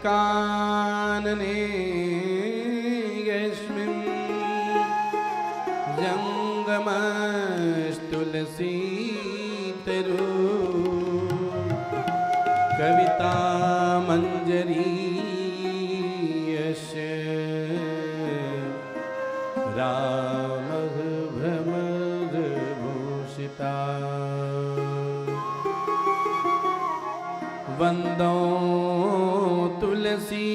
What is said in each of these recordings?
कानने यस्मिन् जंगमस्तुलसीतरु कविता मंजरी यस्य रामः भ्रमरभूषिता वंदो तुलसी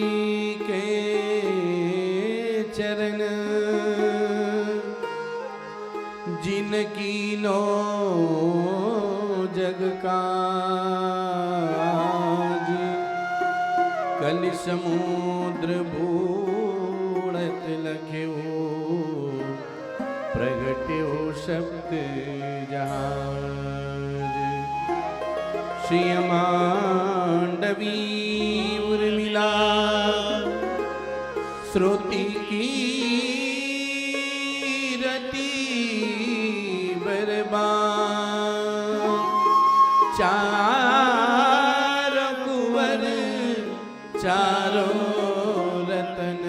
के चरण जिनकी नो जग काज कलि समुद्र बूढ़त लख्यो प्रगट्यो शब्द जहाज श्री मांडवी उर्मिला श्रुति की रति बरबान चार कुंवर चारों रतन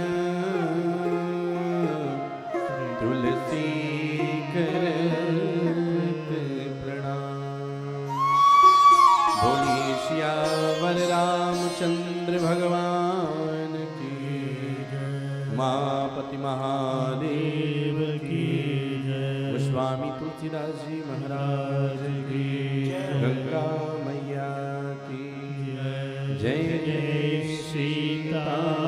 तुलसी करत प्रणाम। बोलिए सियावर रामचंद्र भगवान की, उमापति महादेव की, गोस्वामी तुलसीदास जी महाराज की, गंगा मैया की जय जय सीताराम।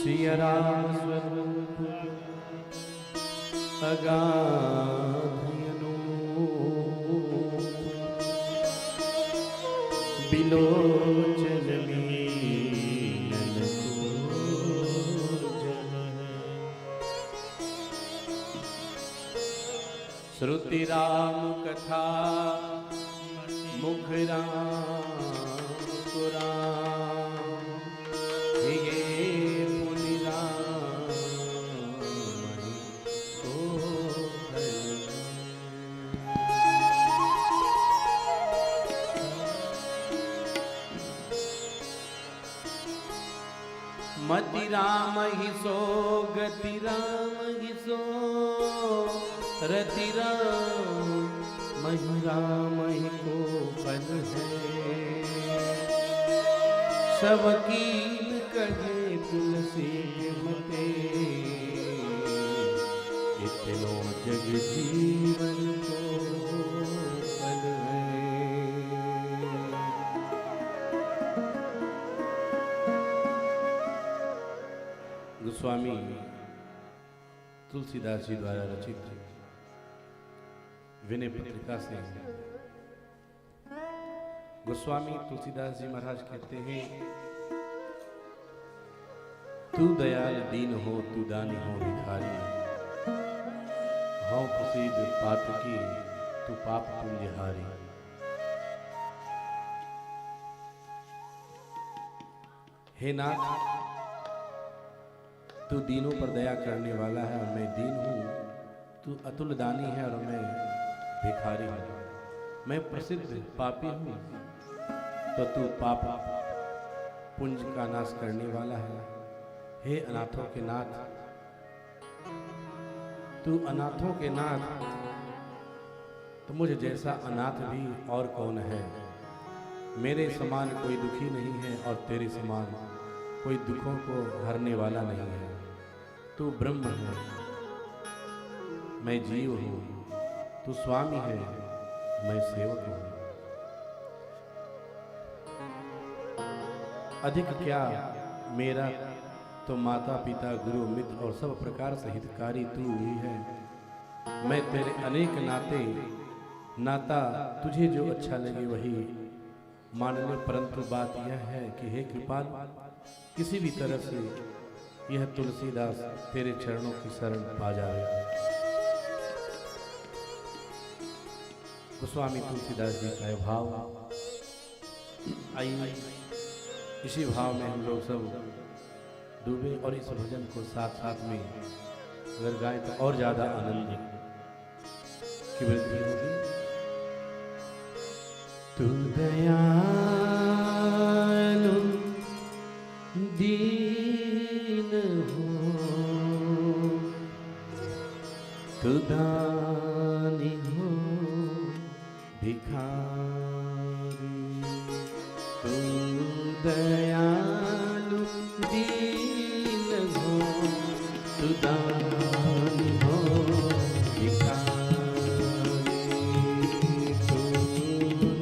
सिया राम स्वरूप अगाधयनु बिलोचन मीनन जन श्रुति राम कथा मुख राम पुराण ये मति राम ही सो गति राम ही सो रति राम ही को पद है सब कील कहे तुलसी मते इतनो जग जीवन को पद है। गोस्वामी तुलसीदास जी द्वारा रचित विनय पत्रिका से गोस्वामी तुलसीदास जी महाराज कहते हैं, तू दयाल दीन हो तू दानी हो भिखारी, हौ प्रसिद्ध पातकी तू पाप पुण्यहारी। हे नाथ, तू दीनों पर दया करने वाला है और मैं दीन हूँ, तू अतुल दानी है और मैं भिखारी हूँ, मैं प्रसिद्ध पापी हूँ तो तू पाप पुंज का नाश करने वाला है। हे अनाथों के नाथ, तू अनाथों के नाथ, तो मुझे जैसा अनाथ भी और कौन है। मेरे समान कोई दुखी नहीं है और तेरे समान कोई दुखों को हरने वाला नहीं है। तू ब्रह्म है, मैं जीव हूँ, तू स्वामी है, मैं सेवक हूँ। अधिक क्या मेरा तो माता पिता गुरु मित्र और सब प्रकार से हितकारी तू ही है। मैं तेरे अनेक नाते नाता तुझे जो अच्छा लगे वही मान ले, परंतु बात यह है कि हे कृपाल, किसी भी तरह से यह तुलसीदास तेरे चरणों की शरण पा जाए। गोस्वामी तुलसीदास जी का यह भाव, आइए इसी भाव में हम लोग सब डूबे और इस भजन को साथ साथ में अगर गाएं तो और ज्यादा आनंद की वृद्धि होगी। तू दयालु दीन हो, तू दानी हो भिखारी, तू दयालु दीन हो, तू दानी हो भिखारी, तू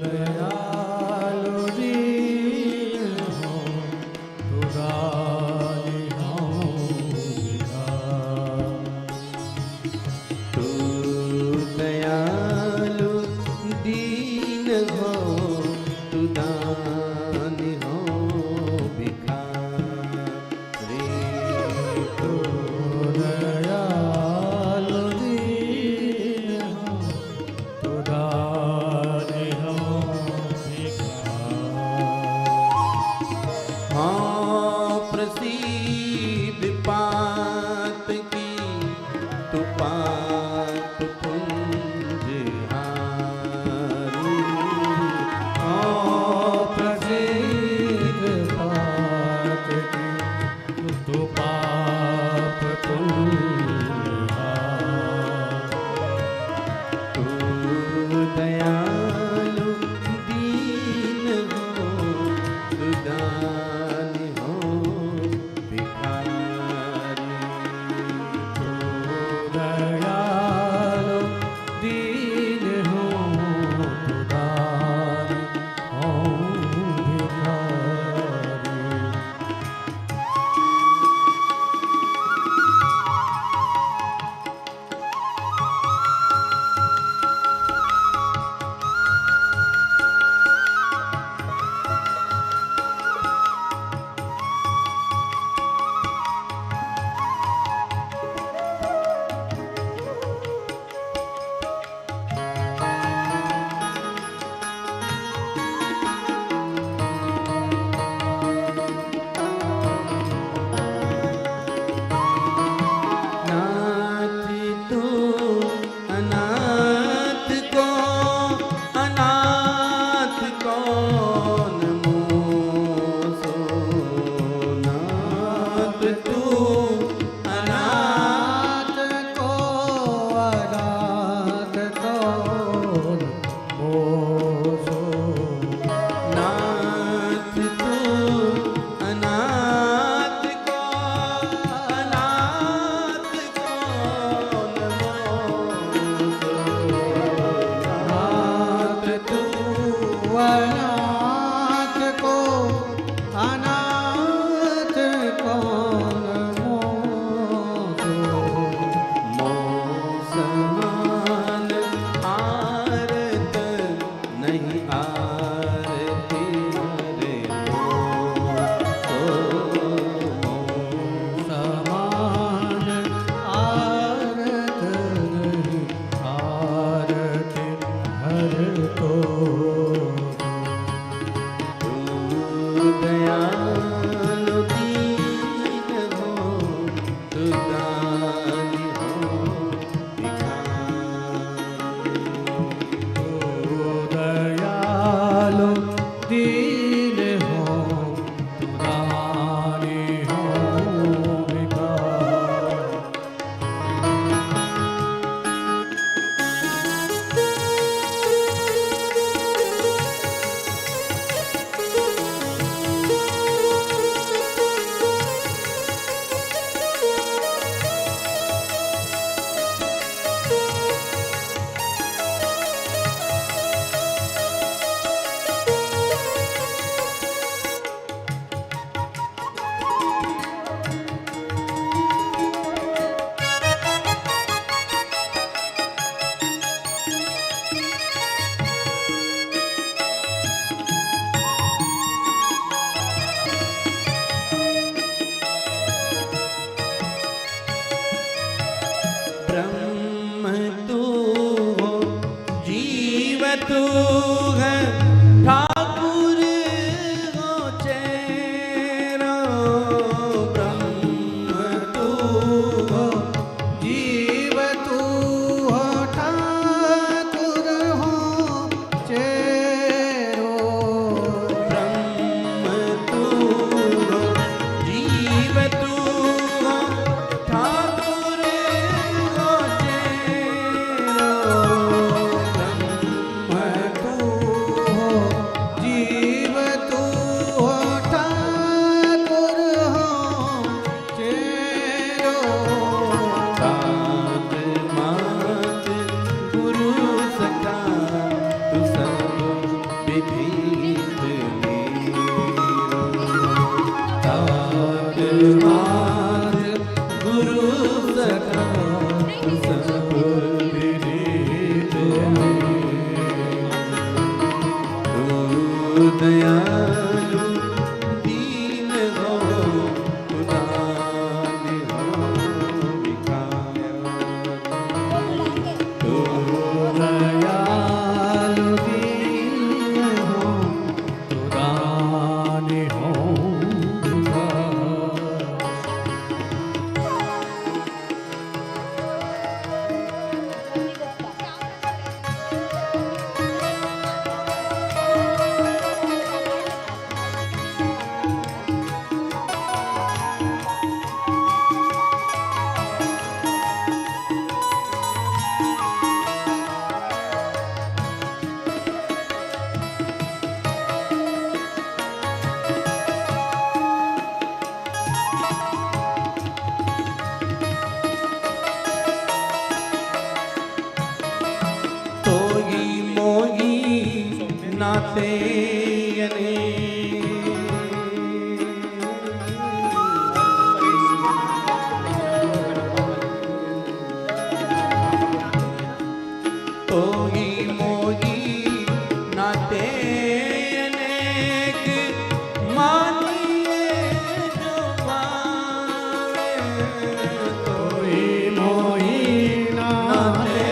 दयालु दीन हो, तू दानी हो भिखारी, तू दयालु दीन हो, तू दानी हो भिखारी, तू दयालु दीन हो, तू दानी हो भिखारी। हाँ प्रसिद्ध पात की तू पाप पुंज हारी, हाँ प्रसिद्ध पात की तू पाप पुंज हारी, तू तू है ठाकुर हो चेरो ब्रह्म तू हो जीव तू हो ठाकुर हो चेरो ब्रह्म तू हो जीव तू हो ठाकुर हो चेरो ब्रह्म तू हो जीव तू हो ठाकुर हो चेरो सात मात गुरु सखा तू सब विधित मेरो सात मात गुरु सखा तू सब विधित मेरो तू दयालु दीन हो तू दान हो भिखारी तू दयालु दीन हो तू दान हो तोगी मोगी नाते अने तोगी मोगी नाते अनेक मानिए जो पावे तोई मोही नाते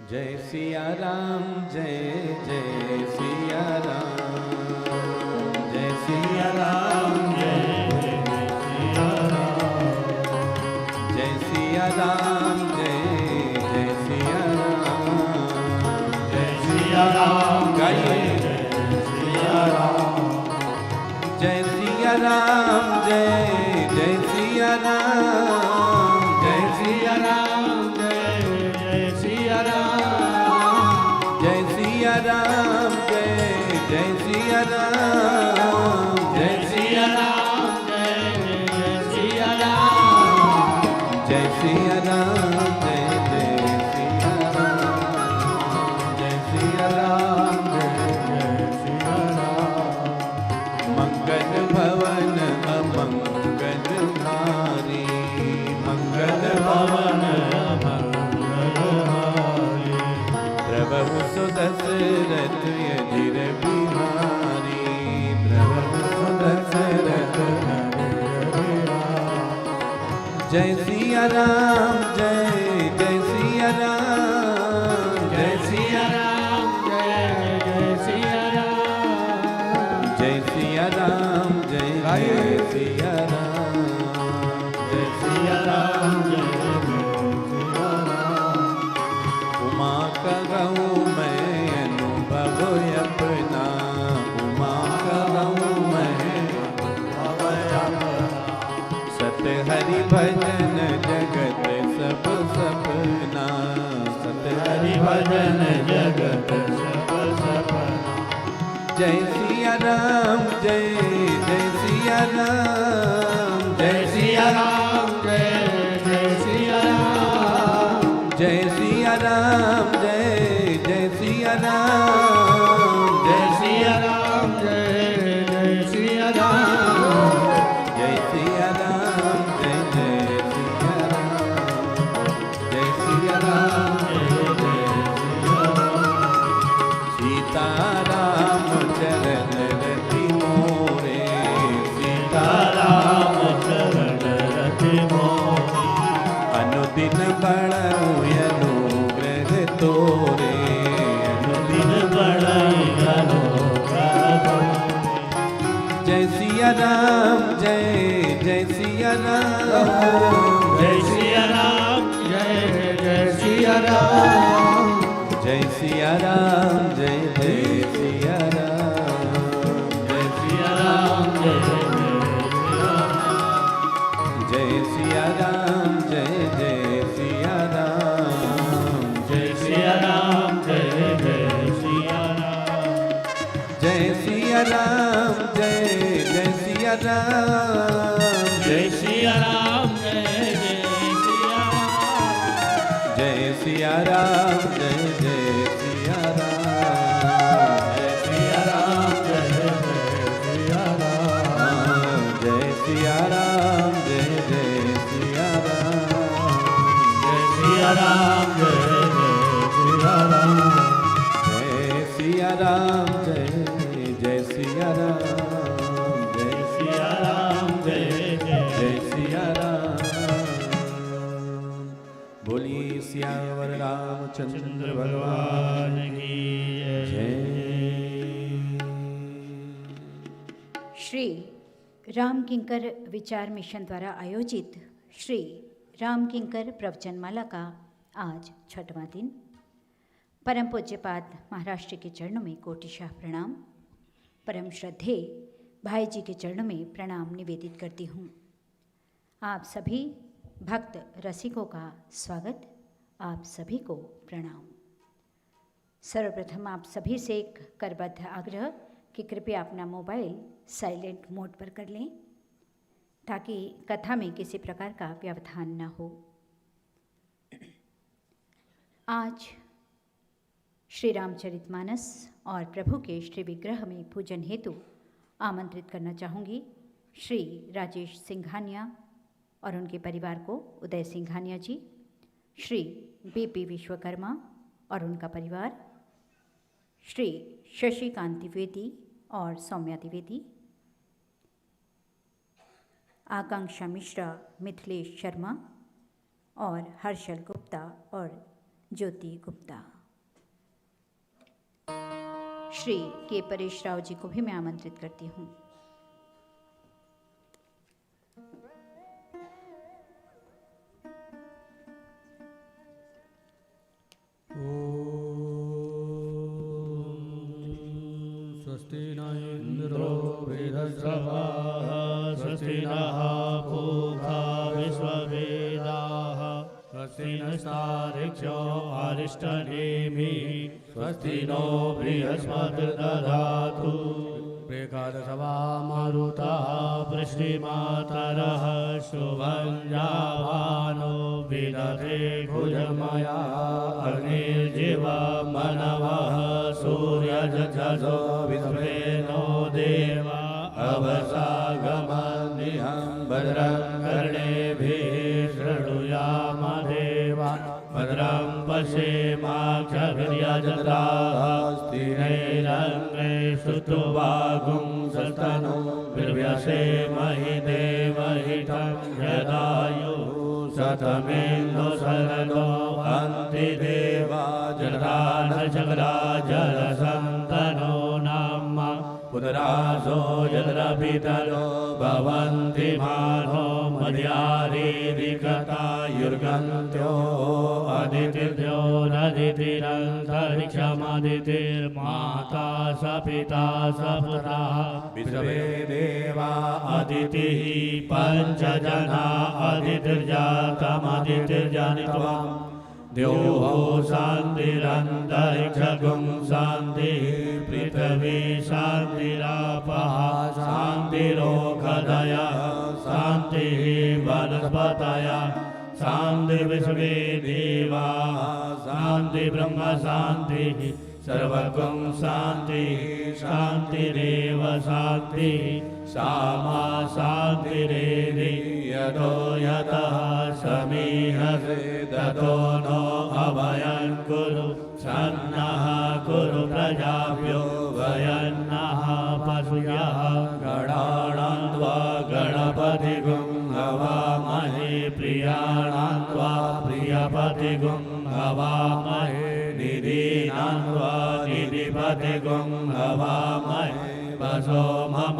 जय सिया राम जय जय सिया राम जय सिया राम जय सिया राम जय सिया राम जय जय सिया राम जय सिया राम गाइए जय सिया राम जय सिया राम जय जय सिया राम जय सिया राम जय जय सिया राम जय सिया राम जय जय सिया राम जय सिया राम जय सिया राम जय सिया राम जय जय सिया राम जय सिया राम जय सिया राम मंगल भवन अमंगल हारी मंगल भवन प्रभु सुदशरथ यधिर बिहारी प्रभु सुदशरथ जय सिया राम जय जय सिया राम जय सिया राम जय जय सिया राम जय सिया राम जय जय सिया राम जय सिया राम जय सिया राम उमा कहूँ मैं अनुभव अपना उमा कहूँ मैं सत हरि भजन जगत सब सपना सत हरि भजन जगत सब सपना जय सिया राम जय जय सिया राम जय सिया राम जय जय सिया राम जय सिया राम जय जय सिया राम जय सिया राम जय जय सिया राम जय सिया राम जय जय सिया राम जय सिया राम जय जय सिया राम सीता राम चरण रति मोरे सीता राम चरण रति मोहि अनुदिन बड़ो अनुग्रह तोरे दिन बड़ाई अनुग्रह जय सिया राम जय जय सिया राम जय सिया राम जय जय सिया राम जय सिया राम जय जय सिया राम जय सिया राम जय जय सिया राम सिया राम जय जय सिया राम जय सिया राम जय जय सिया राम जय सिया राम जय जय सिया राम जय सिया राम जय जय सिया राम जय सिया राम जय जय सिया राम जय सिया राम जय जय सिया राम जय सिया राम जय जय सिया राम जय सिया राम जय जय सिया राम जय सिया राम जय जय सिया राम जय सिया राम जय जय जय सिया राम बोलिए सियावर रामचंद्र भगवान भगवान की जय जय। श्री राम किंकर विचार मिशन द्वारा आयोजित श्री राम किंकर प्रवचनमाला का आज 6वां दिन। परम पूज्यपाद महाराज जी के चरणों में कोटिशाह प्रणाम। परम श्रद्धेय भाई जी के चरणों में प्रणाम निवेदित करती हूँ। आप सभी भक्त रसिकों का स्वागत, आप सभी को प्रणाम। सर्वप्रथम आप सभी से एक करबद्ध आग्रह कि कृपया अपना मोबाइल साइलेंट मोड पर कर लें ताकि कथा में किसी प्रकार का व्यवधान न हो। आज श्री रामचरितमानस और प्रभु के श्री विग्रह में पूजन हेतु आमंत्रित करना चाहूँगी श्री राजेश सिंघानिया और उनके परिवार को, उदय सिंघानिया जी, श्री बीपी विश्वकर्मा और उनका परिवार, श्री शशिकांत द्विवेदी और सौम्या द्विवेदी, आकांक्षा मिश्रा, मिथिलेश शर्मा और हर्षल गुप्ता और ज्योति गुप्ता। श्री के परेश राव जी को भी मैं आमंत्रित करती हूँ। स्वस्ति न इंद्रो वेदस्रवाः स्वस्ति नः पूषा विश्ववेदाः स्वस्ति नस्तार्क्ष्यो अरिष्टनेमिः स्वस्ति नो बृहस्पतिर्दधातु प्रेकादशवा मारुतः वृष्टिमातरः शुभं जावानो विदधे भुजमया अग्निर्जीवमनवः सूर्यजजो विश्वेनो देवा अवसागमनिहं भद्रं कर्णेभिः शृणुयाम देवा भद्रं पश्येमाक्षभिर्यजत्राः स्थिरैरङ्गे श्रुत्वागुं सस्तनो विर्व्यसेमहि देवहितं जदायुः शतमेन्दु शरदो अन्ति देवा जलधानशकला जलसन्तनो नाम पुनरासो यद्रपितरो भवन्ति मानो मध्यारीरिकतायुर्गन्त्यो अदितिर्यो नदितिरन्तरिक्षमदितिर्माता स पिता स पुत्रः विश्वे देवा अदितिः पञ्चजना अदितिर्जातमदितिर्जनित्वम् द्योः शान्तिरन्तरिक्षगुं शान्तिः पृथिवी शान्तिरापः शान्तिरोषधयः शान्तिः वनस्पतयः शान्तिर्विश्वे देवाः शान्तिर्ब्रह्म शान्तिः सर्वगुं शान्तिः शान्तिरेव शान्तिः सामा शान्तिरेधि यतो यतः समीहसे ततो नो अभयं कुरु सन्नः कुरु प्रजाभ्यो भयन्नः पशुभ्यः गणानां त्वा गणपतिगुं हवामहे प्रियाणां त्वा प्रियपतिगुं हवामहे निधीनां त्वा निधिपतिगुं हवामहे वसो मम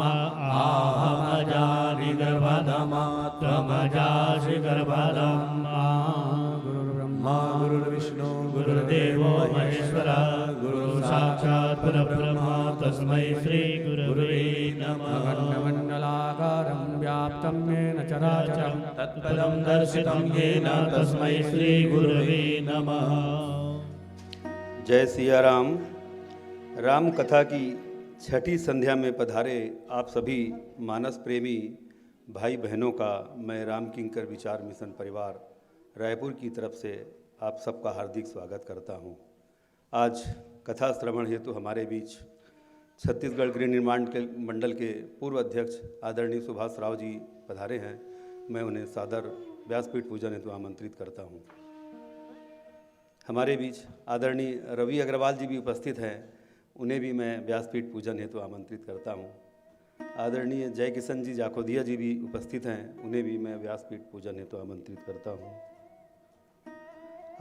आहमजानि गर्भधमा त्वमजासि गर्भधम् गुरुर्ब्रह्मा गुरुर्विष्णु गुरुर्देवो महेश्वरः गुरु साक्षात् परब्रह्म तस्मै श्री गुरवे नमः। खण्डमण्डलाकारं व्याप्तं येन चराचरं तत्पदं दर्शितं येन तस्मै श्री गुरवे नमः। जय सिया राम। राम कथा की छठी संध्या में पधारे आप सभी मानस प्रेमी भाई बहनों का मैं राम किंकर विचार मिशन परिवार रायपुर की तरफ से आप सबका हार्दिक स्वागत करता हूं। आज कथा श्रवण हेतु हमारे बीच छत्तीसगढ़ गृह निर्माण के मंडल के पूर्व अध्यक्ष आदरणीय सुभाष राव जी पधारे हैं। मैं उन्हें सादर व्यासपीठ पूजन हेतु आमंत्रित करता हूं। हमारे बीच आदरणीय रवि अग्रवाल जी भी उपस्थित हैं, उन्हें भी मैं व्यासपीठ पूजन हेतु आमंत्रित करता हूं। आदरणीय जय किशन जी जाखोदिया जी भी उपस्थित हैं, उन्हें भी मैं व्यासपीठ पूजन हेतु आमंत्रित करता हूं।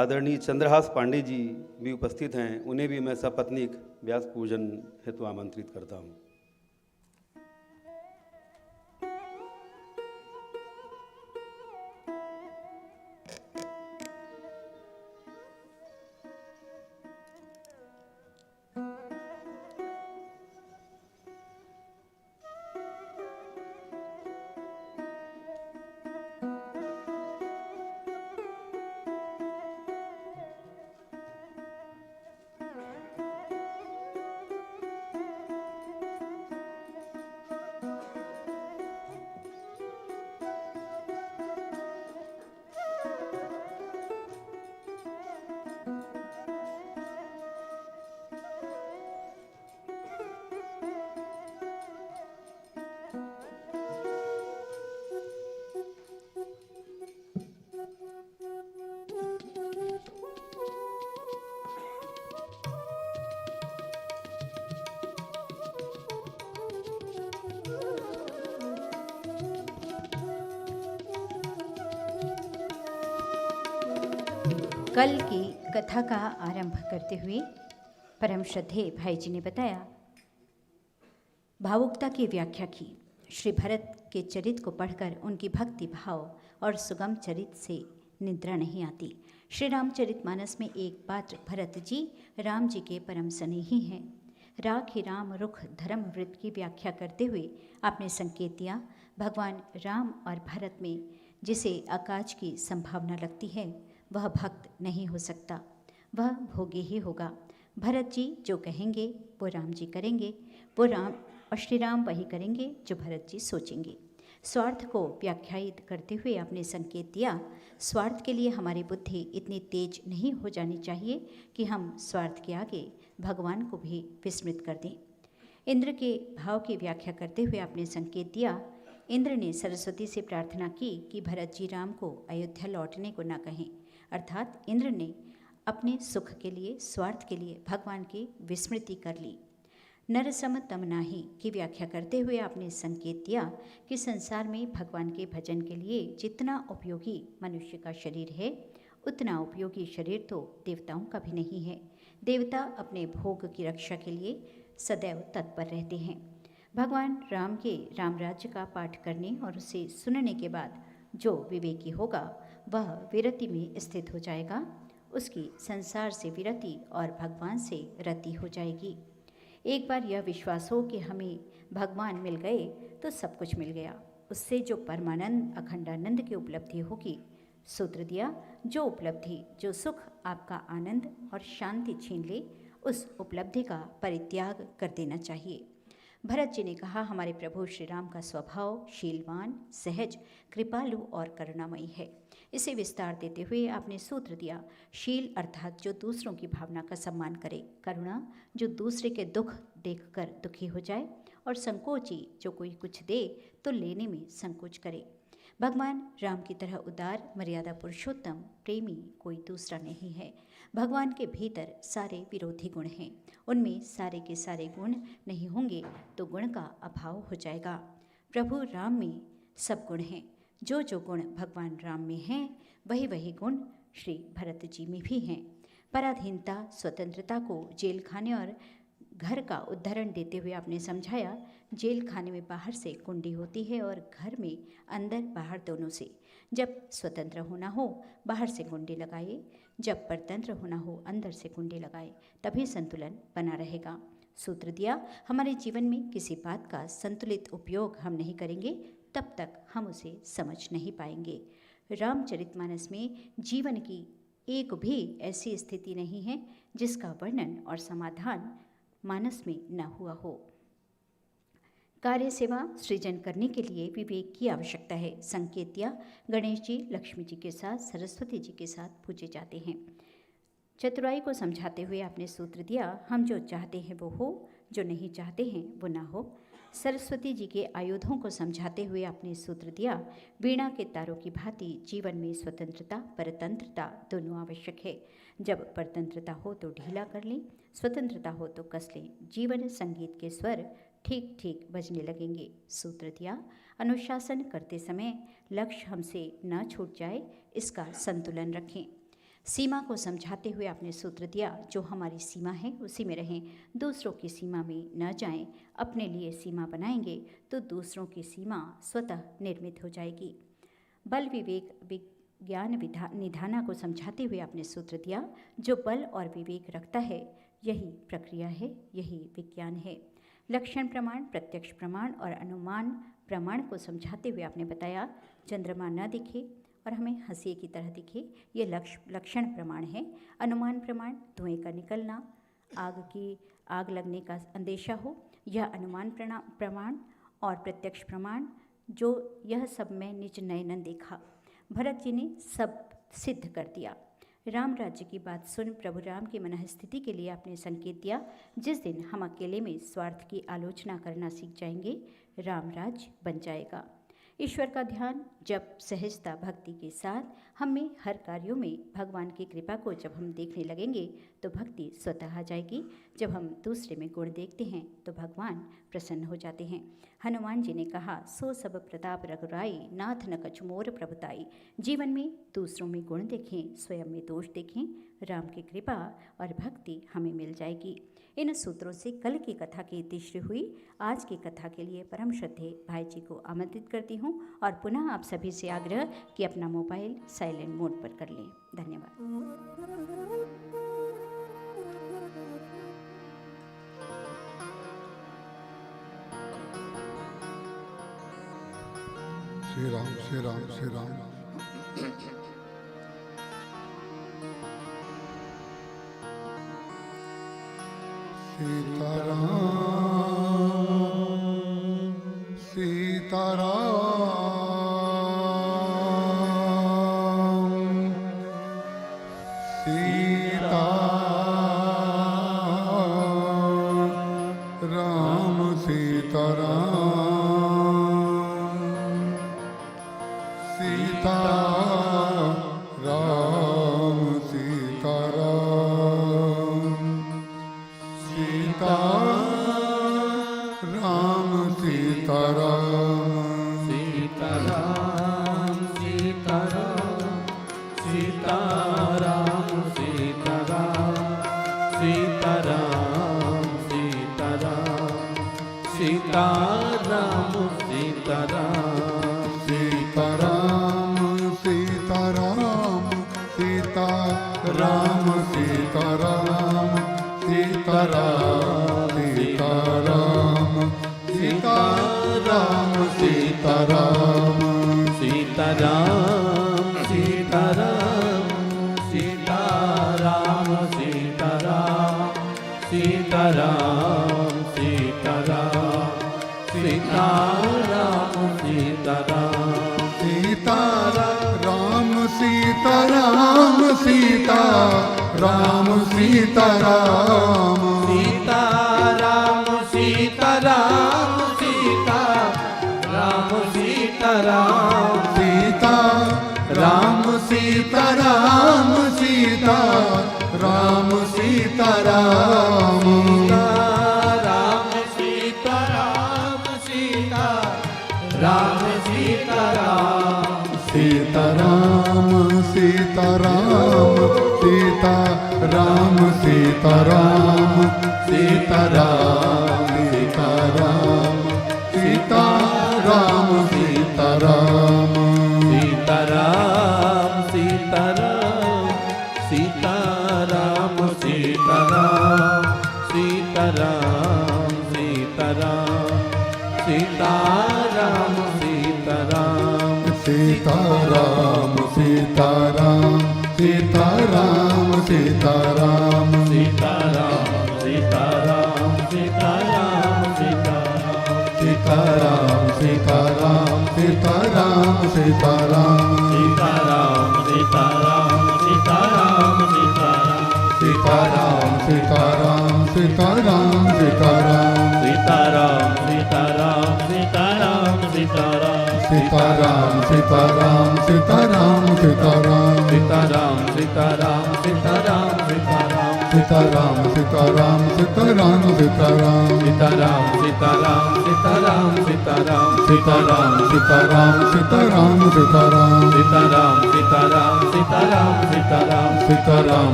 आदरणीय चंद्रहास पांडे जी भी उपस्थित हैं, उन्हें भी मैं सपत्नीक व्यास पूजन हेतु आमंत्रित करता हूं। कल की कथा का आरंभ करते हुए परम श्रद्धेय भाई जी ने बताया, भावुकता की व्याख्या की। श्री भरत के चरित्र को पढ़कर उनकी भक्ति भाव और सुगम चरित्र से निद्रा नहीं आती। श्री रामचरितमानस में एक पात्र भरत जी राम जी के परम स्नेही हैं। राखी राम रुख धर्म वृत्त की व्याख्या करते हुए आपने संकेत दिया, भगवान राम और भरत में जिसे अकाज की संभावना लगती है वह भक्त नहीं हो सकता, वह भोगी ही होगा। भरत जी जो कहेंगे वो राम जी करेंगे, वो राम और श्री राम वही करेंगे जो भरत जी सोचेंगे। स्वार्थ को व्याख्यायित करते हुए आपने संकेत दिया, स्वार्थ के लिए हमारी बुद्धि इतनी तेज नहीं हो जानी चाहिए कि हम स्वार्थ के आगे भगवान को भी विस्मृत कर दें। इंद्र के भाव की व्याख्या करते हुए आपने संकेत दिया, इंद्र ने सरस्वती से प्रार्थना की कि भरत जी राम को अयोध्या लौटने को न कहें, अर्थात इंद्र ने अपने सुख के लिए, स्वार्थ के लिए भगवान की विस्मृति कर ली। नरसम तम नाही की व्याख्या करते हुए आपने संकेत दिया कि संसार में भगवान के भजन के लिए जितना उपयोगी मनुष्य का शरीर है, उतना उपयोगी शरीर तो देवताओं का भी नहीं है। देवता अपने भोग की रक्षा के लिए सदैव तत्पर रहते हैं। भगवान राम के राम राज्य का पाठ करने और उसे सुनने के बाद जो विवेकी होगा वह विरति में स्थित हो जाएगा, उसकी संसार से विरति और भगवान से रति हो जाएगी। एक बार यह विश्वास हो कि हमें भगवान मिल गए तो सब कुछ मिल गया, उससे जो परमानंद अखंडानंद की उपलब्धि होगी। सूत्र दिया, जो उपलब्धि, जो सुख आपका आनंद और शांति छीन ले, उस उपलब्धि का परित्याग कर देना चाहिए। भरत जी ने कहा, हमारे प्रभु श्री राम का स्वभाव शीलवान, सहज, कृपालु और करुणामयी है। इसे विस्तार देते हुए आपने सूत्र दिया, शील अर्थात जो दूसरों की भावना का सम्मान करे, करुणा जो दूसरे के दुख देखकर दुखी हो जाए, और संकोची जो कोई कुछ दे तो लेने में संकोच करे। भगवान राम की तरह उदार, मर्यादा पुरुषोत्तम, प्रेमी कोई दूसरा नहीं है। भगवान के भीतर सारे विरोधी गुण हैं, उनमें सारे के सारे गुण नहीं होंगे तो गुण का अभाव हो जाएगा। प्रभु राम में सब गुण हैं, जो जो गुण भगवान राम में हैं वही वही गुण श्री भरत जी में भी हैं। पराधीनता, स्वतंत्रता को जेल खाने और घर का उदाहरण देते हुए आपने समझाया, जेल खाने में बाहर से कुंडी होती है और घर में अंदर बाहर दोनों से। जब स्वतंत्र होना हो बाहर से कुंडी लगाए, जब परतंत्र होना हो अंदर से कुंडी लगाए, तभी संतुलन बना रहेगा। सूत्र दिया, हमारे जीवन में किसी बात का संतुलित उपयोग हम नहीं करेंगे तब तक हम उसे समझ नहीं पाएंगे। रामचरितमानस में जीवन की एक भी ऐसी स्थिति नहीं है जिसका वर्णन और समाधान मानस में न हुआ हो। कार्य सेवा सृजन करने के लिए विवेक की आवश्यकता है। संकेत दिया, गणेश जी लक्ष्मी जी के साथ, सरस्वती जी के साथ पूजे जाते हैं। चतुराई को समझाते हुए आपने सूत्र दिया, हम जो चाहते हैं वो हो, जो नहीं चाहते हैं वो ना हो। सरस्वती जी के आयुधों को समझाते हुए आपने सूत्र दिया, वीणा के तारों की भांति जीवन में स्वतंत्रता, परतंत्रता दोनों आवश्यक है। जब परतंत्रता हो तो ढीला कर लें, स्वतंत्रता हो तो कस लें। जीवन संगीत के स्वर ठीक ठीक बजने लगेंगे। सूत्र दिया, अनुशासन करते समय लक्ष्य हमसे न छूट जाए, इसका संतुलन रखें। सीमा को समझाते हुए आपने सूत्र दिया, जो हमारी सीमा है उसी में रहें, दूसरों की सीमा में न जाएं। अपने लिए सीमा बनाएंगे तो दूसरों की सीमा स्वतः निर्मित हो जाएगी। बल विवेक विज्ञान निधाना को समझाते हुए आपने सूत्र दिया, जो बल और विवेक रखता है यही प्रक्रिया है, यही विज्ञान है। लक्षण प्रमाण, प्रत्यक्ष प्रमाण और अनुमान प्रमाण को समझाते हुए आपने बताया, चंद्रमा न दिखे और हमें हंसी की तरह दिखे, ये लक्षण प्रमाण है। अनुमान प्रमाण, धुएं का निकलना, आग लगने का अंदेशा हो, यह अनुमान प्रमाण। और प्रत्यक्ष प्रमाण, जो यह सब मैं निज नयनन देखा। भरत जी ने सब सिद्ध कर दिया। राम राज्य की बात सुन प्रभु राम की मनःस्थिति के लिए आपने संकेत दिया, जिस दिन हम अकेले में स्वार्थ की आलोचना करना सीख जाएंगे, राम राज्य बन जाएगा। ईश्वर का ध्यान जब सहजता भक्ति के साथ हम में हर कार्यों में भगवान की कृपा को जब हम देखने लगेंगे तो भक्ति स्वतः आ जाएगी। जब हम दूसरे में गुण देखते हैं तो भगवान प्रसन्न हो जाते हैं। हनुमान जी ने कहा, सो सब प्रताप रघुराई, नाथ न कछु मोर प्रभुताई। जीवन में दूसरों में गुण देखें, स्वयं में दोष देखें, राम की कृपा और भक्ति हमें मिल जाएगी। इन सूत्रों से कल की कथा की तीसरी हुई। आज की कथा के लिए परम श्रद्धेय भाई जी को आमंत्रित करती हूँ और पुनः आप सभी से आग्रह कि अपना मोबाइल साइलेंट मोड पर कर लें। धन्यवाद। श्री राम श्री राम श्री राम।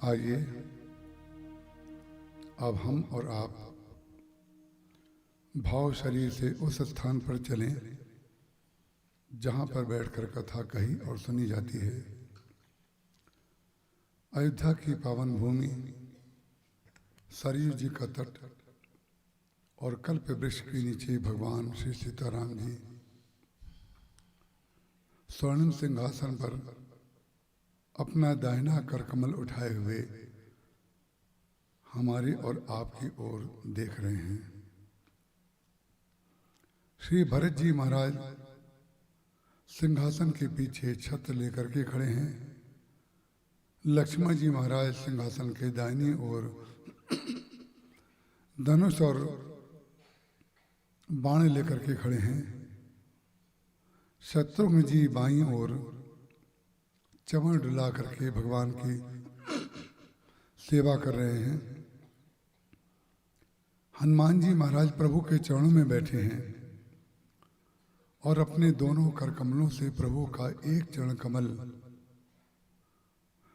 आइए अब हम और आप भाव शरीर से उस स्थान पर चलें जहां पर बैठकर कथा कही और सुनी जाती है। अयोध्या की पावन भूमि, सरयू जी का तट और कल्प वृक्ष के नीचे भगवान श्री सीताराम जी स्वर्णिम सिंहासन पर अपना दाहिना कर कमल उठाए हुए हमारी और आपकी ओर देख रहे हैं। श्री भरत जी महाराज सिंहासन के पीछे छत्र लेकर के खड़े हैं। लक्ष्मण जी महाराज सिंहासन के दाहिनी ओर धनुष और बाण लेकर के खड़े हैं। शत्रुघ्न जी बाईं ओर चमर डुला करके भगवान की सेवा कर रहे हैं। हनुमान जी महाराज प्रभु के चरणों में बैठे हैं। और अपने दोनों कर कमलों से प्रभु का एक चरण कमल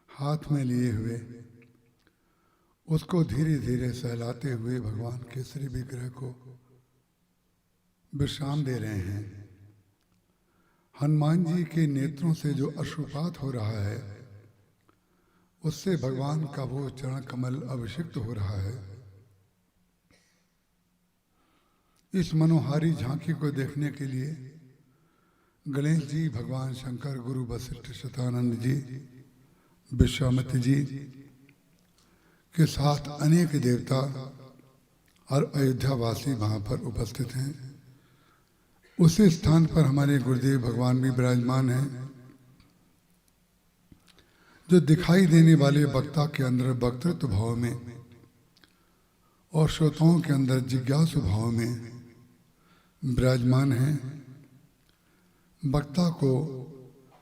हाथ में लिए हुए उसको धीरे धीरे सहलाते हुए भगवान केसरी विग्रह को विश्राम दे रहे हैं। हनुमान जी के नेत्रों से जो अश्रुपात हो रहा है उससे भगवान का वो चरण कमल अभिषिक्त हो रहा है। इस मनोहारी झांकी को देखने के लिए गणेश जी, भगवान शंकर, गुरु वशिष्ठ, शतानंद जी, विश्वामित्र जी के साथ अनेक देवता और अयोध्यावासी वहाँ पर उपस्थित हैं। उसी स्थान पर हमारे गुरुदेव भगवान भी विराजमान हैं। जो दिखाई देने वाले वक्ता के अंदर वक्तृत्व भाव में और श्रोताओं के अंदर जिज्ञासु भाव में विराजमान हैं। वक्ता को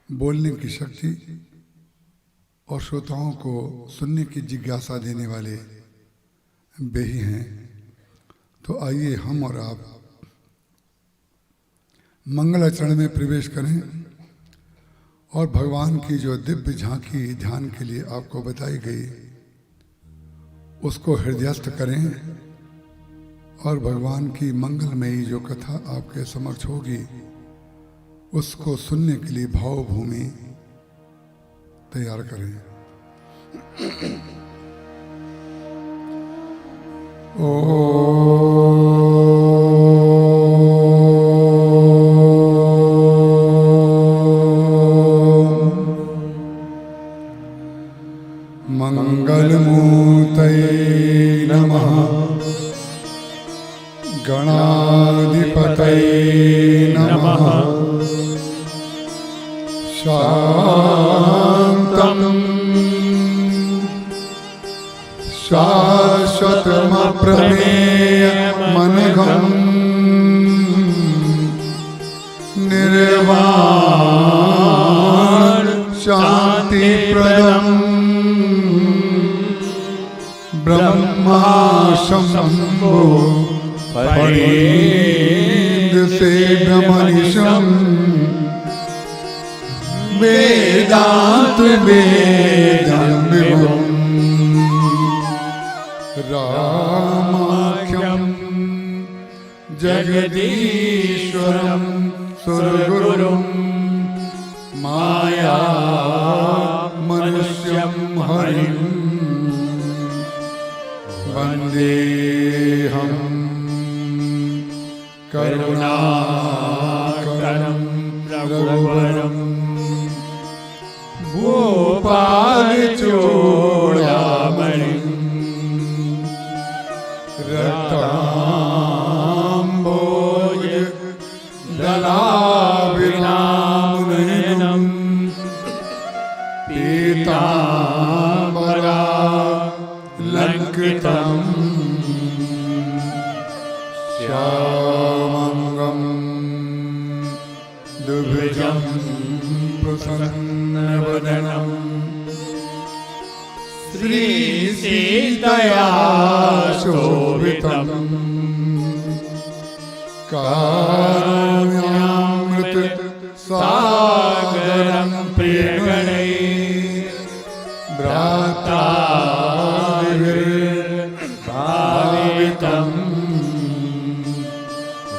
बोलने की शक्ति और श्रोताओं को सुनने की जिज्ञासा देने वाले वे ही हैं। तो आइए हम और आप मंगलाचरण में प्रवेश करें और भगवान की जो दिव्य झांकी ध्यान के लिए आपको बताई गई उसको हृदयस्थ करें और भगवान की मंगलमयी जो कथा आपके समक्ष होगी उसको सुनने के लिए भाव भूमि तैयार करें। मंगलमूर्तये नमः। गणाधिपतये नमः। शान्तं शाश्वतमप्रमेयमनघं निर्वाण शान्तिप्रदम् ब्रह्माशंभो फणीन्द्रसेव्यमनिशम् वेदांत वेदं विभुम् रामाख्यं जगदीश्वरं सुरगुरुं माया मनुष्यं हरिं वन्देऽहं करुणाकरं रघुवरम् भूपालचूडामणिं रक्ताम्बोज दलाभिरामनयनं पीताम्बरालङ्कृतं श्यामङ्गं दुर्भुजं प्रसन्नवदनं श्रीसीतया शोभितं कारुण्यामृत सागरं प्रियगणैः भ्राताभिर्भावितं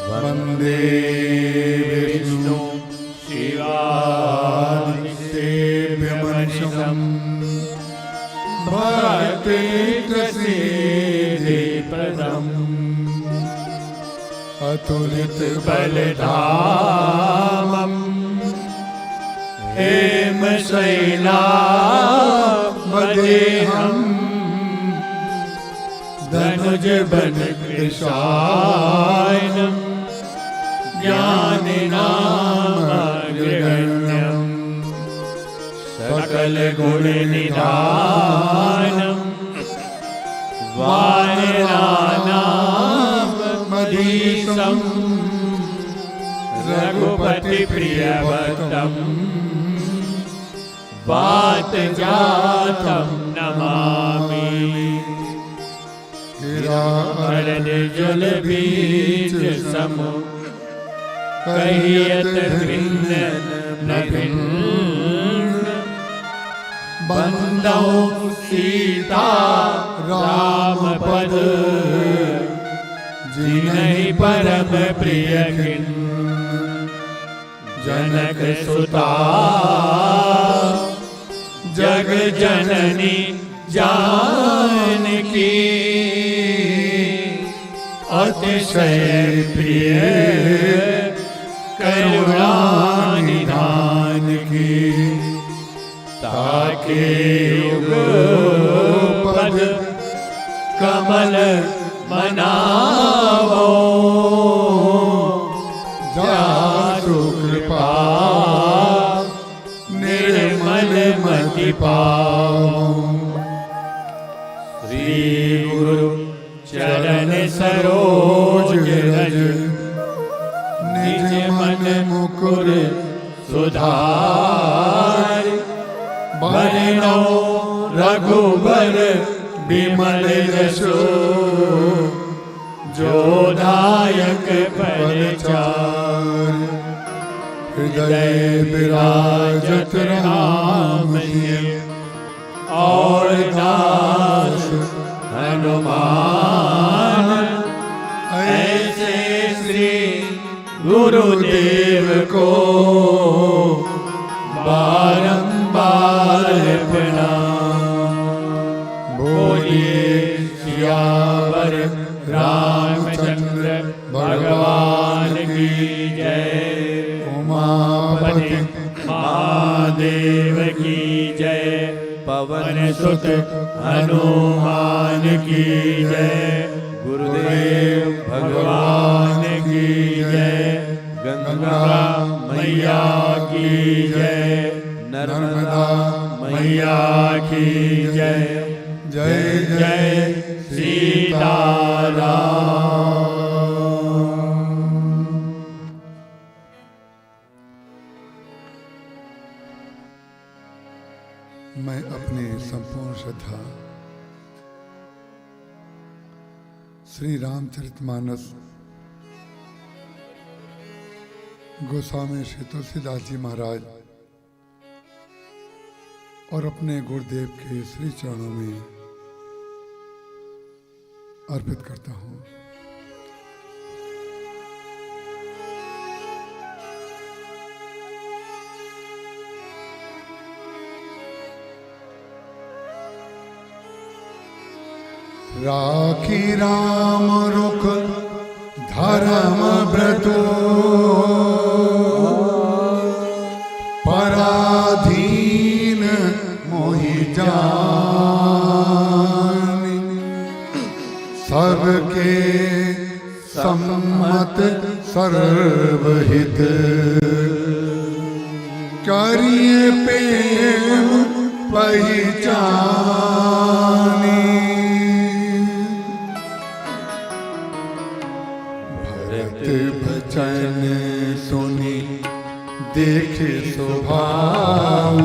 वन्दे विष्णु शिवादिसेव्यमनिशम् भक्तिप्रसीदिप्रदम् अतुलितबलधामम् हेमशैलावदेहम् धनुजबलकृशायनम् ज्ञानिनामग्रगण्यम् सकलगुणनिधानम् वानराणामधीशम् रघुपतिप्रियभक्तम् वातजातं नमामि। गिरार्जलबीजसम कहियत भिन्न न भिन्न बंदो सीता राम पद जिनहि परम प्रिय खिन्न जनक सुता जग जननी जानकी अतिशय प्रिय करुणा निधान की ताके युग पद कमल मनावो जासु कृपा निर्मल मति पाओ। श्री गुरु चरण सरोज रज निज मन मुकुर सुधार बरनो रघुबर बिमल यशो जो दायक परचार हृदय विराजत राम और दास हनुमान ऐसे श्री गुरुदेव को बारंबार प्रणाम। बोलिए सियावर रामचंद्र भगवान की जय। उमापति महादेव की जय। पवन सुत हनुमान की जय। गुरुदेव भगवान की जय। गंगा मैया की जय। नर्मदा मैया की जय। जय जय सीताराम। मैं अपनी संपूर्ण श्रद्धा श्री रामचरितमानस गोस्वामी श्री तुलसीदास जी महाराज और अपने गुरुदेव के श्री चरणों में अर्पित करता हूं। राखी राम रुख धर्म व्रतो पराधीन मोहि जानि सबके सम्मत सर्वहित करिए प्रेम पहचानी भजन सुनी देख स्वभाव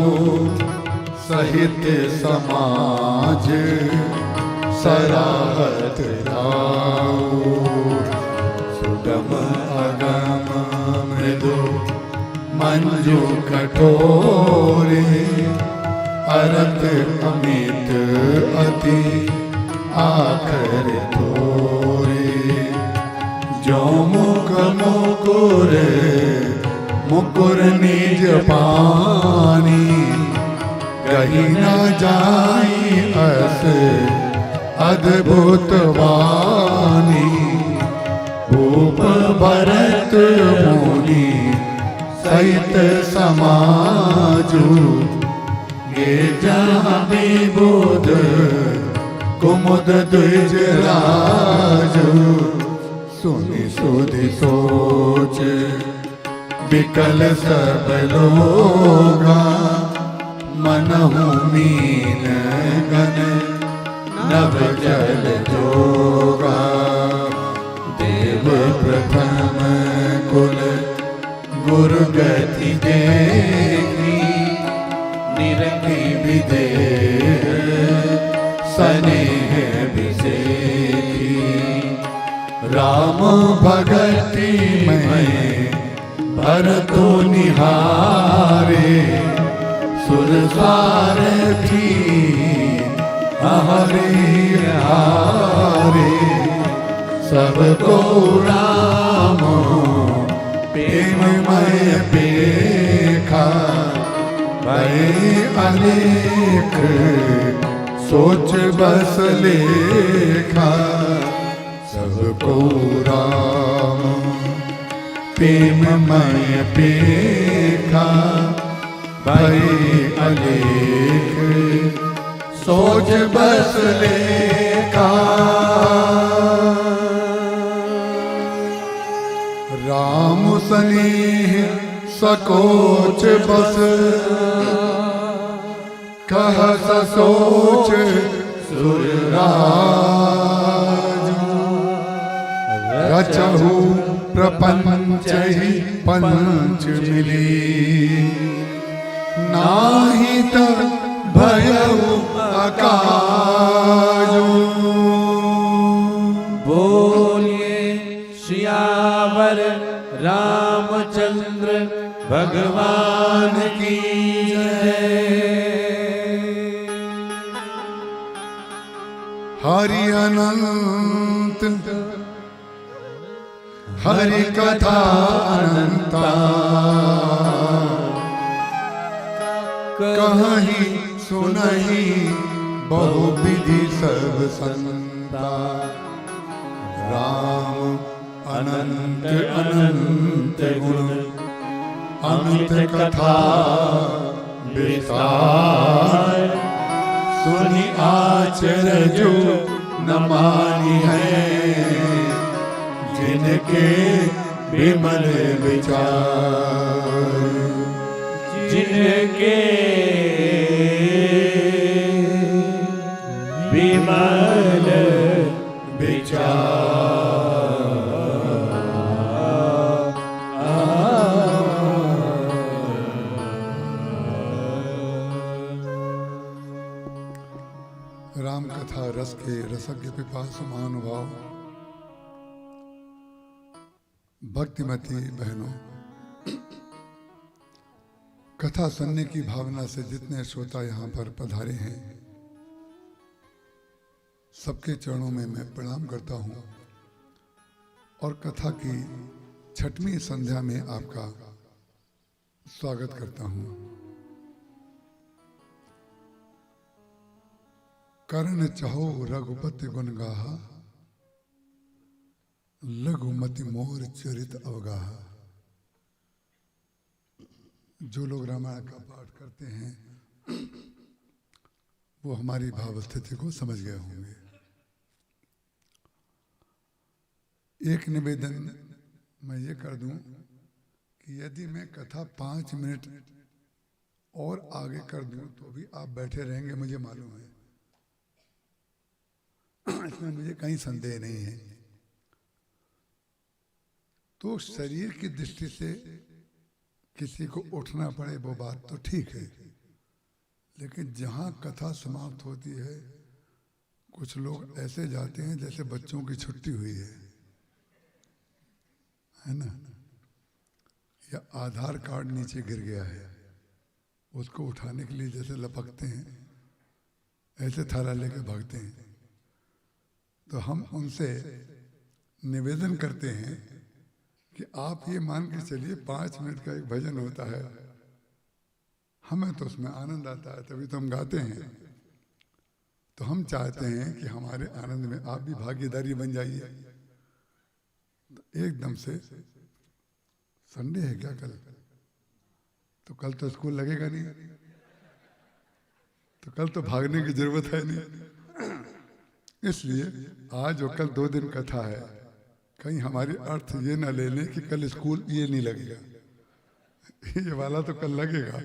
सहित समाज सराहत राव सुगम अगम मृदु मंजू कठोरे अरत अमित अति आखर थोरे जो मुख मुकुर मुकुर निज पानी कहीं न जाई अस अद्भुत वाणी भूप भरत मुनि सहित समाजु गे जहाँ विबुध कुमुद द्विज राजु सुनि सुधि सोच विकल सब लोगा मनहु मीन गन नभ जल जोगा देव प्रथम कुल गुरु गति देखी निरखी विदेह स्नेह विसेखी राम भगति में हर तो निहारे सुर सारथी हरे हारे सबको राम प्रेममय पेखा भय अनेक सोच बस लेखा सबको राम प्रेममय पेखा भय अनेक सोच बस लेखा राम स्नेह सकोच बस कह सोच सुरराज रचहु प्रपंच ही पंच मिली नाही त भयउ अकाजु बोलिए सियावर रामचंद्र भगवान की जय। हरि अनंत हरि कथा अनंता कहीं सुनहि बहु विधि सब संता राम अनंत अनंत गुण अमित कथा विस्तार सुनि आचरजो न मानी है जिनके विमल विचार जिनके विमल विचार। राम कथा रस के रसज्ञ पिपासु महानुभाव भक्तिमती बहनों, कथा सुनने की भावना से जितने श्रोता यहाँ पर पधारे हैं सबके चरणों में मैं प्रणाम करता हूँ और कथा की छठवीं संध्या में आपका स्वागत करता हूँ। कर्ण चाहो रघुपति गुण गाहा लघुमति मोर चरित अवगाहा। जो लोग रामायण का पाठ करते हैं वो हमारी भाव स्थिति को समझ गए होंगे। एक निवेदन मैं ये कर दूं कि यदि मैं कथा 5 मिनट और आगे कर दूं तो भी आप बैठे रहेंगे, मुझे मालूम है, इसमें मुझे कहीं संदेह नहीं है। तो शरीर की दृष्टि से किसी को उठना पड़े वो बात तो ठीक है, लेकिन जहाँ कथा समाप्त होती है कुछ लोग ऐसे जाते हैं जैसे बच्चों की छुट्टी हुई है ना, या आधार कार्ड नीचे गिर गया है उसको उठाने के लिए जैसे लपकते हैं ऐसे थाला लेके भागते हैं। तो हम उनसे निवेदन करते हैं कि आप ये मान के चलिए 5 मिनट का एक भजन होता है, हमें तो उसमें आनंद आता है तभी तो हम गाते हैं। तो हम चाहते हैं कि हमारे आनंद में आप भी भागीदारी बन जाइए। तो एकदम से संडे है क्या कल? तो कल तो स्कूल लगेगा नहीं, तो कल तो भागने की जरूरत है नहीं। इसलिए आज और कल 2 दिन कथा है, कहीं हमारी अर्थ ये ना ले लें कि कल स्कूल ये नहीं लगेगा, ये वाला तो कल लगेगा।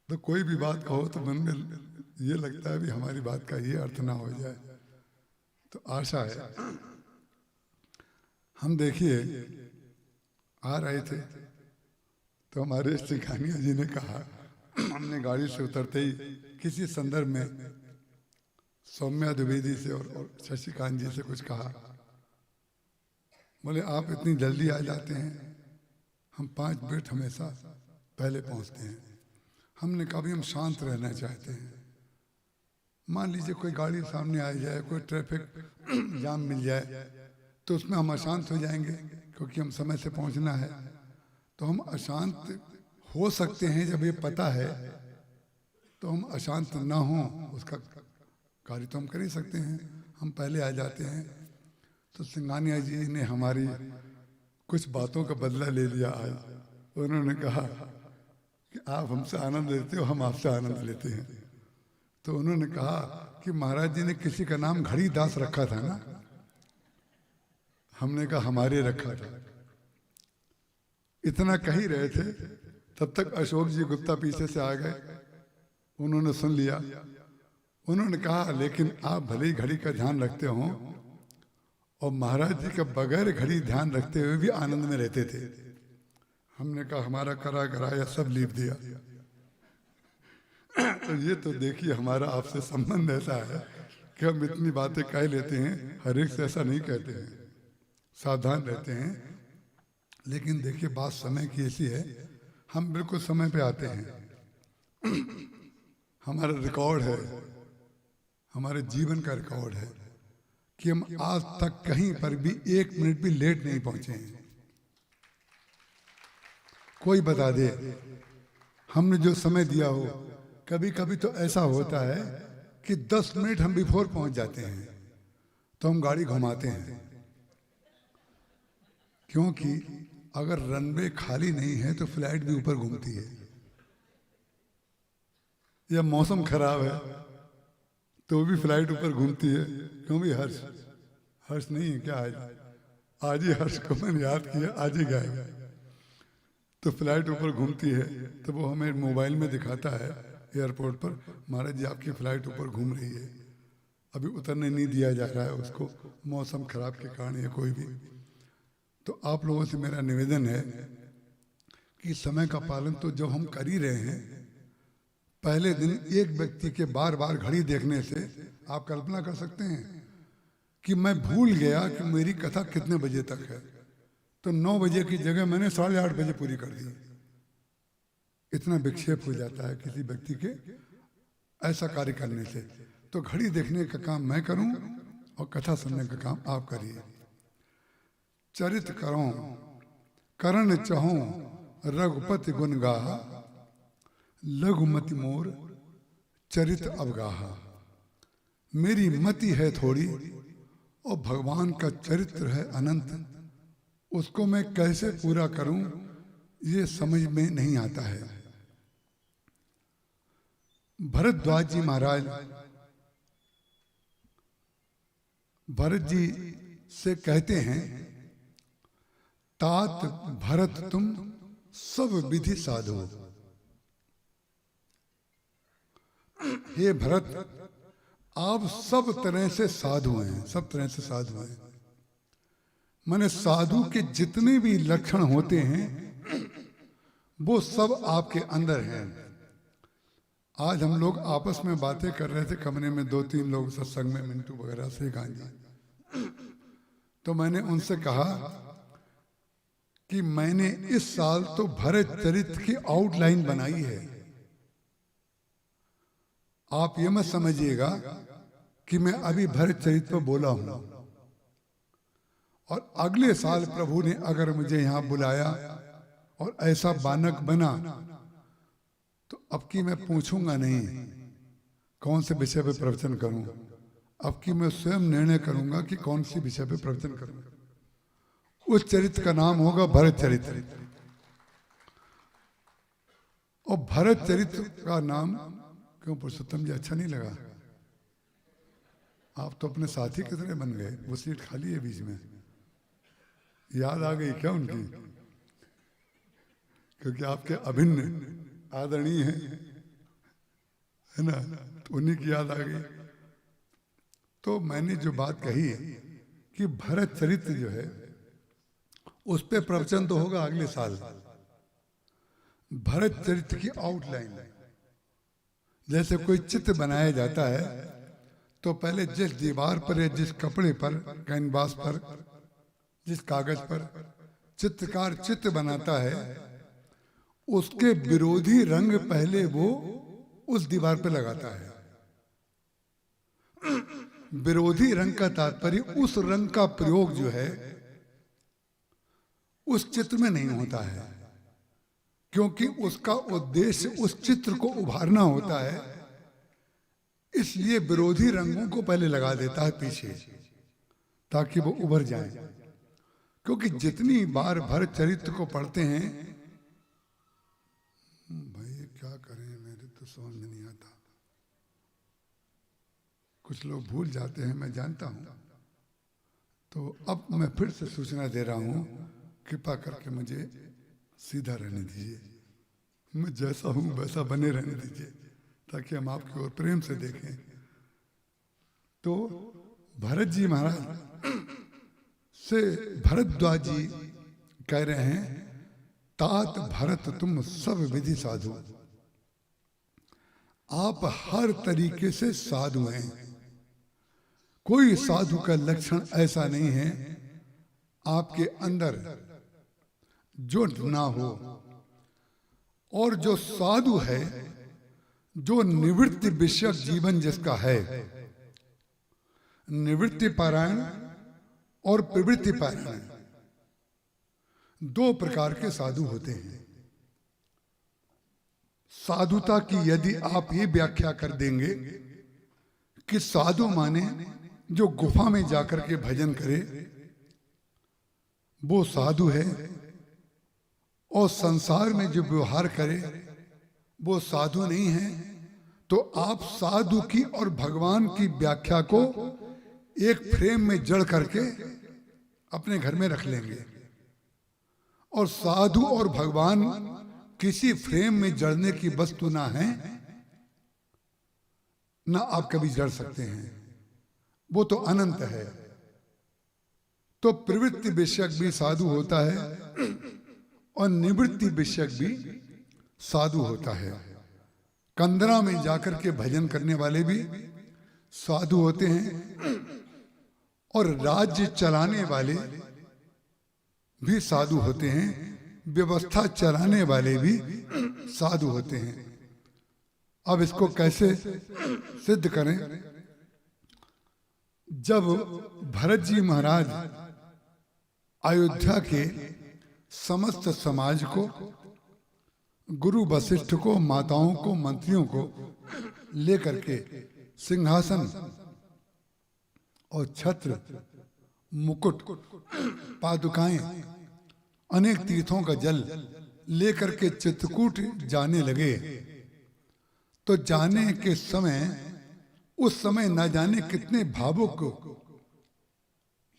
तो कोई भी बात कहो तो मन में ये लगता है भी हमारी बात का ये अर्थ ना हो जाए। तो आशा है हम देखिए आ रहे थे तो हमारे सिंघानिया जी ने कहा, हमने गाड़ी से उतरते ही किसी संदर्भ में सौम्या द्विवेदी से और शशिकांत जी से कुछ कहा। बोले आप इतनी जल्दी आ जाते हैं हम 5 मिनट हमेशा पहले पहुंचते हैं। हमने कहा भी हम शांत रहना चाहते हैं। मान लीजिए कोई गाड़ी सामने आ जाए, कोई ट्रैफिक जाम मिल जाए, तो उसमें हम अशांत हो जाएंगे क्योंकि हम समय से पहुंचना है। तो हम अशांत हो सकते हैं जब ये पता है, तो हम अशांत ना हो उसका कार्य तो हम कर ही सकते हैं, हम पहले आ जाते हैं। तो सिंघानिया जी ने हमारी कुछ बातों का बदला ले लिया आज। उन्होंने कहा कि आप हमसे आनंद लेते हो, हम आपसे आनंद लेते हैं। तो उन्होंने कहा कि महाराज जी ने किसी का नाम घड़ी दास रखा था ना, हमने कहा हमारे रखा था। इतना कह ही रहे थे, तब तक अशोक जी गुप्ता पीछे से आ गए, उन्होंने सुन लिया। उन्होंने कहा लेकिन आप भले ही घड़ी का ध्यान रखते हो और महाराज जी का बगैर घड़ी ध्यान रखते हुए भी आनंद में रहते थे। हमने कहा हमारा करा कराया सब लीप दिया। तो ये तो देखिए हमारा आपसे संबंध ऐसा है कि हम इतनी बातें कह लेते हैं, हर एक से ऐसा नहीं कहते हैं, सावधान रहते हैं। लेकिन देखिए बात समय की ऐसी है, हम बिल्कुल समय पे आते हैं। हमारा रिकॉर्ड है, हमारे जीवन का रिकॉर्ड है कि हम आज तक कहीं पर भी 1 मिनट भी लेट नहीं पहुंचे हैं। कोई बता दे हमने जो समय दिया हो। कभी कभी तो ऐसा होता है कि 10 मिनट हम बिफोर पहुंच जाते हैं, तो हम गाड़ी घुमाते हैं, क्योंकि अगर रनवे खाली नहीं है तो फ्लाइट भी ऊपर घूमती है, या मौसम खराब है तो भी फ्लाइट ऊपर घूमती है। क्यों भी हर्ष नहीं है क्या? आज ही हर्ष को मैंने याद किया, आज ही गाएगा। तो फ्लाइट ऊपर घूमती है, तो वो हमें मोबाइल में दिखाता है एयरपोर्ट पर, महाराज जी आपकी फ्लाइट ऊपर घूम रही है, अभी उतरने नहीं दिया जा रहा है उसको, मौसम खराब के कारण या कोई भी। तो आप लोगों से मेरा निवेदन है कि समय का पालन तो जो हम कर ही रहे हैं, पहले दिन एक व्यक्ति के बार बार घड़ी देखने से आप कल्पना कर सकते हैं कि मैं भूल गया कि मेरी कथा कितने बजे तक है, तो 9 बजे की जगह मैंने 8:30 बजे पूरी कर दी। इतना विक्षेप हो जाता है किसी व्यक्ति के ऐसा कार्य करने से। तो घड़ी देखने का काम मैं करूं और कथा सुनने का काम आप करिए। चरित करो करण चहो रघुपति गुण गाहा, लघुमति मोर चरित अवगाहा। मेरी मति है थोड़ी और भगवान का चरित्र है अनंत, उसको मैं कैसे पूरा करूं ये समझ में नहीं आता है। भरद्वाज जी महाराज भरत जी से कहते हैं, तात भरत तुम सब विधि साधो। हे भरत आप सब तरह से साधु हैं, सब तरह से साधु हैं। माने साधु के जितने भी लक्षण होते हैं वो सब आपके अंदर हैं। आज हम लोग आपस में बातें कर रहे थे कमरे में, 2-3 लोग सत्संग में, मिंटू वगैरह से गांधी। तो मैंने उनसे कहा कि मैंने इस साल तो भरत चरित्र की आउटलाइन बनाई है, आप ये मत समझिएगा कि मैं अभी भरत चरित्र पर बोला हूं, और अगले साल प्रभु ने अगर मुझे यहां बुलाया और ऐसा बानक बना तो अब की मैं पूछूंगा नहीं कौन से विषय पे प्रवचन करूं, अब की मैं स्वयं निर्णय करूंगा कि कौन सी विषय पे प्रवचन करूं। उस चरित्र का नाम होगा भरत चरित्र। और भरत चरित्र का नाम क्यों पुरुषोत्तम जी अच्छा नहीं लगा? आप तो अपने साथी की तरह बन गए, वो सीट खाली है बीच में, याद आ गई क्या उनकी? क्योंकि आपके अभिन्न आदरणीय है ना, तो उन्हीं की याद आ गई। तो मैंने जो बात कही कि भरत चरित्र जो है उस पे प्रवचन तो होगा अगले साल। भरत चरित्र की आउटलाइन, जैसे कोई चित्र बनाया जाता है तो पहले जिस दीवार पर या जिस कपड़े पर, कैनवास पर, जिस कागज पर चित्रकार चित्र बनाता है, उसके विरोधी रंग पहले वो उस दीवार पे लगाता है। विरोधी रंग का तात्पर्य उस रंग का प्रयोग जो है उस चित्र में नहीं होता है, क्योंकि उसका उद्देश्य उस चित्र को उभारना होता है। इसलिए विरोधी रंगों को पहले लगा देता है पीछे, ताकि वो उभर जाए। क्योंकि जितनी बार भरत चरित्र को पढ़ते हैं, भाई क्या करें, मेरे तो समझ में नहीं आता, कुछ लोग भूल जाते हैं, मैं जानता हूं। तो अब मैं फिर से सूचना दे रहा हूं, कृपा करके मुझे सीधा रहने दीजिए, मैं जैसा हूं वैसा बने रहने दीजिए, ताकि हम आपकी ओर प्रेम से देखें। तो भरत जी महाराज से भरद्वाज जी कह रहे हैं, तात भरत तुम सब विधि साधु, आप हर तरीके से साधु हैं। कोई साधु का लक्षण ऐसा नहीं है आपके अंदर जो ना हो। और जो साधु है, जो निवृत्ति विषयक जीवन जिसका है, निवृत्ति पारायण और प्रवृत्ति पारायण, दो प्रकार के साधु होते हैं। साधुता की यदि आप ये व्याख्या कर देंगे कि साधु माने जो गुफा में जाकर के भजन करे वो साधु है, और संसार में जो व्यवहार करे वो साधु नहीं है, तो आप साधु की और भगवान की व्याख्या को एक फ्रेम में जड़ करके अपने घर में रख लेंगे। और साधु और भगवान किसी फ्रेम में जड़ने की वस्तु ना है, ना आप कभी जड़ सकते हैं, वो तो अनंत है। तो प्रवृत्ति विषयक भी साधु होता है और निवृत्ति विषयक भी साधु होता है। कंदरा में जाकर के भजन करने वाले भी साधु होते हैं, और राज्य चलाने वाले भी साधु होते हैं, व्यवस्था चलाने वाले भी साधु होते हैं। अब इसको कैसे सिद्ध करें? जब भरत जी महाराज अयोध्या के समस्त समाज को, गुरु वशिष्ठ को, माताओं को, मंत्रियों को लेकर के सिंहासन और छत्र, मुकुट, पादुकाएं, अनेक तीर्थों का जल लेकर के चित्रकूट जाने लगे, तो जाने के समय, उस समय न जाने कितने भावुक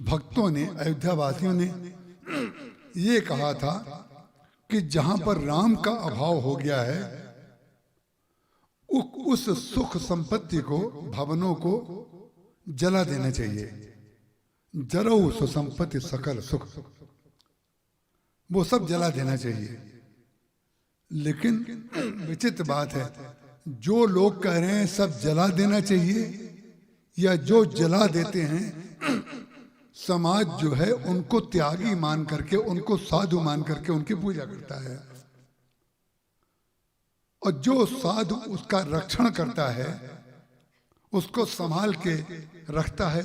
भक्तों ने, अयोध्या वासियों ने ये कहा था कि जहां पर राम का अभाव हो गया है, उस सुख संपत्ति को, भवनों को जला देना चाहिए। जरो सुसंपत्ति सकल सुख, वो सब जला देना चाहिए। लेकिन विचित्र बात है, जो लोग कह रहे हैं सब जला देना चाहिए, या जो जला देते हैं समाज जो है उनको त्यागी मान करके, उनको साधु मान करके उनकी पूजा करता है। और जो साधु उसका रक्षण करता है, उसको संभाल के रखता है,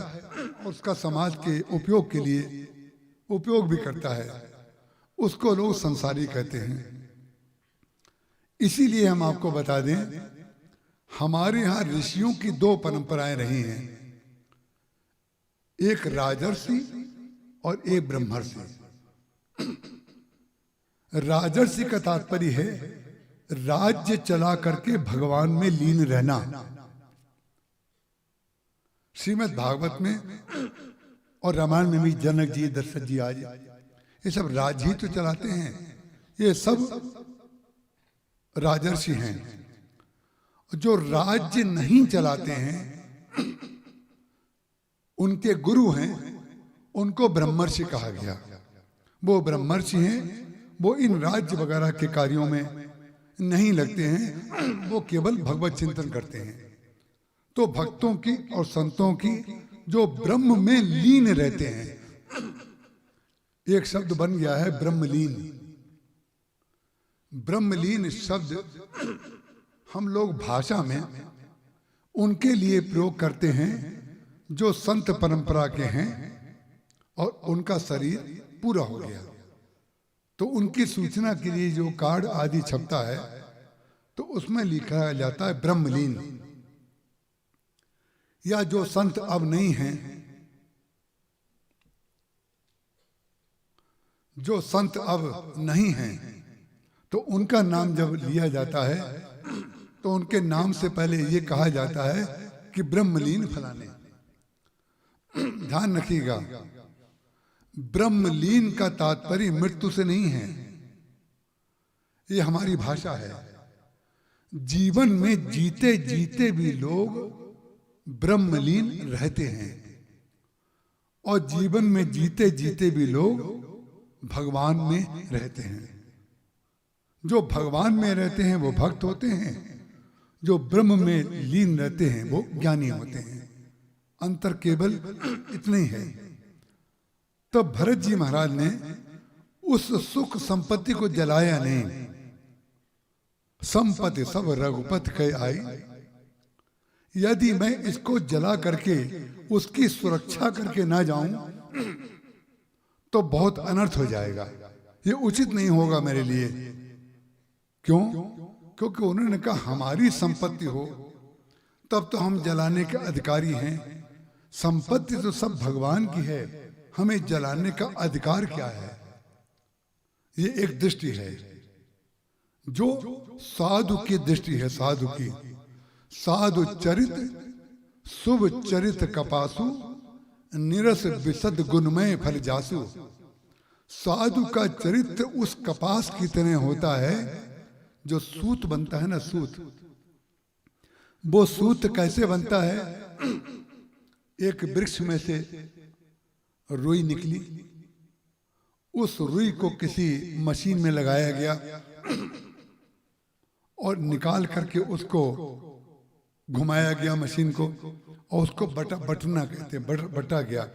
उसका समाज के उपयोग के लिए उपयोग भी करता है, उसको लोग संसारी कहते हैं। इसीलिए हम आपको बता दें, हमारे यहां ऋषियों की दो परंपराएं रही हैं, एक राजर्षि और एक ब्रह्मर्षि। राजर्षि का तात्पर्य है राज्य चला करके भगवान में लीन रहना। श्रीमद् भागवत में और रामायण में भी जनक जी, दशरथ जी, आज ये सब राज्य ही तो चलाते हैं, ये सब राजर्षि हैं। जो राज्य नहीं चलाते हैं, उनके गुरु हैं, उनको ब्रह्मर्षि कहा गया। वो ब्रह्मर्षि हैं, वो इन राज्य वगैरह के कार्यों में नहीं लगते हैं, वो केवल भगवत चिंतन करते हैं। तो भक्तों की और संतों की जो ब्रह्म में लीन रहते हैं, एक शब्द बन गया है ब्रह्मलीन। ब्रह्मलीन शब्द हम लोग भाषा में उनके लिए प्रयोग करते हैं जो संत परंपरा के हैं और उनका शरीर पूरा हो गया, तो उनकी सूचना के लिए जो कार्ड आदि छपता है तो उसमें लिखा जाता है ब्रह्मलीन। या जो संत अब नहीं हैं, जो संत अब नहीं हैं, तो उनका नाम जब लिया जाता है तो उनके नाम से पहले ये कहा जाता है कि ब्रह्मलीन फलाने। ध्यान रखिएगा, ब्रह्मलीन का तात्पर्य मृत्यु से नहीं है, ये हमारी भाषा है। जीवन में जीते जीते भी लोग ब्रह्मलीन रहते हैं और जीवन में जीते जीते भी लोग भगवान में रहते हैं। जो भगवान में रहते हैं वो भक्त होते हैं, जो ब्रह्म में लीन रहते हैं वो ज्ञानी होते हैं। अंतर केवल इतना ही है। तो भरत जी महाराज ने उस सुख संपत्ति को जलाया नहीं। संपत्ति सब रघुपति के आई, यदि मैं इसको जला करके उसकी सुरक्षा करके ना जाऊं तो बहुत अनर्थ हो जाएगा, ये उचित नहीं होगा मेरे लिए। क्यों? क्योंकि उन्होंने कहा हमारी संपत्ति हो तब तो हम जलाने के अधिकारी हैं। संपत्ति तो सब भगवान की है, हमें जलाने का अधिकार क्या है? ये एक दृष्टि है जो साधु की दृष्टि है। साधु की, साधु चरित शुभ चरित कपासु निरस विशद गुणमय फल जासु। साधु का चरित्र उस कपास की तरह होता है जो सूत बनता है ना, सूत। वो सूत कैसे बनता है? एक वृक्ष में से रुई निकली, उस रुई को किसी मशीन में लगाया गया और निकाल करके उसको घुमाया गया मशीन को, और उसको बटना कहते हैं, बटा गया।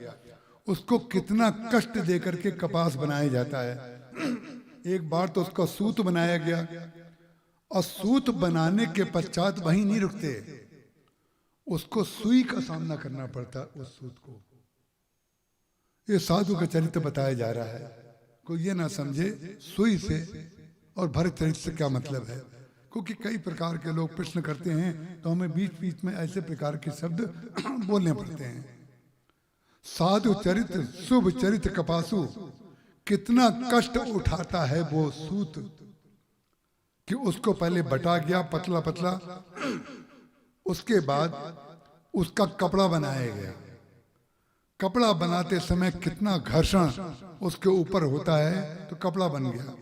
उसको कितना कष्ट दे करके कपास बनाया जाता है। एक बार तो उसका सूत बनाया गया, और सूत बनाने के पश्चात वहीं नहीं रुकते, उसको सुई का सामना करना पड़ता उस सूत को। ये साधु का चरित्र बताया जा रहा है। कोई ये ना समझे सुई से और भरत चरित्र से क्या मतलब है, क्योंकि कई प्रकार के लोग प्रश्न करते हैं तो हमें बीच बीच में ऐसे प्रकार के शब्द बोलने पड़ते हैं। साधु चरित्र शुभ चरित्र कपासु, कितना कष्ट उठाता है वो सूत कि उसको पहले बटा गया पतला पतला, उसके बाद उसका कपड़ा बनाया गया। कपड़ा बनाते समय कितना घर्षण उसके ऊपर होता है तो कपड़ा बन गया।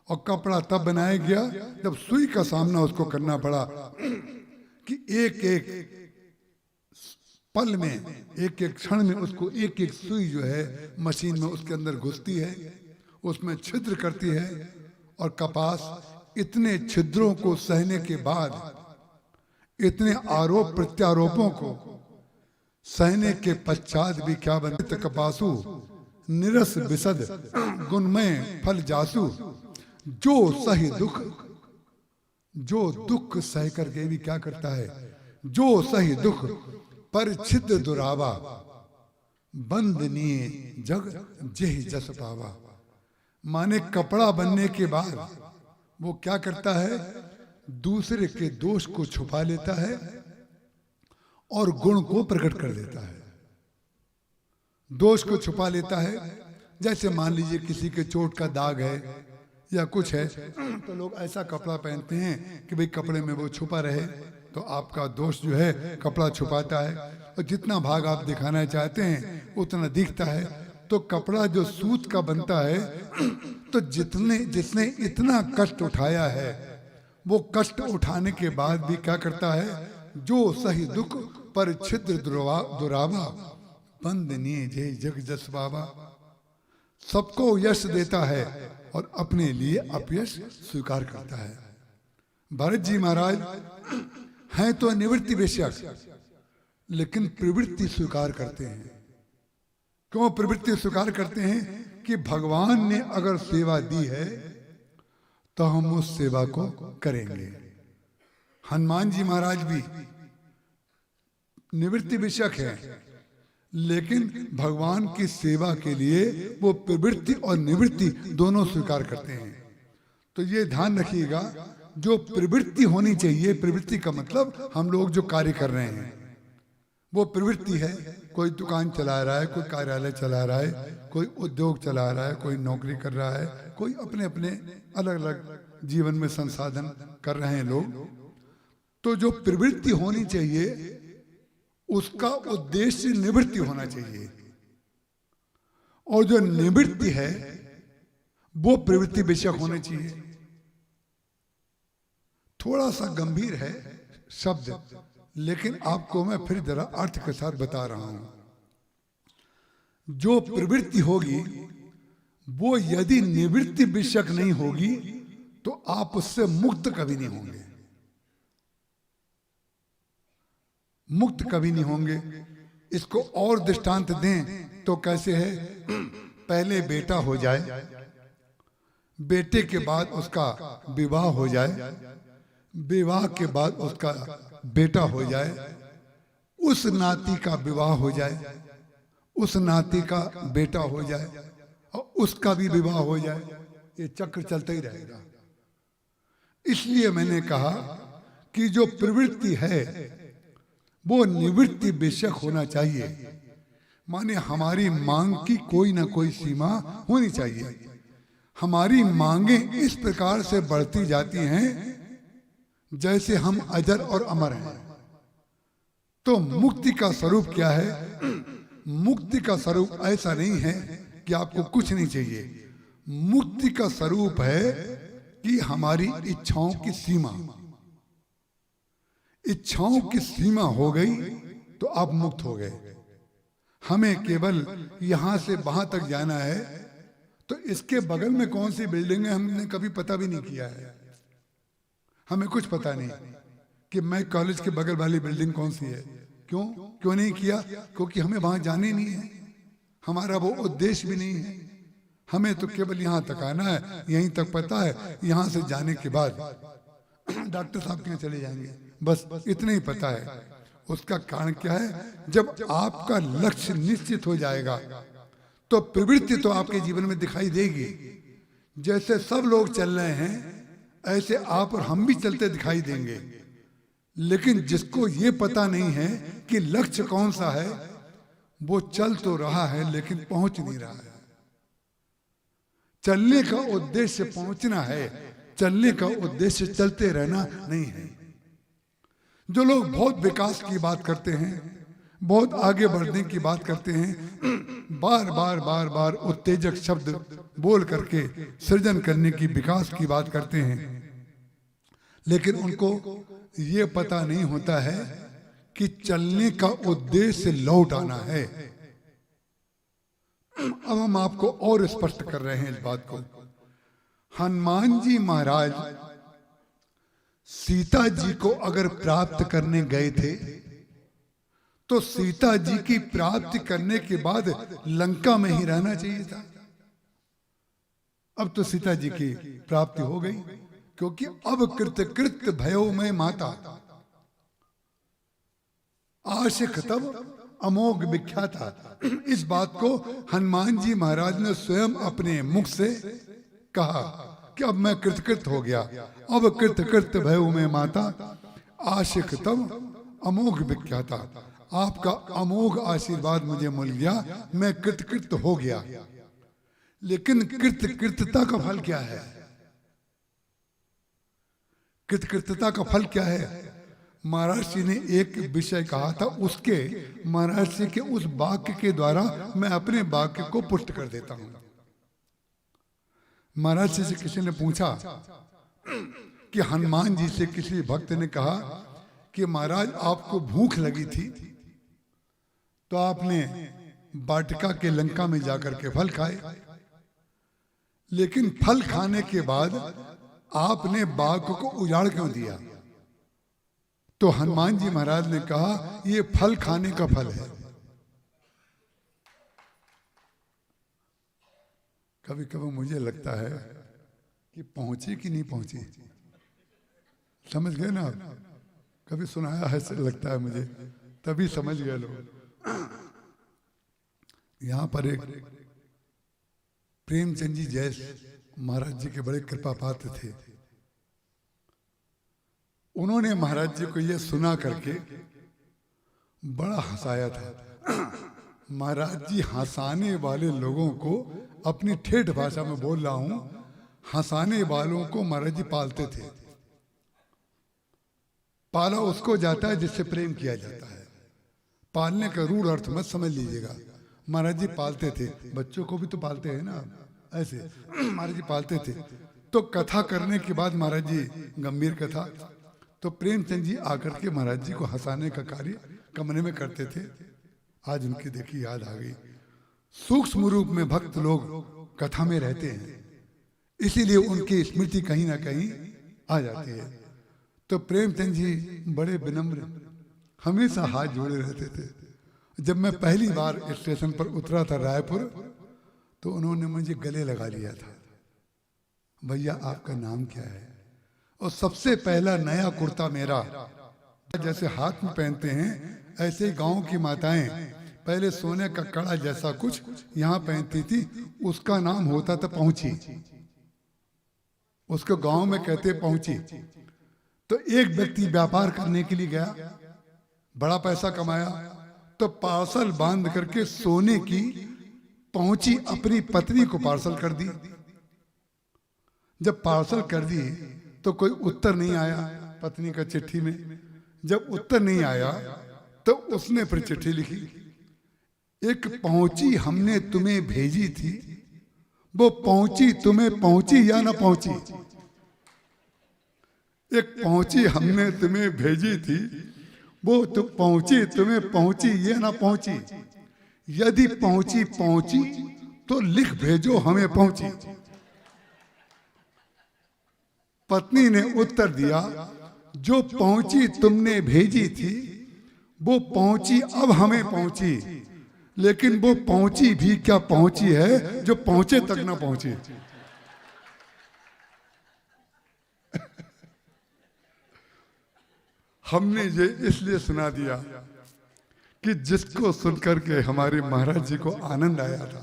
और कपड़ा तब बनाया गया जब सुई का सामना उसको करना पड़ा कि एक एक पल में, एक एक क्षण में उसको एक एक सुई जो है मशीन में उसके अंदर घुसती है, उसमें छिद्र करती है। और कपास इतने छिद्रों को सहने के बाद, इतने आरोप प्रत्यारोपों को सहने के पश्चात भी क्या बनते? कपासु निरस विशद गुणमय फल जासु। जो सही दुख, जो दुख सह करके भी क्या करता है? जो सही दुख पर छिद्र दुरावा, बंदनीय जग जेहि जस पावा। माने कपड़ा बनने के बाद वो क्या करता है? दूसरे के दोष को छुपा लेता है और गुण को प्रकट कर देता है। दोष को छुपा लेता है, जैसे मान लीजिए किसी के चोट का दाग है या कुछ है, तो लोग ऐसा कपड़ा पहनते हैं कि भाई कपड़े में वो छुपा रहे, तो आपका दोष जो है कपड़ा छुपाता है और जितना भाग आप दिखाना चाहते हैं उतना दिखता है। तो कपड़ा जो सूत का बनता है, तो जिसने इतना कष्ट उठाया है वो कष्ट उठाने के बाद भी क्या करता है? जो सही दुख पर छिद्र दुरावा, बंदनीय जय जग जस बाबा। सबको यश देता है और अपने लिए अपयश स्वीकार करता है। भरत जी महाराज हैं तो निवृत्ति बेशक, लेकिन प्रवृत्ति स्वीकार करते हैं। क्यों प्रवृत्ति स्वीकार करते हैं? कि भगवान ने अगर सेवा दी है तो हम उस सेवा को करेंगे। हनुमान जी महाराज भी निवृत्ति विषयक है, लेकिन भगवान की सेवा के लिए वो प्रवृत्ति और निवृत्ति दोनों स्वीकार करते हैं। तो ये ध्यान रखिएगा, जो प्रवृत्ति होनी चाहिए, प्रवृत्ति का मतलब हम लोग जो कार्य कर रहे हैं वो प्रवृत्ति है। कोई दुकान चला रहा है, कोई कार्यालय चला रहा है, कोई उद्योग चला रहा है, कोई नौकरी कर रहा है, कोई अपने अपने अलग अलग जीवन में संसाधन कर रहे हैं लोग। तो जो प्रवृत्ति होनी चाहिए उसका उद्देश्य निवृत्ति होना चाहिए, और जो निवृत्ति है वो प्रवृत्ति विषयक होनी चाहिए। थोड़ा सा गंभीर है शब्द, लेकिन आपको मैं फिर जरा अर्थ के साथ बता रहा हूं। जो प्रवृत्ति होगी वो यदि निवृत्ति विषयक नहीं होगी तो आप उससे मुक्त कभी नहीं होंगे, मुक्त कभी नहीं होंगे। इसको और दृष्टांत दें तो कैसे है, पहले बेटा हो जाए, बेटे के बाद उसका विवाह हो जाए, विवाह के बाद उसका बेटा हो जाए, उस नाती का विवाह हो जाए, उस नाती का बेटा हो जाए और उसका भी विवाह हो जाए, ये चक्र चलता ही रहेगा। इसलिए मैंने कहा कि जो प्रवृत्ति है वो निवृत्ति विषयक होना चाहिए, माने हमारी मांग की कोई ना कोई सीमा होनी चाहिए। हमारी मांगे इस प्रकार से बढ़ती जाती हैं जैसे हम अजर और अमर हैं। तो मुक्ति का स्वरूप क्या है? मुक्ति का स्वरूप ऐसा नहीं है कि आपको कुछ नहीं चाहिए। मुक्ति का स्वरूप है कि हमारी इच्छाओं की सीमा, इच्छाओं की सीमा हो गई तो आप मुक्त हो गए। हमें केवल यहां से वहां तक जाना है, तो इसके बगल में कौन सी बिल्डिंग है हमने कभी पता भी नहीं किया है। हमें कुछ पता नहीं कि मैं कॉलेज के बगल वाली बिल्डिंग कौन सी है। क्यों नहीं किया? क्योंकि हमें वहां जाने नहीं है, हमारा वो उद्देश्य भी नहीं है। हमें तो केवल यहां तक आना है, यहीं तक पता है। यहां से जाने के बाद डॉक्टर साहब के यहाँ चले जाएंगे, बस इतना ही पता है। उसका कारण क्या है? जब आपका लक्ष्य निश्चित हो जाएगा तो प्रवृत्ति तो आपके जीवन में दिखाई देगी। जैसे सब लोग चल रहे हैं ऐसे आप और हम भी चलते दिखाई देंगे, लेकिन जिसको ये पता नहीं है कि लक्ष्य कौन सा है, वो चल तो रहा है लेकिन पहुंच नहीं रहा है। चलने का उद्देश्य पहुंचना है, चलने का उद्देश्य चलते रहना नहीं है। जो लोग बहुत विकास की बात करते हैं, बहुत आगे बढ़ने की बात करते हैं, बार बार बार बार उत्तेजक शब्द बोल करके सृजन करने की, विकास की बात करते हैं, लेकिन उनको ये पता नहीं होता है कि चलने का उद्देश्य लौट आना है। अब हम आपको और स्पष्ट कर रहे हैं इस बात को। हनुमान जी महाराज सीता जी को अगर प्राप्त करने गए थे तो सीता जी की प्राप्ति करने के बाद लंका में ही रहना चाहिए था। अब तो सीता जी की प्राप्ति हो गई, क्योंकि अब कृत भयो में माता आशिक तब अमोघ विख्याता। इस बात को हनुमान जी महाराज ने स्वयं अपने मुख से कहा कि अब मैं कृतकृत हो गया। अब कृत भयो में माता आशिक तब अमोघ विख्याता। आपका अमोघ आशीर्वाद मुझे मिल गया, मैं कृतकृत हो गया। लेकिन कृतकृतता का फल क्या है? कृतकृतता का फल क्या है? महाराज जी ने एक विषय कहा था, उसके महाराज जी के उस वाक्य के द्वारा मैं अपने वाक्य को पुष्ट कर देता हूं। महाराज जी से किसी ने पूछा कि हनुमान जी से किसी भक्त ने कहा कि महाराज आपको भूख लगी थी तो आपने वाटिका के लंका में जाकर के फल खाए, लेकिन फल खाने के बाद आपने बाग को उजाड़ क्यों दिया? तो हनुमान जी महाराज ने कहा ये फल खाने का फल है। कभी कभी मुझे लगता है कि पहुंची कि नहीं पहुंची, समझ गए ना आप? कभी सुनाया है लगता है मुझे, तभी समझ गए लोग। यहाँ पर एक प्रेमचंद जी जैस महाराज जी के बड़े कृपा पात्र थे। उन्होंने महाराज जी को यह सुना करके बड़ा हंसाया था। महाराज जी हंसाने वाले लोगों को, अपनी ठेठ भाषा में बोल रहा हूं, हंसाने वालों को महाराज जी पालते थे। पाला उसको जाता है जिससे प्रेम किया जाता है। पालने का रूढ़ अर्थ मत समझ लीजिएगा। महाराज जी पालते थे, बच्चों को भी तो पालते हैं ना, ऐसे महाराज जी पालते थे। तो कथा करने के बाद महाराज जी, गंभीर कथा, तो प्रेमचंद जी आकर के महाराज जी को हंसाने का कार्य कमरे में करते थे। आज उनकी देखी याद आ गई। सूक्ष्म रूप में भक्त लोग कथा में रहते हैं, इसीलिए उनकी स्मृति कहीं ना कहीं आ जाती है। तो प्रेमचंद जी बड़े विनम्र, हमेशा हाथ जोड़े रहते थे। जब मैं पहली बार स्टेशन पर उतरा था रायपुर, तो उन्होंने मुझे गले लगा लिया था, भैया आपका नाम क्या है? और सबसे पहला नया कुर्ता मेरा, जैसे हाथ में पहनते हैं ऐसे गांव की माताएं पहले सोने का कड़ा जैसा कुछ यहाँ पहनती थी, उसका नाम होता था पहुंची। उसको गांव में कहते पहुंची। तो एक व्यक्ति व्यापार करने के लिए गया, बड़ा पैसा कमाया, तो पार्सल बांध करके सोने की पहुंची अपनी पत्नी को पार्सल कर दी। जब पार्सल कर दी तो कोई उत्तर नहीं आया पत्नी का चिट्ठी में। जब उत्तर नहीं आया तो उसने फिर चिट्ठी लिखी, एक पहुंची हमने तुम्हें भेजी थी, वो पहुंची तुम्हें पहुंची या ना पहुंची? एक पहुंची हमने तुम्हें भेजी थी, वो तो पहुंची तुम्हें पहुंची या ना पहुंची? यदि पहुंची पहुंची तो लिख भेजो हमें पहुंची। पत्नी ने उत्तर दिया, जो पहुंची तुमने भेजी थी वो पहुंची अब हमें पहुंची, लेकिन वो पहुंची भी क्या पहुंची है जो पहुंचे तक ना पहुंची। हमने ये इसलिए सुना दिया कि जिसको सुनकर के हमारे महाराज जी को आनंद आया था।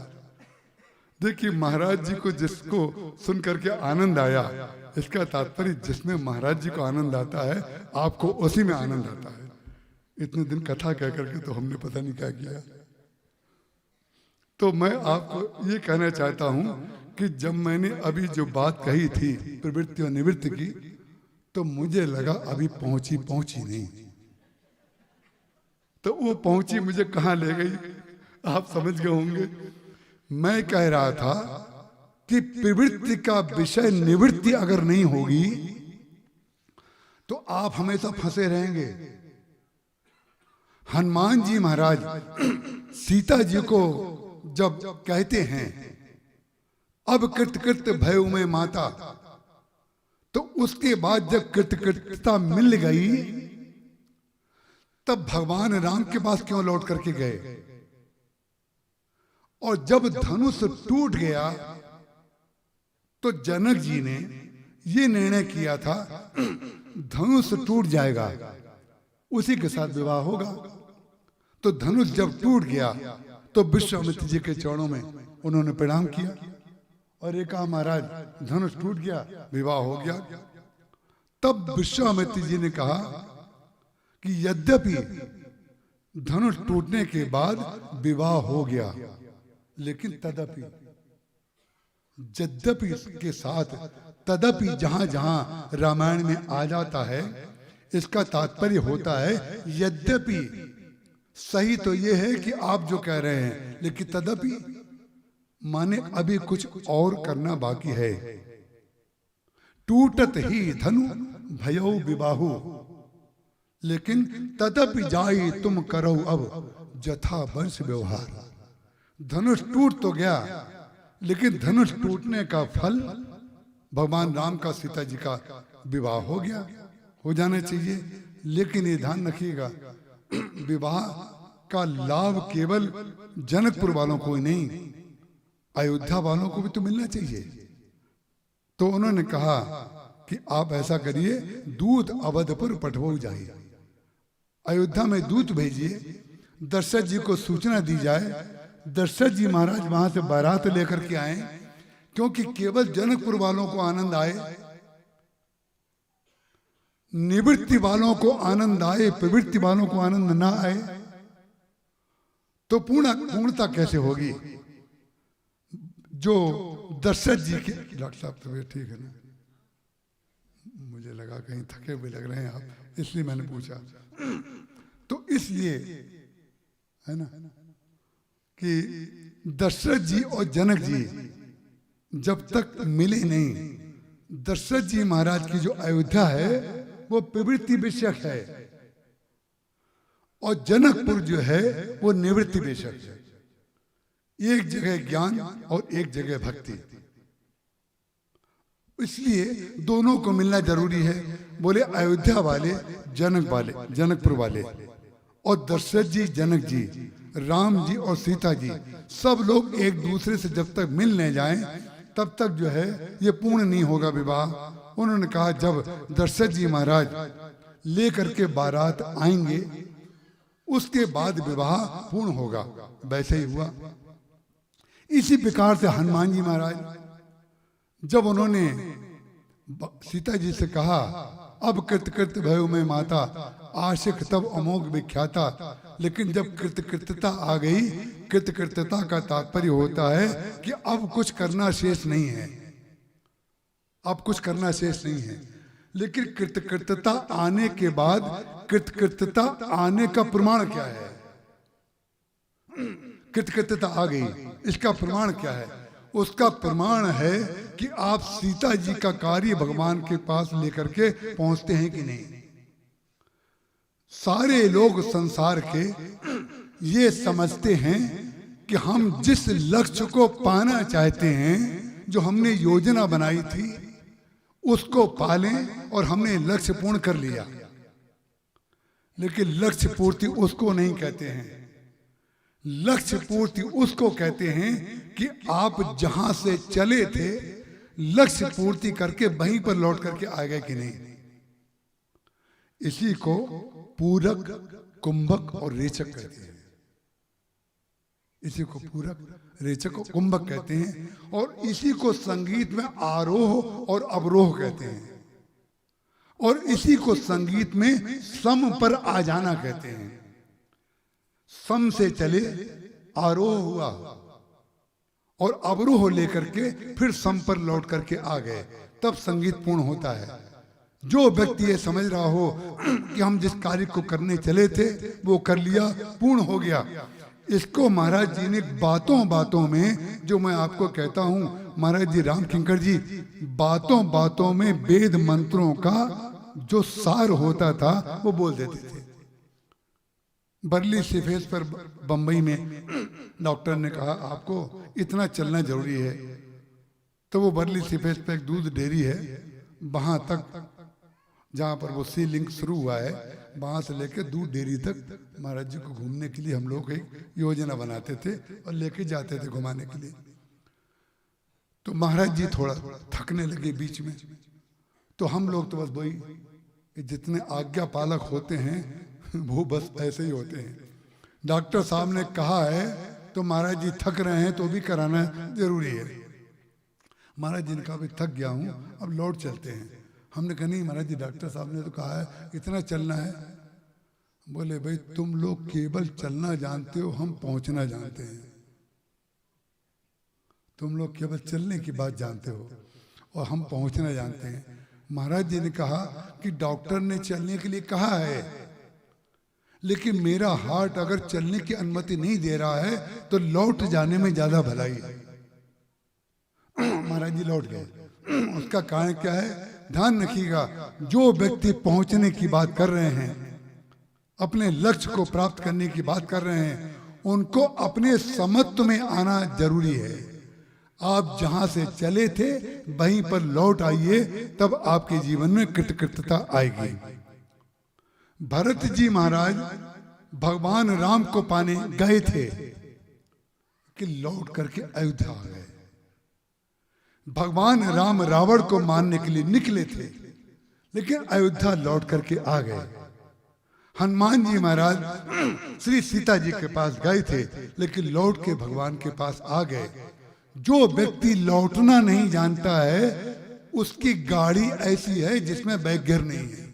देखिए, महाराज जी को जिसको सुनकर के आनंद आया, इसका तात्पर्य जिसमें महाराज जी को आनंद आता है आपको उसी में आनंद आता है। इतने दिन कथा कह करके तो हमने पता नहीं क्या किया। तो मैं आपको ये कहना चाहता हूं कि जब मैंने अभी जो बात कही थी प्रवृत्ति और निवृत्ति की, तो मुझे लगा अभी पहुंची नहीं। तो वो पहुंची मुझे कहां ले गई आप समझ गए होंगे। मैं कह रहा था कि प्रवृत्ति का विषय निवृत्ति अगर नहीं होगी तो आप हमेशा फंसे रहेंगे। हनुमान जी महाराज सीता जी को जब कहते हैं अब कृत भय में माता, तो उसके बाद जब कृतकृत्यता मिल गई तब भगवान राम के पास क्यों लौट करके गए? और जब धनुष टूट गया तो जनक जी ने ये निर्णय किया था धनुष टूट जाएगा, उसी के साथ विवाह होगा। तो धनुष जब टूट गया तो विश्वामित्र जी के चरणों में उन्होंने प्रणाम किया और ये कहा, महाराज धनुष टूट गया, विवाह हो गया। तब विश्वामित्र जी ने कहा कि यद्यपि धनुष टूटने के बाद विवाह हो गया, लेकिन तदपि, यद्यपि के साथ तदपि जहां जहां रामायण में आ जाता है, इसका तात्पर्य होता है यद्यपि। सही तो यह है कि आप जो कह रहे हैं, लेकिन तदपि माने अभी कुछ और करना बाकी है। टूटत ही धनु भयो विबाहु, लेकिन तदपि जाई तुम करो अब जथा वंश व्यवहार। धनुष टूट तो गया, लेकिन धनुष टूटने का फल भगवान राम का सीता जी का विवाह हो गया, हो जाना चाहिए। लेकिन ये ध्यान रखिएगा, विवाह का लाभ केवल जनकपुर वालों को ही नहीं, अयोध्या वालों को भी तो मिलना चाहिए। तो उन्होंने कहा कि आप ऐसा करिए, दूत अवधपुर पठवो जाइए, अयोध्या में दूत भेजिए, दशरथ जी को सूचना दी जाए, दशरथ जी महाराज वहां से बारात लेकर के आए, क्योंकि केवल जनकपुर वालों को आनंद आए, निवृत्ति वालों को आनंद आए, प्रवृत्ति वालों को आनंद ना आए तो पूर्णता कैसे होगी। जो दशरथ जी के, डॉक्टर साहब तबीयत ठीक है ना? मुझे लगा कहीं थके हुए लग रहे हैं आप, इसलिए मैंने पूछा। तो इसलिए है ना कि दशरथ जी और जनक जी जब तक मिले नहीं, दशरथ जी महाराज की जो अयोध्या है वो प्रवृत्ति विषयक है और जनकपुर जो है वो निवृत्ति विषयक है। एक जगह ज्ञान और एक जगह भक्ति, इसलिए दोनों को मिलना जरूरी है। बोले अयोध्या वाले जनकपुर वाले और दशरथ जी, जनक जी, राम जी और सीता जी, सब लोग एक दूसरे से जब तक मिल नहीं जाएं तब तक जो है ये पूर्ण नहीं होगा विवाह। उन्होंने कहा जब दशरथ जी महाराज लेकर के बारात आएंगे उसके बाद विवाह पूर्ण होगा। वैसे ही हुआ। इसी प्रकार से हनुमान जी महाराज जब उन्होंने सीता जी से कहा अब कृत भयो में माता, आशिक तब अमोघ विख्याता, लेकिन जब कृतकृत्यता आ गई, कृतकृत्यता का तात्पर्य होता है कि अब कुछ करना शेष नहीं है, अब कुछ करना शेष नहीं है। लेकिन कृतकृत्यता आने के बाद कृतकृत्यता आने का प्रमाण क्या है? कृतकृत्यता आ गई, इसका प्रमाण क्या है? उसका प्रमाण है कि आप सीता जी का कार्य भगवान के पास लेकर के पहुंचते हैं कि नहीं। सारे लोग संसार के ये समझते हैं कि हम जिस लक्ष्य को पाना चाहते हैं, जो हमने योजना बनाई थी उसको पालें और हमने लक्ष्य पूर्ण कर लिया। लेकिन लक्ष्य पूर्ति उसको नहीं कहते हैं। लक्ष्य पूर्ति उसको कहते हैं कि आप जहां से चले थे लक्ष्य पूर्ति करके वहीं पर लौट करके आ गए कि नहीं। इसी को पूरक, कुंभक और रेचक कहते हैं। इसी को पूरक, रेचक और कुंभक कहते हैं। और इसी को संगीत में आरोह और अवरोह कहते हैं। और इसी को संगीत में सम पर आ जाना कहते हैं। सम से चले, आरोह हुआ और अवरोह लेकर के फिर सम पर लौट करके आ गए, तब संगीत पूर्ण होता है। जो व्यक्ति ये समझ रहा हो कि हम जिस कार्य को करने चले थे वो कर लिया, पूर्ण हो गया, इसको महाराज जी ने बातों बातों में, जो मैं आपको कहता हूं, महाराज जी राम किंकर जी बातों बातों में वेद मंत्रों का जो सार होता था वो बोल देते थे। बर्ली सिफेस पर बंबई में डॉक्टर ने कहा आपको इतना चलना जरूरी है, तो वो बर्ली सिफेस पे एक दूध डेयरी है, वहां तक जहाँ पर वो सी लिंक शुरू हुआ है, वहां से लेकर दूध डेयरी तक महाराज जी को घूमने के लिए हम लोग एक योजना बनाते थे और लेके जाते थे घुमाने के लिए। तो महाराज जी थोड़ा थकने लगे बीच में, तो हम लोग तो बस वही जितने आज्ञा पालक होते हैं वो बस ऐसे ही होते हैं। डॉक्टर साहब ने कहा है तो महाराज जी थक रहे हैं तो भी कराना जरूरी है। महाराज जी ने कहा भाई थक गया हूँ, अब लौट चलते हैं। हमने कहा नहीं महाराज जी, डॉक्टर साहब ने तो कहा है इतना चलना है। बोले भाई तुम लोग केवल चलना जानते हो, हम पहुंचना जानते हैं। तुम लोग केवल चलने की बात जानते हो और हम पहुंचना जानते हैं। महाराज जी ने कहा कि डॉक्टर ने चलने के लिए कहा है, लेकिन मेरा हार्ट अगर चलने की अनुमति नहीं दे रहा है तो लौट जाने में ज्यादा भलाई है। महाराज जी लौट गए। उसका कारण क्या है? ध्यान रखिएगा, जो व्यक्ति पहुंचने की बात कर रहे हैं, अपने लक्ष्य को प्राप्त करने की बात कर रहे हैं, उनको अपने समत्व में आना जरूरी है। आप जहां से चले थे वहीं पर लौट आइए, तब आपके जीवन में कृतकृत्यता आएगी। भरत जी महाराज भगवान राम को पाने गए थे, कि लौट करके अयोध्या आ गए। भगवान राम रावण को मारने के लिए निकले थे, लेकिन अयोध्या लौट करके आ गए। हनुमान जी महाराज श्री सीता जी के पास गए थे, लेकिन लौट के भगवान के पास आ गए। जो व्यक्ति लौटना नहीं जानता है, उसकी गाड़ी ऐसी है जिसमें बैक गियर नहीं है।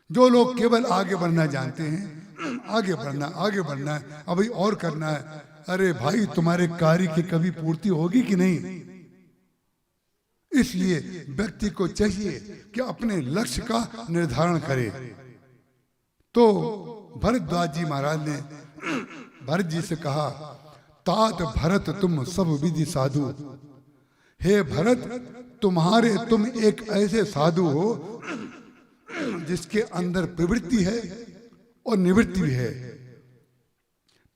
जो लोग केवल आगे बढ़ना जानते हैं, आगे बढ़ना है, अभी और करना है, अरे भाई तुम्हारे कार्य की कभी पूर्ति होगी कि नहीं? इसलिए व्यक्ति को चाहिए कि अपने लक्ष्य का निर्धारण करे। तो भरद्वाज जी महाराज ने भरत जी से कहा, तात भरत तुम सब विधि साधु। हे भरत, तुम एक ऐसे साधु हो जिसके अंदर प्रवृत्ति है और निवृत्ति भी है।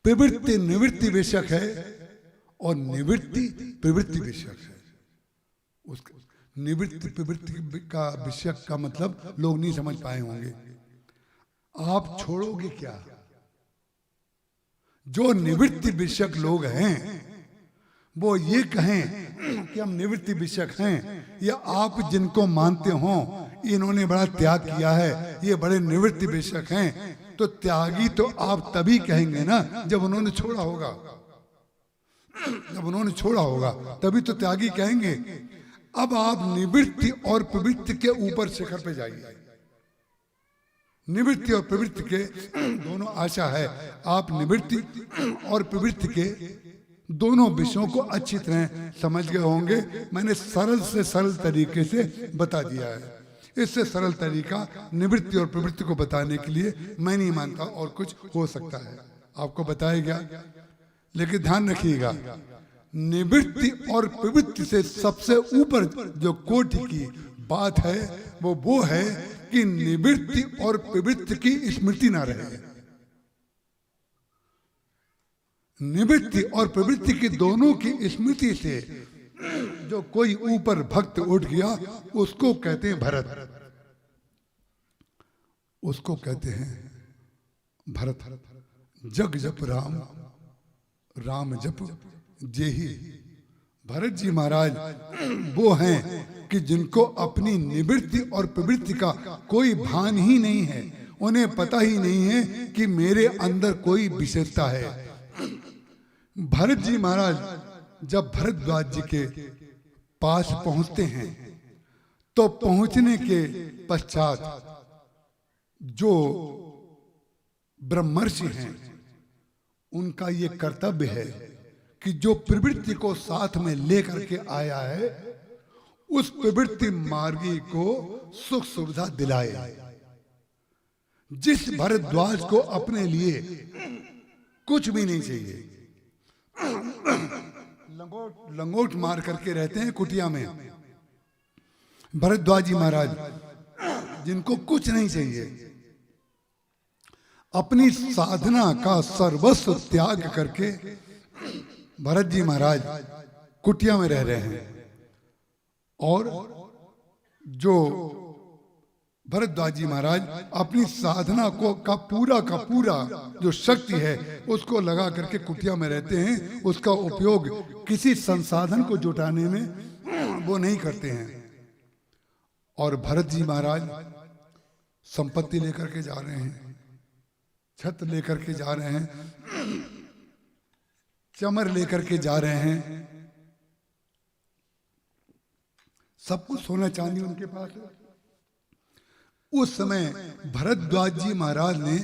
प्रवृत्ति निवृत्ति विषयक है और निवृत्ति प्रवृत्ति विषयक है। उसका निवृत्ति प्रवृत्ति का विषयक का मतलब लोग नहीं समझ पाए होंगे। आप छोड़ोगे क्या? जो निवृत्ति विषयक लोग हैं वो ये कहें कि हम निवृत्ति विषयक हैं, या आप जिनको मानते हो इन्होंने बड़ा त्याग किया है, ये बड़े निवृत्ति विषयक हैं, तो त्यागी तो आप तभी कहेंगे ना जब उन्होंने छोड़ा होगा। जब उन्होंने छोड़ा होगा तभी तो त्यागी कहेंगे। अब आप निवृत्ति और प्रवृत्ति के ऊपर शिखर पे जाइए। निवृत्ति और प्रवृत्ति के दोनों आशा है। आप निवृत्ति और प्रवृत्ति के दोनों विषयों को अच्छी तरह समझ गए होंगे। मैंने सरल से सरल तरीके से बता दिया है। इससे सरल तरीका निवृत्ति और प्रवृत्ति को बताने के लिए मैं नहीं मानता और कुछ हो सकता है, आपको बताया गया। लेकिन ध्यान रखिएगा, निवृत्ति और प्रवृत्ति से सबसे ऊपर जो कोटि की बात है वो है कि निवृत्ति और प्रवृत्ति की स्मृति ना रहे। निवृत्ति और प्रवृत्ति की दोनों की स्मृति से जो कोई ऊपर भक्त उठ गया उसको कहते हैं भरत, उसको कहते हैं भरत। जग जप राम, राम जप जेहि। भरत जी महाराज वो हैं कि जिनको अपनी निवृत्ति और प्रवृत्ति का कोई भान ही नहीं है। उन्हें पता ही नहीं है कि मेरे अंदर कोई विशेषता है। भरत जी महाराज जब भरद्वाज जी के पास पहुंचते हैं तो पहुंचने के पश्चात जो ब्रह्मर्षि हैं उनका ये कर्तव्य है कि जो प्रवृत्ति को साथ में लेकर के आया है उस प्रवृत्ति मार्गी को सुख सुविधा दिलाए। जिस भरद्वाज को अपने लिए कुछ भी नहीं चाहिए, लंगोट मार करके रहते हैं कुटिया में, भरद्वाज जी महाराज जिनको कुछ नहीं चाहिए, अपनी साधना का सर्वस्व त्याग करके भरत जी महाराज कुटिया में रह रहे हैं। और जो भरद्वाज जी महाराज अपनी साधना को का पूरा जो शक्ति है उसको लगा करके कुटिया में रहते हैं। उसका उपयोग किसी संसाधन को जुटाने में वो नहीं करते हैं। और भरत जी महाराज संपत्ति लेकर के जा रहे हैं, छत्र लेकर के जा रहे हैं, चमर लेकर के जा रहे हैं, सब कुछ सोना चांदी उनके पास है। उस समय भरद्वाज जी महाराज ने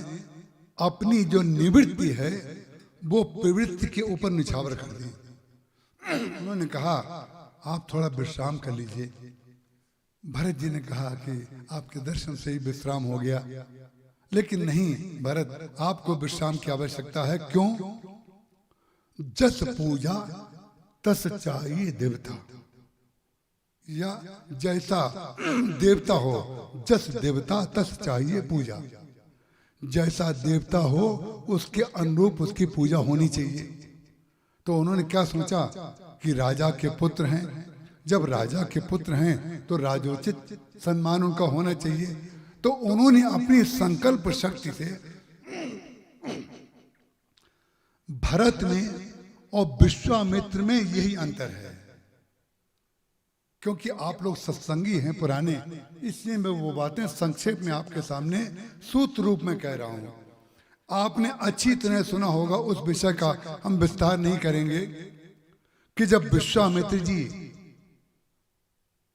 अपनी जो निवृत्ति है वो प्रवृत्ति के ऊपर निछावर कर दी। उन्होंने कहा आप थोड़ा विश्राम कर लीजिए। भरत जी ने कहा कि आपके दर्शन से ही विश्राम हो गया, लेकिन नहीं भरत, आपको विश्राम की आवश्यकता है। क्यों? जस पूजा तस चाहिए देवता, या जैसा देवता हो जस देवता तस चाहिए पूजा। जैसा देवता हो उसके अनुरूप उसकी पूजा होनी चाहिए। तो उन्होंने क्या सोचा कि राजा के पुत्र हैं, जब राजा के पुत्र हैं तो राजोचित सम्मान उनका होना चाहिए। तो उन्होंने अपनी संकल्प शक्ति से भरत में और विश्वामित्र में यही अंतर है। क्योंकि आप लोग सत्संगी हैं पुराने, इसलिए मैं वो बातें संक्षेप में आपके सामने सूत्र रूप में कह रहा हूं। आपने अच्छी तरह सुना होगा, उस विषय का हम विस्तार नहीं करेंगे कि जब विश्वामित्र जी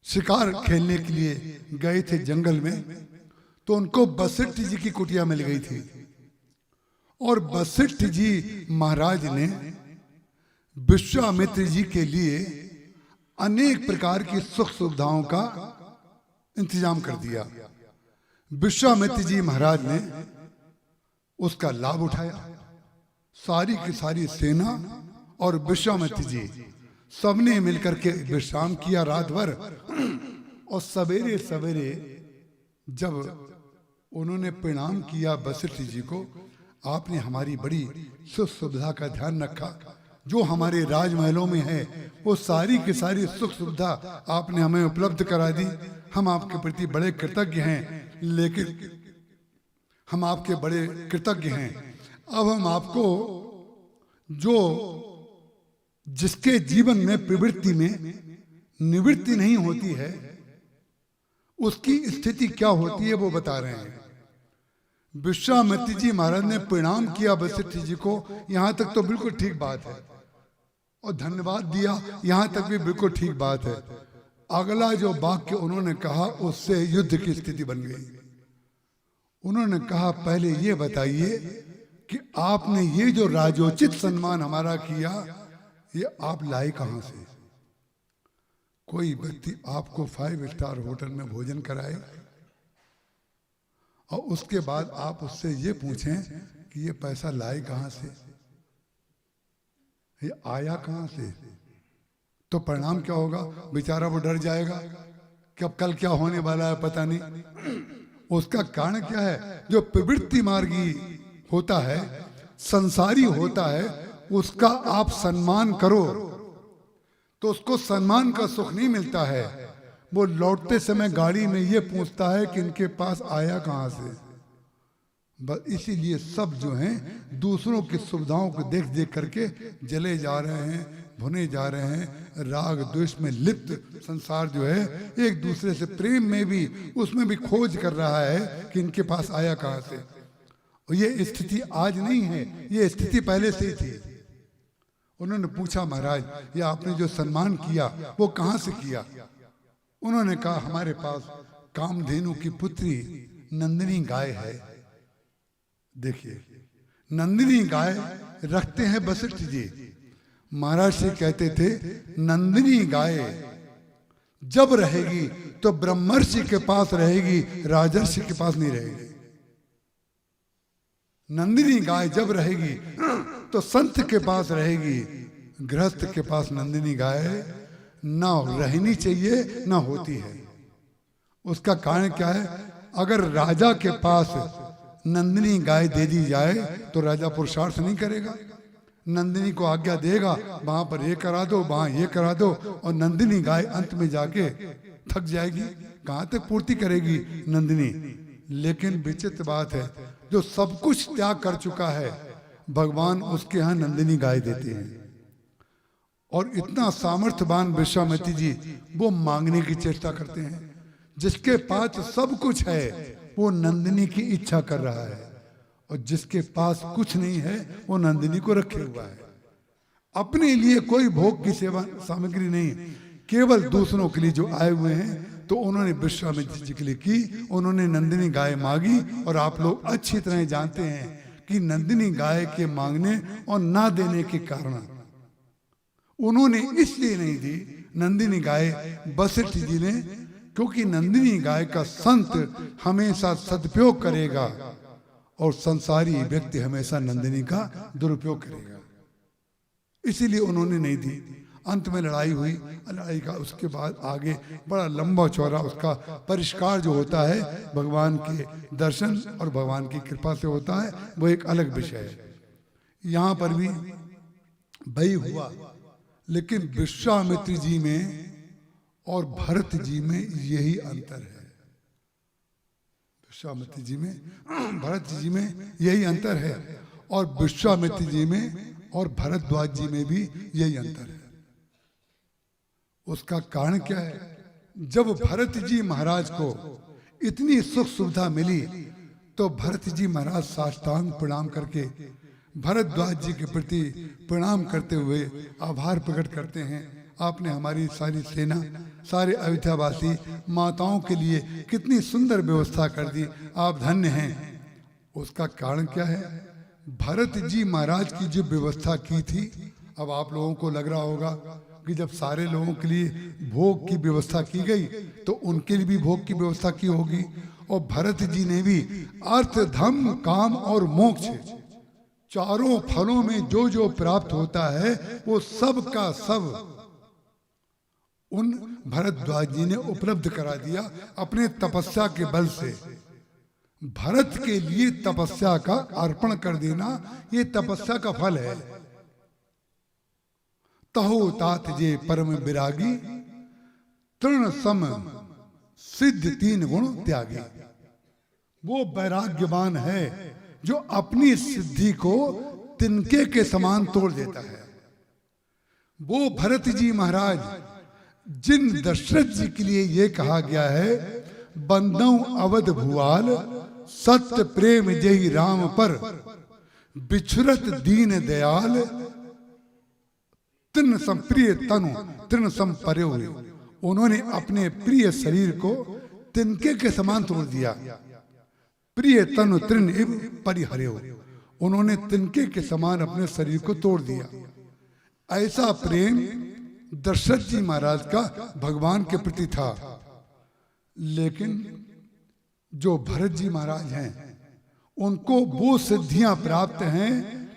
शिकार खेलने के लिए गए थे जंगल में, तो उनको वशिष्ठ जी की कुटिया मिल गई थी और वशिष्ठ जी महाराज ने विश्वामित्र जी के लिए अनेक प्रकार की सुख सुविधाओं का इंतजाम कर दिया। विश्वामित्र जी महाराज ने उसका लाभ उठाया। सारी की सारी सेना और विश्वामित्र जी सबने मिलकर के विश्राम किया रात भर, और सवेरे सवेरे जब उन्होंने प्रणाम किया वशिष्ठ जी को, आपने हमारी बड़ी सुख सुविधा का ध्यान रखा, जो हमारे राजमहलों में है वो सारी की सारी सुख सुविधा आपने हमें उपलब्ध करा दी। हम आपके प्रति बड़े कृतज्ञ हैं, लेकिन हम आपके बड़े कृतज्ञ हैं। अब हम आपको, जो जिसके जीवन में प्रवृत्ति में निवृत्ति नहीं होती है, उसकी स्थिति क्या होती है वो बता रहे हैं। विश्वामित्र जी महाराज ने प्रणाम किया वशिष्ठ जी को, यहां तक तो बिल्कुल ठीक बात है, और धन्यवाद दिया, यहां तक भी बिल्कुल ठीक बात है। अगला जो वाक्य उन्होंने कहा, उससे युद्ध की स्थिति बन गई। उन्होंने कहा, पहले ये बताइए कि आपने ये जो राजोचित सम्मान हमारा किया, ये आप लाए कहां से? कोई व्यक्ति आपको 5 स्टार होटल में भोजन कराए और उसके बाद आप उससे ये पूछें कि ये पैसा लाए कहां से, ये आया कहां से, तो परिणाम क्या होगा? बेचारा वो डर जाएगा कि अब कल क्या होने वाला है पता नहीं। उसका कारण क्या है? जो प्रवृत्ति मार्गी होता है, संसारी होता है, उसका आप सम्मान करो तो उसको सम्मान का सुख नहीं मिलता है। वो लौटते समय गाड़ी में ये पूछता है कि इनके पास आया कहां से। बस इसीलिए सब जो हैं दूसरों की सुविधाओं को देख देख करके जले जा रहे हैं, भुने जा रहे हैं। राग द्वेष में लिप्त संसार जो है एक दूसरे से प्रेम में भी, उसमें भी खोज कर रहा है कि इनके पास आया कहां से। और ये स्थिति आज नहीं है, ये स्थिति पहले से ही थी। उन्होंने पूछा, महाराज ये आपने जो सम्मान किया वो कहां से किया? उन्होंने कहा, हमारे पास कामधेनु की पुत्री नंदिनी गाय है। देखिए, नंदिनी गाय रखते हैं वशिष्ठ जी। महाराज से कहते थे, नंदिनी गाय जब रहेगी तो ब्रह्मर्षि के पास रहेगी, राजर्षि के पास नहीं रहेगी। नंदिनी गाय जब रहेगी तो संत के पास रहेगी, गृहस्थ के पास नंदिनी गाय ना रहनी चाहिए ना होती है। उसका कारण क्या है? अगर राजा के पास नंदिनी गाय दे दी जाए तो राजा पुरुषार्थ नहीं करेगा। नंदिनी को आज्ञा देगा, वहां पर ये करा दो, वहां ये करा दो, और नंदिनी गाय अंत में जाके थक जाएगी। कहां तक पूर्ति करेगी नंदिनी? लेकिन विचित्र बात है, जो सब कुछ त्याग कर चुका है, भगवान उसके यहां नंदिनी गाय देते हैं। और इतना सामर्थ्यवान विश्वामित्र जी वो मांगने की चेष्टा करते हैं। जिसके पास सब कुछ है वो नंदिनी की इच्छा कर रहा है, और जिसके पास कुछ नहीं है वो नंदिनी को रखे हुआ है। अपने लिए कोई भोग की सेवा सामग्री नहीं, केवल दूसरों के लिए जो आए हुए हैं। तो उन्होंने विश्वामित्र जी के लिए की, उन्होंने नंदिनी गाय मांगी। और आप लोग अच्छी तरह जानते हैं कि नंदिनी गाय के मांगने और ना देने के कारण उन्होंने इसलिए नहीं दी नंदिनी गाय वशिष्ठ जी ने, क्योंकि नंदिनी गाय का संत हमेशा सदुपयोग करेगा और संसारी व्यक्ति हमेशा नंदिनी का दुरुपयोग करेगा। इसीलिए उन्होंने नहीं दी। अंत में लड़ाई हुई, लड़ाई का उसके बाद आगे बड़ा लंबा चौड़ा उसका परिष्कार जो होता है भगवान के दर्शन और भगवान की कृपा से होता है, वो एक अलग विषय है। यहाँ पर भी वही हुआ, लेकिन विश्वामित्र जी में और भरत जी में यही अंतर है। विश्वामित्र जी में, भरत जी में यही अंतर है, और विश्वामित्र जी में और भरद्वाज जी में भी यही अंतर है। उसका कारण क्या है? जब भरत जी महाराज को इतनी सुख सुविधा मिली तो भरत जी महाराज साष्टांग प्रणाम करके भरद्वाज जी के प्रति प्रणाम करते हुए आभार प्रकट करते हैं, आपने हमारी सारी सेना, सारे अयोध्यावासी माताओं के लिए कितनी सुंदर व्यवस्था कर दी, आप धन्य हैं। उसका कारण क्या है? भरत जी महाराज की जो व्यवस्था की थी, अब आप लोगों को लग रहा होगा कि जब सारे लोगों के लिए भोग की व्यवस्था की गई तो उनके लिए भी भोग की व्यवस्था की होगी। और भरत जी ने भी अर्थ, धर्म, काम और मोक्ष, चारों फलों में जो जो प्राप्त होता है वो सब का सब उन भरद्वाज जी ने उपलब्ध करा दिया अपने तपस्या के बल से। भरत के लिए तपस्या का अर्पण कर देना ये तपस्या का फल है। तहो तात जे परम विरागी, तृण सम सिद्ध तीन गुण त्यागी। वो वैराग्यवान है जो अपनी सिद्धि को तिनके के समान तोड़ देता है। वो भरत जी महाराज जिन दशरथ जी के लिए ये कहा गया है, बंदौ अवध भुआल सत्य प्रेम जही राम पर, बिछुरत दीन दयाल तृण सम प्रिय तनु तृण सम पर्यो। उन्होंने अपने प्रिय शरीर को तिनके के समान तोड़ दिया। प्रिय तनु तृण इव परिहर्यो, उन्होंने तिनके के समान अपने शरीर को तोड़ दिया। ऐसा प्रेम दशरथ जी महाराज का भगवान के प्रति था। लेकिन जो भरत जी महाराज हैं उनको वो सिद्धियां प्राप्त हैं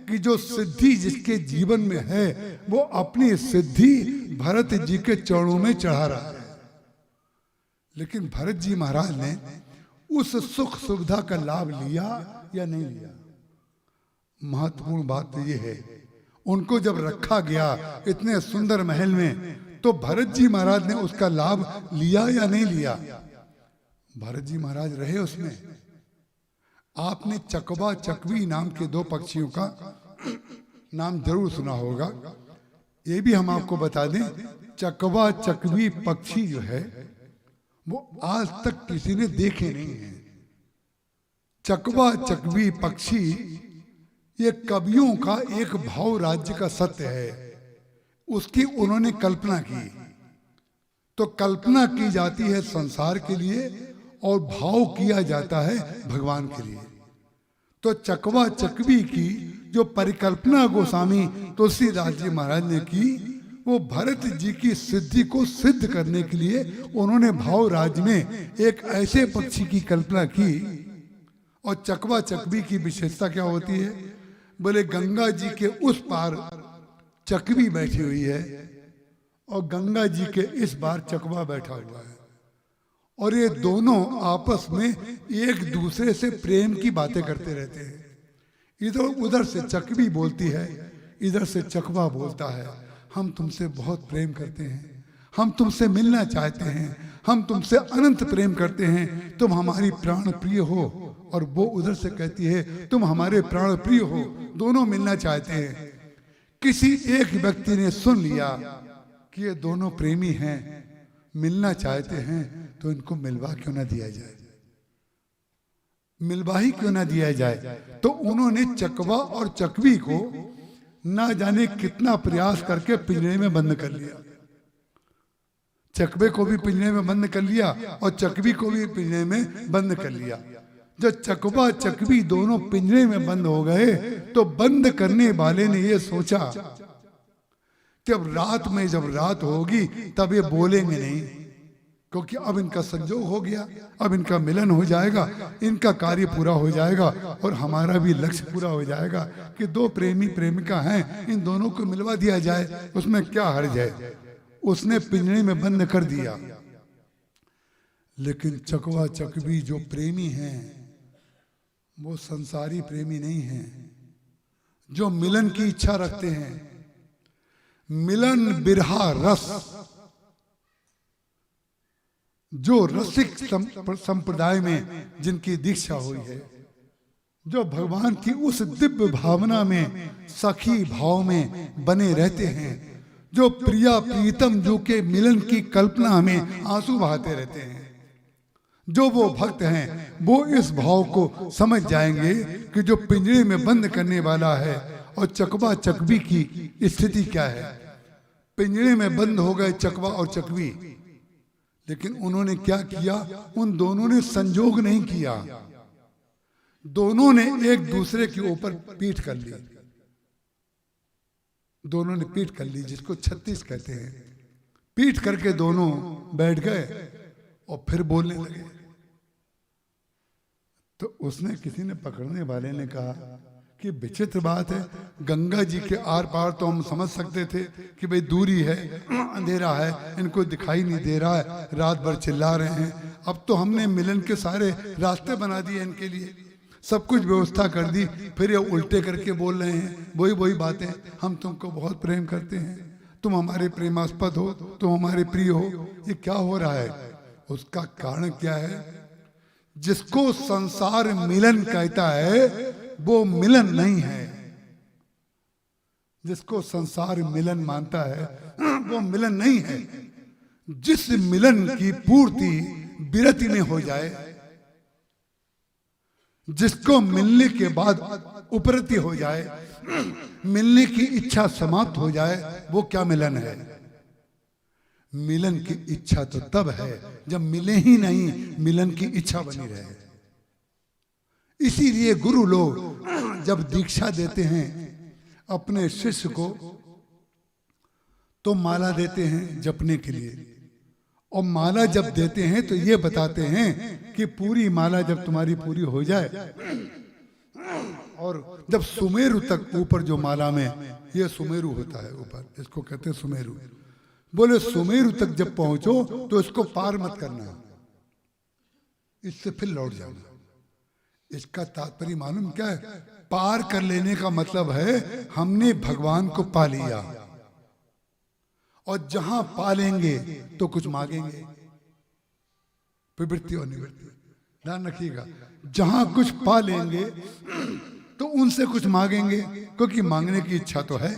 कि जो सिद्धि जिसके जीवन में है वो अपनी सिद्धि भरत जी के चरणों में चढ़ा रहा है। लेकिन भरत जी महाराज ने उस सुख सुविधा का लाभ लिया या नहीं लिया? महत्वपूर्ण बात तो ये है, उनको जब रखा गया इतने सुंदर महल में तो भरत जी महाराज ने उसका लाभ लिया या नहीं लिया? भरत जी महाराज रहे उसमें। आपने चकवा चकवी नाम के दो पक्षियों का नाम जरूर सुना होगा। ये भी हम आपको बता दें, चकवा चकवी पक्षी जो है वो आज तक किसी ने देखे नहीं है। चकवा चकवी पक्षी ये कवियों का एक भाव राज्य का सत्य है, उसकी उन्होंने कल्पना की। तो कल्पना की जाती है संसार के लिए और भाव किया जाता है भगवान के लिए। तो चकवा चकवी की जो परिकल्पना गोस्वामी तुलसीदास जी महाराज ने की, वो भरत जी की सिद्धि को सिद्ध करने के लिए उन्होंने भाव राज्य में एक ऐसे पक्षी की कल्पना की। और चकवा चकवी की विशेषता क्या होती है? बोले गंगा जी के उस पार चकवी बैठी हुई है और गंगा जी के इस बार चकवा बैठा हुआ है, और ये दोनों आपस में एक दूसरे से प्रेम की बातें करते रहते हैं। इधर उधर से चकवी बोलती है, इधर से चकवा बोलता है, हम तुमसे बहुत प्रेम करते हैं, हम तुमसे मिलना चाहते हैं, हम तुमसे अनंत प्रेम करते हैं, तुम हमारी प्राण प्रिय हो। और वो उधर से कहती है तुम हमारे प्राण प्रिय हो, दोनों मिलना चाहते हैं। किसी एक व्यक्ति ने सुन लिया कि ये दोनों प्रेमी हैं, मिलना चाहते हैं, तो इनको मिलवा क्यों ना दिया जाए, मिलवा ही क्यों ना दिया जाए। तो उन्होंने चकवा और चकवी को ना जाने कितना प्रयास करके पिंजरे में बंद कर लिया। चकवे को भी पिंजरे में बंद कर लिया और चकवी को भी पिंजरे में बंद कर लिया। जब चकवा चकवी दोनों पिंजरे में बंद हो गए तो बंद करने वाले ने ये सोचा कि अब रात में जब रात होगी तब ये बोलेंगे नहीं, क्योंकि अब इनका संजोग हो गया, अब इनका मिलन हो जाएगा, इनका कार्य पूरा हो जाएगा और हमारा भी लक्ष्य पूरा हो जाएगा कि दो प्रेमी प्रेमिका हैं, इन दोनों को मिलवा दिया जाए, उसमें क्या हर्ज है। उसने पिंजरे में बंद कर दिया। लेकिन चकवा चकवी जो प्रेमी हैं वो संसारी प्रेमी नहीं हैं, जो मिलन की इच्छा रखते हैं, मिलन बिरहा रस, जो रसिक संप्रदाय में जिनकी दीक्षा हुई है, जो भगवान की उस दिव्य भावना में, सखी भाव में बने रहते हैं, जो प्रिया प्रीतम जो के मिलन की कल्पना में आंसू बहाते रहते हैं, जो वो भक्त हैं वो इस भाव को समझ जाएंगे कि जो पिंजरे में बंद करने वाला है और चकवा चकवी की स्थिति क्या है। पिंजरे में बंद हो गए चकवा और चकवी, लेकिन उन्होंने क्या किया, उन दोनों ने संजोग नहीं किया, दोनों ने एक दूसरे के ऊपर पीठ कर ली, दोनों ने पीठ कर ली, जिसको 36 कहते हैं। पीठ करके दोनों बैठ गए और फिर बोलने लगे। तो उसने, किसी ने, पकड़ने वाले ने कहा कि विचित्र बात है, गंगा जी के आर पार तो हम समझ सकते थे कि भाई दूरी है, अंधेरा है, इनको दिखाई नहीं दे रहा है, रात भर चिल्ला रहे हैं, अब तो हमने मिलन के सारे रास्ते बना दिए इनके लिए, सब कुछ व्यवस्था कर दी, फिर ये उल्टे करके बोल रहे हैं वही बातें, हम तुमको बहुत प्रेम करते हैं, तुम हमारे प्रेमास्पद हो, तुम हमारे प्रिय हो, ये क्या हो रहा है। उसका कारण क्या है, जिसको संसार मिलन कहता है वो मिलन नहीं है, जिसको संसार मिलन मानता है वो मिलन नहीं है। जिस मिलन की पूर्ति विरति में हो जाए, जिसको मिलने के बाद उपरति हो जाए, मिलने की इच्छा समाप्त हो जाए, वो क्या मिलन है। मिलन की इच्छा तो तब है जब मिले ही नहीं, मिलन की इच्छा बनी रहे। इसीलिए गुरु लोग जब दीक्षा देते हैं अपने शिष्य को, तो माला देते हैं जपने के लिए, और माला जब देते हैं तो ये बताते हैं कि पूरी माला जब तुम्हारी पूरी हो जाए, और जब सुमेरु तक ऊपर जो माला में, ये सुमेरु होता है ऊपर, इसको कहते हैं सुमेरु, बोले सुमेरु तक जब पहुंचो तो इसको पार मत करना, इससे फिर लौट जाना। इसका तात्पर्य मालूम क्या है, पार कर लेने का मतलब है हमने भगवान को पा लिया, और जहां पालेंगे तो कुछ मांगेंगे, प्रवृत्ति और निवृत्ति, ध्यान रखिएगा। जहां कुछ पा लेंगे तो उनसे कुछ मांगेंगे, क्योंकि मांगने की इच्छा तो है,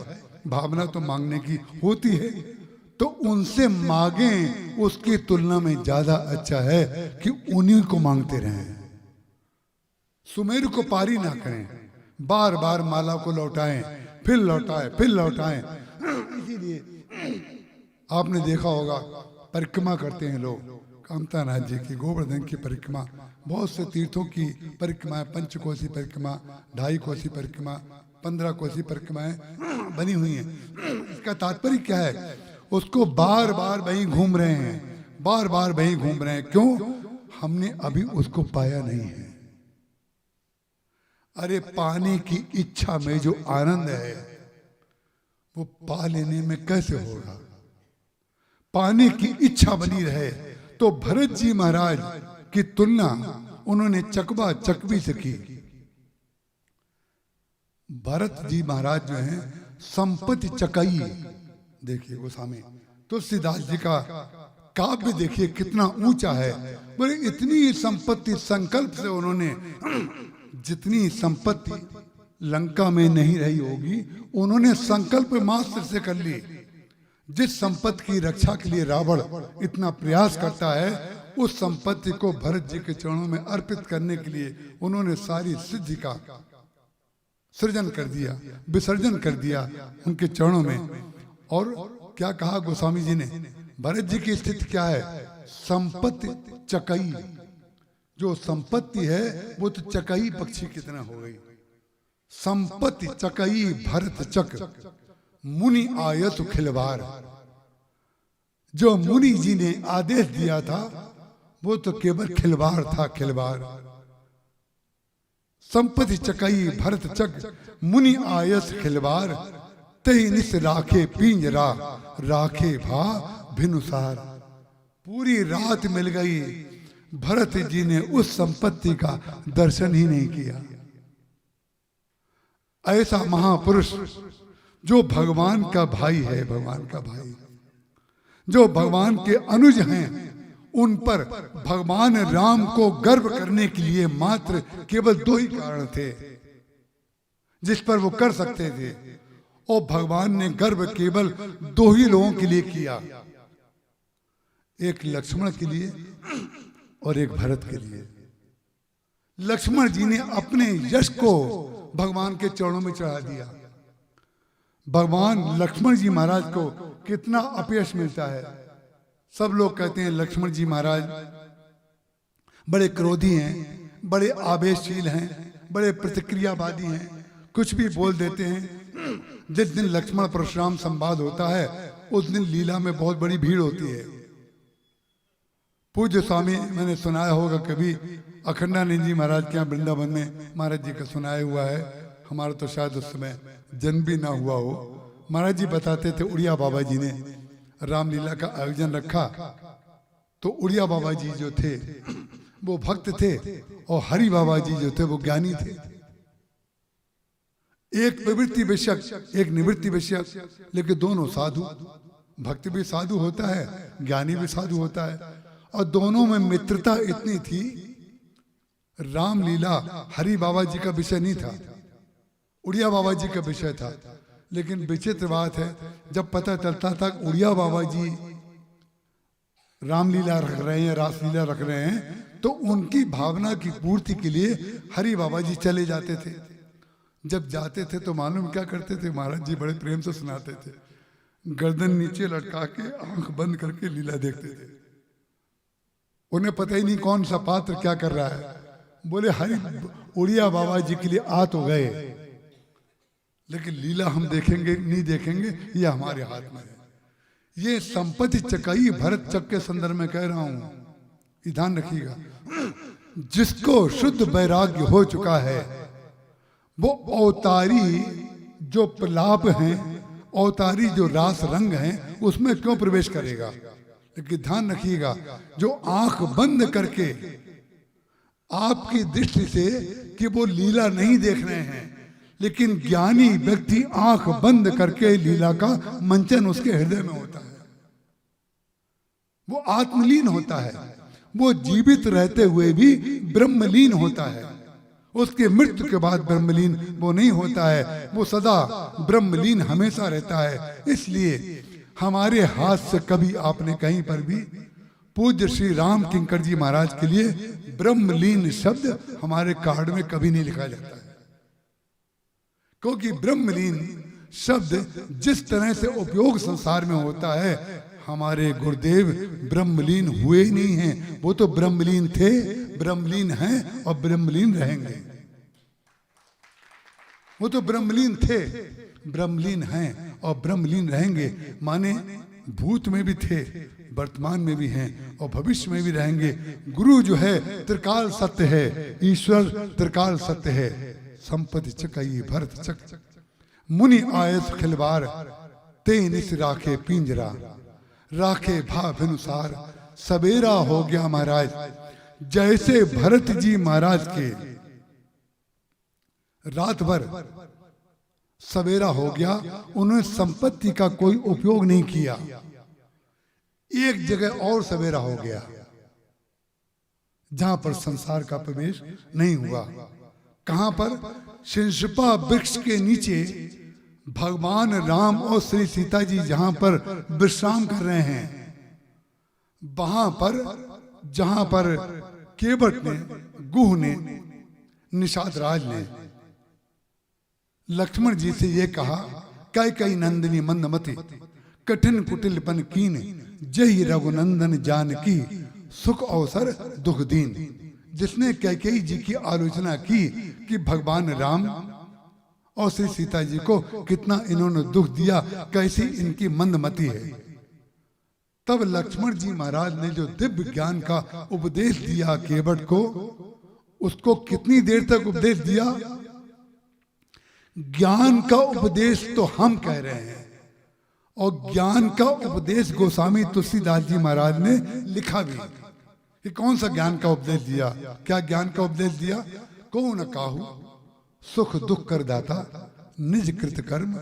भावना तो मांगने की होती है, तो उनसे मांगें, उसकी तुलना में ज्यादा अच्छा है कि उन्हीं को मांगते रहें। सुमेरु को पारी ना करें, बार बार माला को लौटाएं, फिर लौटाएं, फिर लौटाएं। इसीलिए आपने देखा होगा परिक्रमा करते हैं लोग, कामतानाथ जी की, गोवर्धन की परिक्रमा, बहुत से तीर्थों की परिक्रमा, पंचकोसी परिक्रमा, 2.5 कोसी परिक्रमा, 15 कोसी परिक्रमाएं बनी हुई हैं। इसका तात्पर्य क्या है, उसको बार बार वहीं घूम रहे हैं, बार बार वहीं घूम रहे हैं। क्यों? हमने अभी उसको पाया नहीं है। अरे पाने की इच्छा में जो आनंद है वो पा लेने में कैसे होगा। पाने की इच्छा बनी रहे तो भरत जी महाराज की तुलना उन्होंने चकवा चकवी से की। भरत जी महाराज जो हैं संपत्ति चकाई, देखिए गोस्वामी तुलसीदास जी का काव्य देखिए कितना ऊंचा है। बोले इतनी संपत्ति संकल्प से उन्होंने, जितनी संपत्ति लंका में नहीं रही होगी उन्होंने संकल्प मात्र से कर ली। जिस संपत्ति की रक्षा के लिए रावण इतना प्रयास करता है, उस संपत्ति को भरत जी के चरणों में अर्पित करने के लिए उन्होंने सारी सिद्धि का सृजन कर दिया, विसर्जन कर दिया उनके चरणों में। और क्या कहा गोस्वामी जी ने, भरत जी की स्थिति क्या है, संपत्ति चकई। जो संपत्ति है वो तो चकई पक्षी कितना हो गई। संपत्ति चकई भरत चक, मुनि आयत खिलवाड़। जो मुनि जी ने आदेश दिया था वो तो केवल खिलवाड़ था, खिलवाड़। संपत्ति चकई भरत चक, मुनि आयस खिलवाड़। तही निस राखे पिंजरा, राखे भा भिनुसार। पूरी रात मिल गई, भरत जी ने उस संपत्ति का दर्शन ही नहीं किया। ऐसा महापुरुष जो भगवान का भाई है, भगवान का भाई, जो भगवान के अनुज हैं, उन पर भगवान राम को गर्व करने के लिए मात्र केवल 2 ही कारण थे जिस पर वो कर सकते थे, और भगवान ने गर्व केवल 2 ही लोगों के लिए किया, एक लक्ष्मण के लिए और एक भरत के लिए। लक्ष्मण जी ने अपने यश को भगवान के चरणों में चढ़ा दिया। भगवान लक्ष्मण जी महाराज को कितना अपयश मिलता है। सब लोग कहते हैं लक्ष्मण जी महाराज बड़े क्रोधी हैं, बड़े आवेशशील हैं, बड़े प्रतिक्रियावादी हैं, कुछ भी बोल देते हैं। जिस दिन लक्ष्मण परशुराम संवाद होता है उस दिन लीला में बहुत बड़ी भीड़ होती है। पूज्य स्वामी, मैंने सुनाया होगा कभी, अखंडानंद जी महाराज के यहाँ वृंदावन में महाराज जी का सुनाया हुआ है, हमारा तो शायद उस समय जन्म भी ना हुआ हो। महाराज जी बताते थे उड़िया बाबा जी ने रामलीला का आयोजन रखा, तो उड़िया बाबा जी जो थे वो भक्त थे और हरि बाबा जी जो थे वो ज्ञानी थे। एक प्रवृत्ति विषयक, एक निवृत्ति विषयक, लेकिन दोनों साधु। भक्त भी साधु होता है, ज्ञानी भी साधु होता है, और दोनों में मित्रता इतनी थी। रामलीला हरि बाबा जी का विषय नहीं था, उड़िया बाबा जी का विषय था। लेकिन विचित्र बात है, जब पता चलता था उड़िया बाबा जी रामलीला रख रहे हैं, रासलीला रख रहे हैं, तो उनकी भावना की पूर्ति के लिए हरि बाबा जी चले जाते थे। जब जाते थे तो मालूम क्या करते थे, महाराज जी बड़े प्रेम से सुनाते थे, गर्दन नीचे लटका के आंख बंद करके लीला देखते थे। उन्हें पता ही नहीं कौन सा पात्र क्या कर रहा है। बोले हरि उड़िया बाबा जी के लिए आ तो गए, लेकिन लीला हम देखेंगे नहीं देखेंगे ये हमारे हाथ में है। ये संपत्ति चकाई भरत चक के संदर्भ में कह रहा हूं, ध्यान रखिएगा। जिसको शुद्ध वैराग्य हो चुका है वो अवतारी जो प्रलाप हैं, अवतारी जो रास रंग हैं, उसमें क्यों प्रवेश करेगा। लेकिन ध्यान रखिएगा, जो आंख बंद करके आपकी दृष्टि से कि वो लीला नहीं देख रहे हैं, लेकिन ज्ञानी व्यक्ति आंख बंद करके लीला का मंचन उसके हृदय में होता है, वो आत्मलीन होता है, वो जीवित रहते हुए भी ब्रह्मलीन होता है। उसके मृत्यु के बाद ब्रह्मलीन वो नहीं होता है, वो सदा ब्रह्मलीन हमेशा रहता है। इसलिए हमारे हाथ से कभी आपने कहीं पर भी पूज्य श्री राम किंकर जी महाराज के लिए ब्रह्मलीन शब्द हमारे कार्ड में कभी नहीं लिखा जाता है, क्योंकि ब्रह्मलीन शब्द जिस तरह से उपयोग संसार में होता है, हमारे गुरुदेव ब्रह्मलीन हुए ही नहीं हैं। वो तो ब्रह्मलीन थे, ब्रह्मलीन हैं और ब्रह्मलीन रहेंगे। वो तो ब्रह्मलीन थे, ब्रह्मलीन हैं और ब्रह्मलीन रहेंगे। माने भूत में भी थे, वर्तमान में भी हैं और भविष्य में भी रहेंगे। गुरु जो है त्रिकाल सत्य है, ईश्वर त्रिकाल सत्य है। संपत्ति चकाई भरत चक, मुनि आयस खिलवार, ते निस राखे पिंजरा, राखे भाव अनुसार। सवेरा हो गया महाराज, जैसे भरत जी महाराज के रात भर सवेरा हो गया, उन्होंने संपत्ति का कोई उपयोग नहीं किया। एक जगह और सवेरा हो गया जहां पर संसार का प्रवेश नहीं हुआ। कहां पर? शिंशपा वृक्ष के नीचे भगवान राम और श्री सीता जी जहां पर विश्राम कर रहे हैं, वहां पर जहां पर केवट ने, गुह ने, निषाद राज ने लक्ष्मण जी से ये कहा, कई नंदिनी मंदमती, कठिन कुटिल पन कीन, जय रघुनंदन जानकी, सुख अवसर दुख दीन। जिसने कैकेयी जी की आलोचना की कि भगवान राम और श्री सीता जी को कितना इन्होंने दुख दिया, कैसी इनकी मंदमति है। तब लक्ष्मण जी महाराज ने जो दिव्य ज्ञान का उपदेश दिया केवट को, उसको कितनी देर तक उपदेश दिया? ज्ञान का उपदेश तो हम कह रहे हैं, और ज्ञान का उपदेश गोस्वामी तुलसीदास जी महाराज ने लिखा भी कि कौन सा ज्ञान का उपदेश दिया। क्या ज्ञान का उपदेश दिया? कौन काहू सुख दुख कर दाता, निज कृत कर्म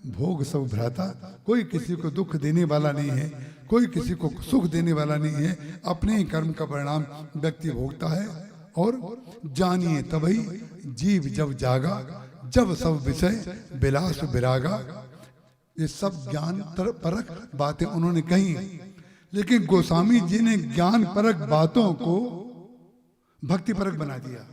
भोग सब भ्राता। कोई किसी को दुख देने वाला नहीं है, कोई किसी को सुख देने वाला नहीं है, अपने ही कर्म का परिणाम व्यक्ति भोगता है। और जानिए तभी जीव जब जागा, जब सब विषय विलास विरागा। ये सब ज्ञान परक बातें उन्होंने कही, लेकिन गोस्वामी जी ने ज्ञान परक बातों को भक्ति परक बना दिया।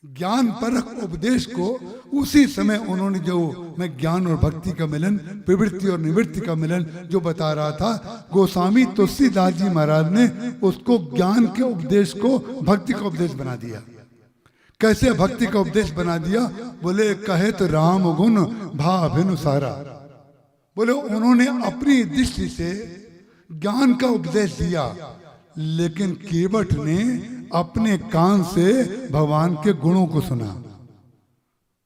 ज्ञान परक उपदेश को उसी समय उन्होंने जो मैं ज्ञान और भक्ति का मिलन, प्रवृत्ति और निवृत्ति का मिलन जो बता रहा था, गोस्वामी तुलसीदास जी महाराज ने उसको ज्ञान के उपदेश को भक्ति का उपदेश बना दिया। कैसे भक्ति का उपदेश बना दिया? बोले कहे तो राम गुण भाभिनुसारा। बोले उन्होंने अपनी दृष्टि से ज्ञान का उपदेश दिया, लेकिन केवट ने अपने कान से भगवान के गुणों को सुना।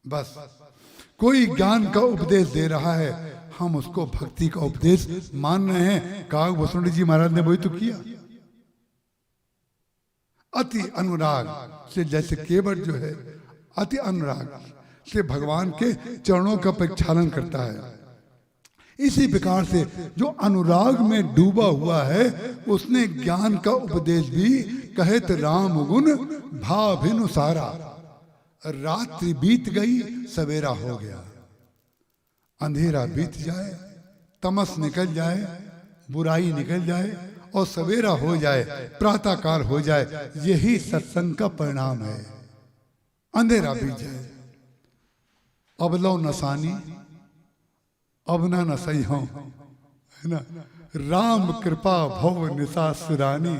बस कोई ज्ञान का उपदेश दे रहा है, हम उसको भक्ति का उपदेश मान रहे हैं। काग भूषण जी महाराज ने वही तो किया। अति अनुराग से, जैसे केवट जो है अति अनुराग से भगवान के चरणों का प्रक्षालन करता है, इसी प्रकार से जो अनुराग में डूबा हुआ है उसने ज्ञान का उपदेश भी कहत राम गुण भाभिनुसारा। रात्रि बीत गई, सवेरा हो गया। अंधेरा बीत जाए, तमस निकल जाए, बुराई निकल जाए और सवेरा हो जाए, प्रातः काल हो जाए, यही सत्संग का परिणाम है। अंधेरा बीत जाए, अब लो नसानी अब ना न सही हो, है ना। राम कृपा भव निशा सुरानी,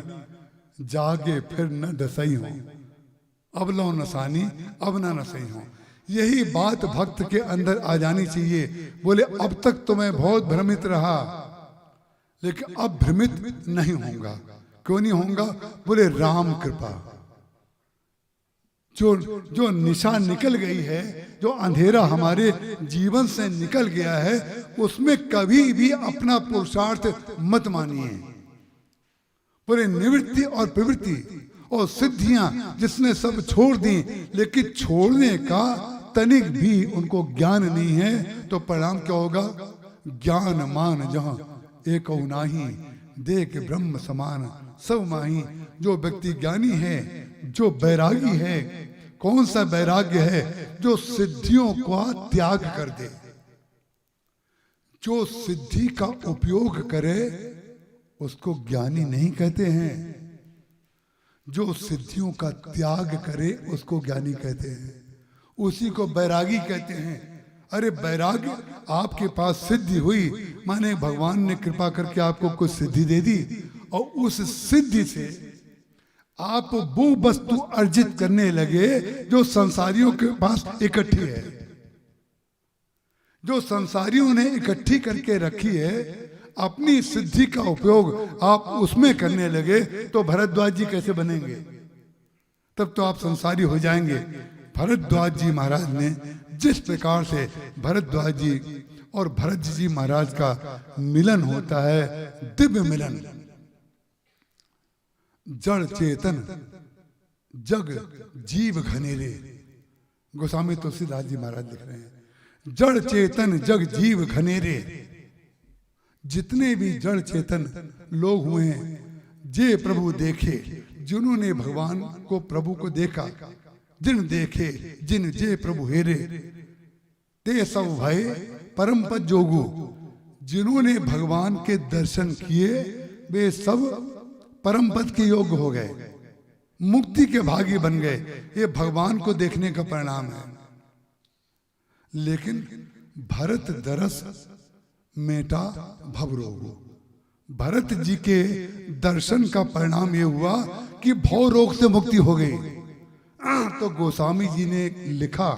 जागे फिर न दसई हो। अब लो नसानी अब ना न सही हो, यही बात भक्त के अंदर आ जानी चाहिए। बोले अब तक तो मैं बहुत भ्रमित रहा, लेकिन अब भ्रमित नहीं होऊंगा। क्यों नहीं होऊंगा? बोले राम कृपा। जो निशा निकल गई है, जो अंधेरा हमारे जीवन से निकल गया है, उसमें कभी भी अपना पुरुषार्थ मत मानिए। पूरे निवृत्ति और प्रवृत्ति और सिद्धियां जिसने सब छोड़ दी, लेकिन छोड़ने का तनिक भी उनको ज्ञान नहीं है, तो परिणाम क्या होगा? ज्ञान मान जहां एक नाही, देख ब्रह्म समान सब माही। जो व्यक्ति ज्ञानी है, जो बैरागी है, कौन सा बैराग्य है? जो सिद्धियों का त्याग कर दे, जो सिद्धि का उपयोग करे, उसको ज्ञानी नहीं कहते हैं। जो सिद्धियों का त्याग करे उसको ज्ञानी कहते हैं, उसी को बैरागी कहते हैं। अरे बैराग्य, आपके पास सिद्धि हुई, माने भगवान ने कृपा करके आपको कुछ सिद्धि दे दी, और उस सिद्धि से आप वो वस्तु अर्जित करने लगे जो संसारियों के पास इकट्ठी है, जो संसारियों ने इकट्ठी करके रखी है। अपनी सिद्धि का उपयोग आप उसमें करने लगे तो भरद्वाज जी कैसे बनेंगे? तब तो आप संसारी हो जाएंगे। भरद्वाज जी महाराज ने जिस प्रकार से भरद्वाज जी और भरत जी महाराज का मिलन होता है, दिव्य मिलन, जड़ चेतन जग जीव घनेरे, गोस्वामी तुलसीदास जी महाराज लिख रहे हैं, जड़ चेतन जग जीव घनेरे। जितने भी जड़ चेतन लोग हुए हैं, जे प्रभु देखे, जिन्होंने भगवान को प्रभु को देखा, जिन देखे जिन जे प्रभु हेरे, ते सब भय परम पद जोगु। जिन्होंने भगवान के दर्शन किए वे सब परम पद के योग्य हो गए, मुक्ति के भागी बन गए। ये भगवान को देखने का परिणाम है। लेकिन भरत दरस मेटा भवरोग, भरत जी के दर्शन का परिणाम ये हुआ कि भव रोग से मुक्ति हो गई। तो गोस्वामी जी ने लिखा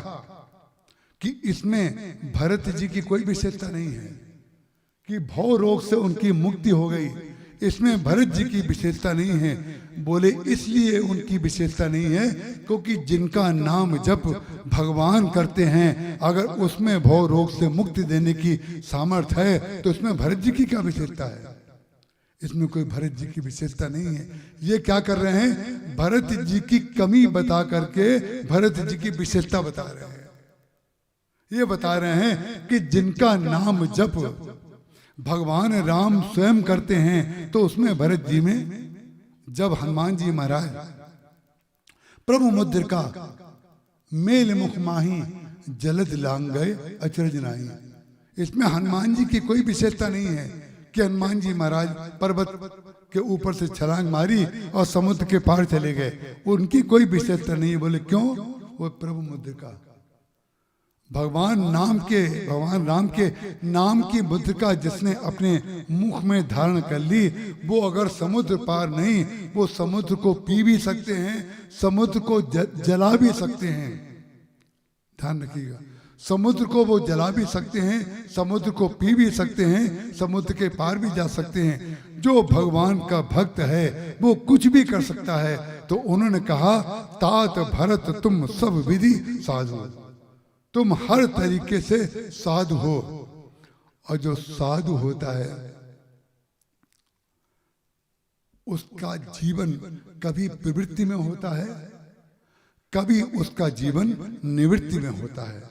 कि इसमें भरत जी की कोई विशेषता नहीं है कि भव रोग से उनकी मुक्ति हो गई, इसमें भरत जी की विशेषता नहीं है। बोले इसलिए उनकी विशेषता नहीं है क्योंकि जिनका नाम जप भगवान करते हैं, अगर उसमें भव रोग से मुक्ति देने की सामर्थ्य है तो इसमें भरत जी की क्या विशेषता है? इसमें कोई भरत जी की विशेषता नहीं है। ये क्या कर रहे हैं? भरत जी की कमी बता करके भरत जी की विशेषता बता रहे हैं। ये बता रहे हैं कि जिनका नाम जप भगवान राम स्वयं करते हैं। तो उसमें भरत जी में जब हनुमान जी महाराज प्रभु मुद्रिका मेल मुख माही जलद लांग गए अचरज नाही, इसमें हनुमान जी की कोई विशेषता नहीं है कि हनुमान जी महाराज पर्वत के ऊपर से छलांग मारी और समुद्र के पार चले गए, उनकी कोई विशेषता नहीं है। बोले क्यों? वो प्रभु मुद्रिका भगवान राम के नाम की मुद्रिका जिसने अपने मुख में धारण कर ली, वो अगर समुद्र पार नहीं, वो समुद्र को पी भी सकते हैं, समुद्र को जला भी सकते हैं। ध्यान रखिएगा, समुद्र को वो जला भी सकते हैं, समुद्र को पी भी सकते हैं, समुद्र के पार भी जा सकते हैं। जो भगवान का भक्त है वो कुछ भी कर सकता है। तो उन्होंने कहा, तात भरत तुम सब विधि साधु, तुम हर तरीके से साधु हो। और जो साधु होता है उसका जीवन कभी प्रवृत्ति में होता है, कभी उसका जीवन निवृत्ति में होता है।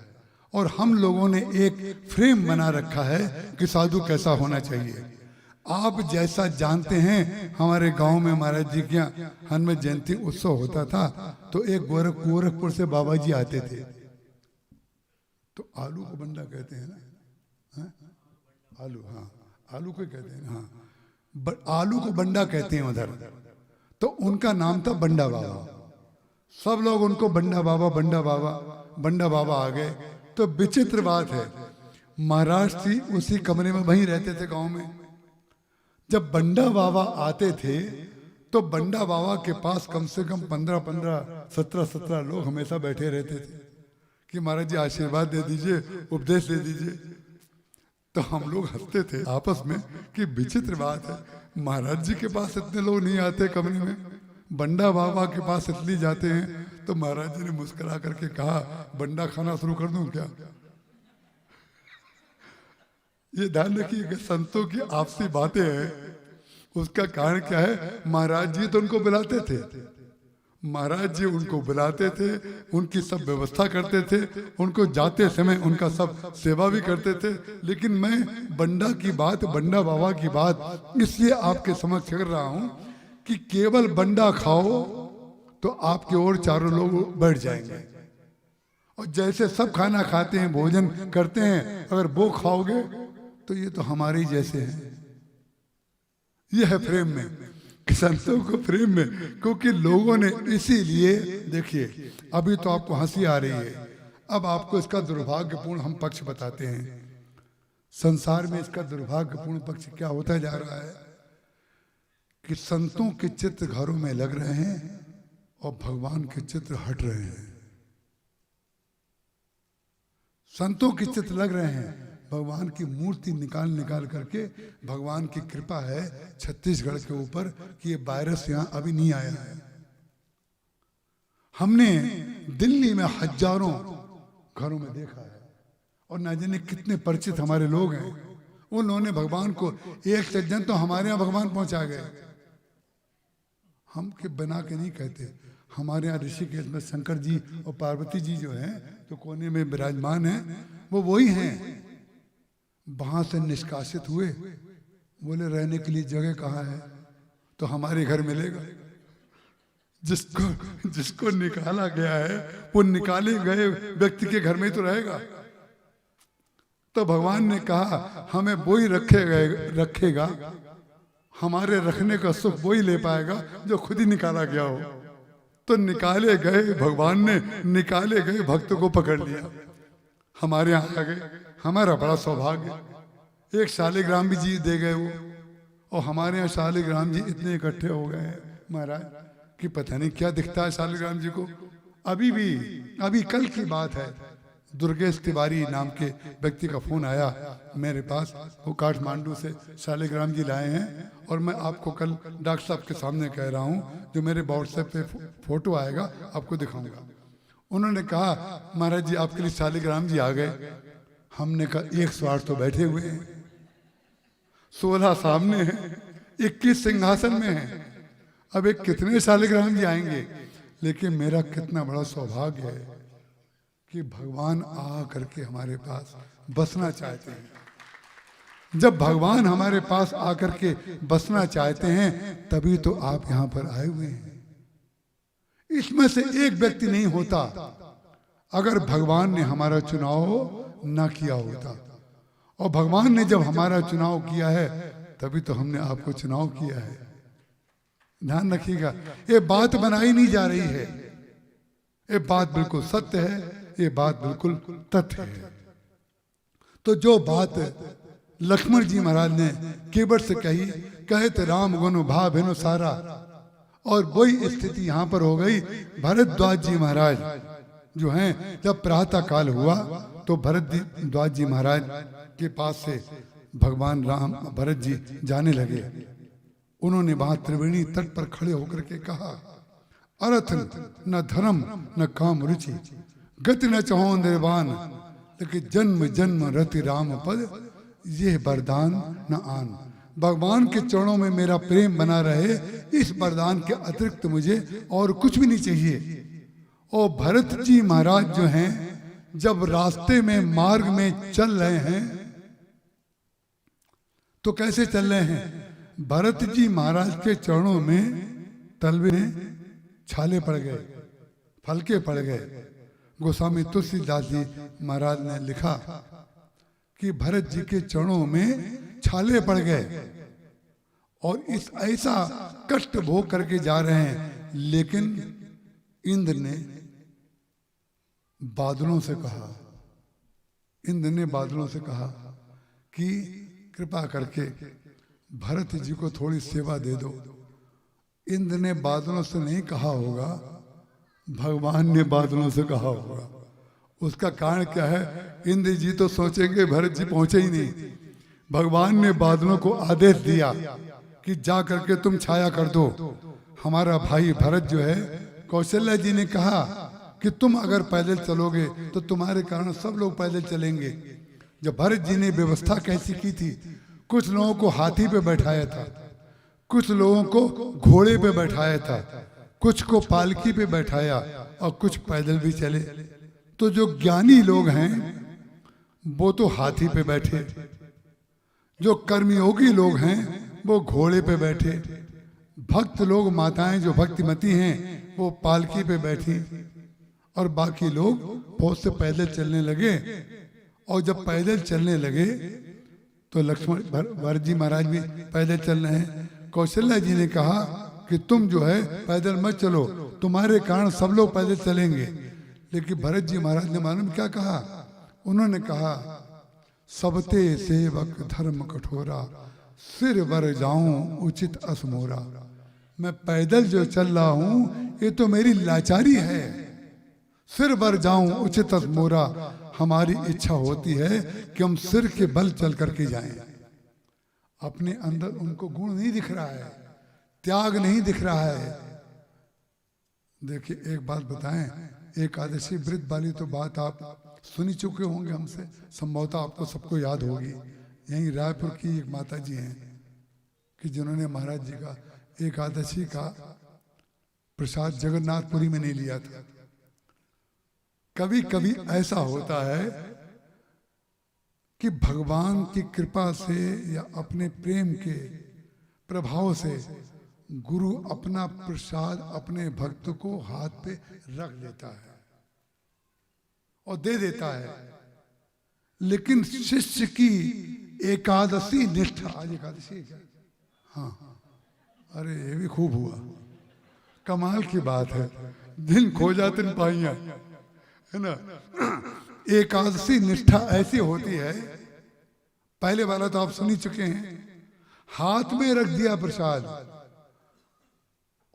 और हम लोगों ने एक फ्रेम बना रखा है कि साधु कैसा होना चाहिए। आप जैसा जानते हैं, हमारे गांव में महाराज जी के यहाँ हनुमान जयंती उत्सव होता था, तो एक गोरखपुर से बाबा जी आते थे। तो आलू को बंडा कहते हैं ना, आलू, हाँ आलू को कहते हैं, हाँ आलू को बंडा कहते हैं उधर। तो उनका नाम था बंडा बाबा। सब लोग उनको बंडा बाबा बंडा बाबा बंडा बाबा आ गए। तो विचित्र बात है, महाराज जी उसी कमरे में वहीं रहते थे गांव में। जब बंडा बाबा आते थे तो बंडा बाबा के पास कम से कम 15-15, 17-17 लोग हमेशा बैठे रहते थे कि महाराज जी आशीर्वाद दे दीजिए, उपदेश दे दीजिए। तो हम लोग हंसते थे आपस में कि विचित्र बात है, महाराज जी के पास इतने लोग नहीं आते कमरे में, बंडा बाबा के पास इसलिए जाते हैं। तो महाराज जी ने मुस्कुरा करके कहा, बंडा खाना शुरू कर दूं क्या? ये ध्यान रखिए कि संतों की आपसी बातें हैं, उसका कारण क्या है? महाराज जी तो उनको बुलाते थे, महाराज जी उनको बुलाते थे, उनकी सब व्यवस्था करते थे, उनको जाते समय उनका सब सेवा भी करते थे। लेकिन मैं बंडा की बात, बंडा बाबा की बात इसलिए आपके समक्ष कर रहा हूं कि केवल बंडा खाओ तो आपके और चारों लोग बैठ जाएंगे। और जैसे सब खाना खाते हैं, भोजन करते हैं, अगर वो खाओगे तो ये तो हमारे ही जैसे हैं। ये है प्रेम में, संतों को प्रेम में, क्योंकि लोगों ने इसीलिए, देखिए अभी तो आपको हंसी आ रही है, अब आपको इसका दुर्भाग्यपूर्ण हम पक्ष बताते हैं। संसार में इसका दुर्भाग्यपूर्ण पक्ष क्या होता जा रहा है कि संतों के चित्र घरों में लग रहे हैं और भगवान के चित्र हट रहे हैं। संतों के चित्र लग रहे हैं, भगवान की मूर्ति निकाल करके, भगवान की कृपा है छत्तीसगढ़ के ऊपर कि ये वायरस यहाँ अभी नहीं आया है। हमने दिल्ली में हजारों घरों में देखा है, और न जाने कितने परिचित हमारे लोग हैं, उन्होंने भगवान को एक सज्जन तो हमारे यहाँ भगवान पहुंचा गए। हम के बना के नहीं कहते, हमारे यहाँ ऋषिकेश में शंकर जी और पार्वती जी जो हैं तो कोने में विराजमान हैं, वो वही हैं। वहां से निष्कासित हुए, बोले रहने के लिए जगह कहाँ है? तो हमारे घर मिलेगा। जिसको निकाला गया है वो निकाले गए व्यक्ति के घर में ही तो रहेगा। तो भगवान ने कहा हमें वो ही रखेगा, हमारे रखने का सुख वो ही ले पाएगा जो खुद ही निकाला गया हो। तो निकाले गए, भगवान ने निकाले गए भक्त को पकड़ लिया, हमारे यहाँ आ गए। हमारा बड़ा सौभाग्य, एक शालिग्राम भी जी दे गए वो, और हमारे यहाँ शालिग्राम जी इतने इकट्ठे हो गए हैं महाराज कि पता नहीं क्या दिखता है शालिग्राम जी को। अभी कल की बात है, दुर्गेश तिवारी नाम के व्यक्ति का फोन आया मेरे पास, वो काठमांडू से शालिग्राम जी लाए हैं, और मैं आपको कल डॉक्टर साहब के सामने कह रहा हूँ, जो मेरे व्हाट्सएप पे फोटो आएगा आपको दिखाऊंगा। उन्होंने कहा महाराज जी आपके लिए शालिग्राम जी आ गए। हमने कहा 108 तो बैठे हुए हैं, 16 सामने हैं, 21 सिंहासन में हैं, अब एक कितने शालिग्राम जी आएंगे। लेकिन मेरा कितना बड़ा सौभाग्य है कि भगवान आ करके हमारे पास बसना चाहते हैं। जब भगवान हमारे पास आकर के बसना चाहते हैं तभी तो आप यहां पर आए हुए हैं। इसमें से एक व्यक्ति नहीं होता अगर भगवान ने हमारा चुनाव ना किया होता, और भगवान ने जब हमारा चुनाव किया है तभी तो हमने आपको चुनाव किया है। ध्यान रखिएगा, ये बात बनाई नहीं जा रही है, ये बात बिल्कुल सत्य है, ये बात बिल्कुल तथ्य है। तो जो बात लक्ष्मण जी महाराज ने केवट से कही, कहे तो राम गुण भाव हेनो सारा, और वही स्थिति यहां पर हो गई। भरद्वाज जी महाराज जो हैं, जब प्रातः काल हुआ तो भरद्वाज जी महाराज के पास से भगवान राम भरत जी जाने लगे। उन्होंने वहां त्रिवेणी तट पर खड़े होकर के कहा, अर्थ न धर्म न काम रुचि, गति न चाहो निर्वाण, लेकिन जन्म जन्म रति राम पद, ये वरदान न आन। भगवान के चरणों में मेरा प्रेम बना रहे, इस वरदान के अतिरिक्त मुझे और कुछ भी नहीं चाहिए। और भरत जी महाराज जो हैं, जब रास्ते में मार्ग में चल रहे हैं तो कैसे चल रहे हैं? भरत जी महाराज के चरणों में तलवे में छाले पड़ गए, फलके पड़ गए। गोस्वामी तुलसीदास जी महाराज ने लिखा कि भरत जी के चरणों में छाले पड़ गए और इस ऐसा कष्ट भोग करके जा रहे हैं। लेकिन इंद्र ने बादलों से कहा, इंद्र ने बादलों से कहा कि कृपा करके भरत जी को थोड़ी सेवा दे दो। इंद्र ने बादलों से नहीं कहा होगा, भगवान ने बादलों से कहा होगा। उसका कारण क्या है? इंद्र जी तो सोचेंगे भरत जी पहुंचे ही नहीं। भगवान ने बादलों को आदेश दिया कि जा करके तुम छाया कर दो। हमारा भाई भरत जो है, कौशल्या जी ने कहा कि तुम अगर पैदल चलोगे तो तुम्हारे कारण सब लोग पैदल चलेंगे। जब भरत जी ने व्यवस्था कैसी की थी, कुछ लोगों को हाथी पे बैठाया था, कुछ लोगों को घोड़े पे बैठाया था, कुछ को पालकी पे बैठाया और कुछ पैदल भी चले। तो जो ज्ञानी लोग हैं वो तो हाथी पे बैठे, जो कर्मयोगी लोग हैं वो घोड़े पे बैठे, भक्त लोग माताएं जो भक्तिमती हैं वो पालकी पे बैठी, और बाकी लोग बहुत से पैदल चलने लगे। और जब पैदल चलने लगे तो लक्ष्मण भरत जी महाराज भी पैदल चल रहे हैं। कौशल्या जी ने कहा कि तुम जो है पैदल मत चलो, तुम्हारे कारण सब लोग पैदल चलेंगे। लेकिन भरत जी महाराज ने मालूम क्या कहा? उन्होंने कहा, सबते सेवक धर्म कठोरा, सिर वर जाऊं उचित असमोरा। मैं पैदल जो चल रहा हूं ये तो मेरी लाचारी है, सिर वर जाऊं उचित असमोरा। हमारी इच्छा होती है कि हम सिर के बल चल करके जाएं। अपने अंदर उनको गुण नहीं दिख रहा है, त्याग नहीं दिख रहा है। देखिए एक बात बताएं, एकादशी व्रत वाली तो बात आप सुनी चुके होंगे हमसे, संभवतः आपको सबको याद होगी। यहीं रायपुर की एक माता जी हैं कि जिन्होंने महाराज जी का एकादशी का प्रसाद जगन्नाथपुरी में नहीं लिया था। कभी कभी ऐसा होता है कि भगवान की कृपा से या अपने प्रेम के प्रभाव से गुरु अपना प्रसाद अपने भक्त को हाथ पे रख लेता है और दे देता है। लेकिन शिष्य की एकादशी निष्ठा, आज एकादशी है क्या? हाँ, अरे ये भी खूब हुआ, कमाल की बात है। दिन खो जाते न पाइया, है ना। एकादशी निष्ठा ऐसी होती है, पहले वाला तो आप सुन ही चुके हैं, हाथ में रख दिया प्रसाद।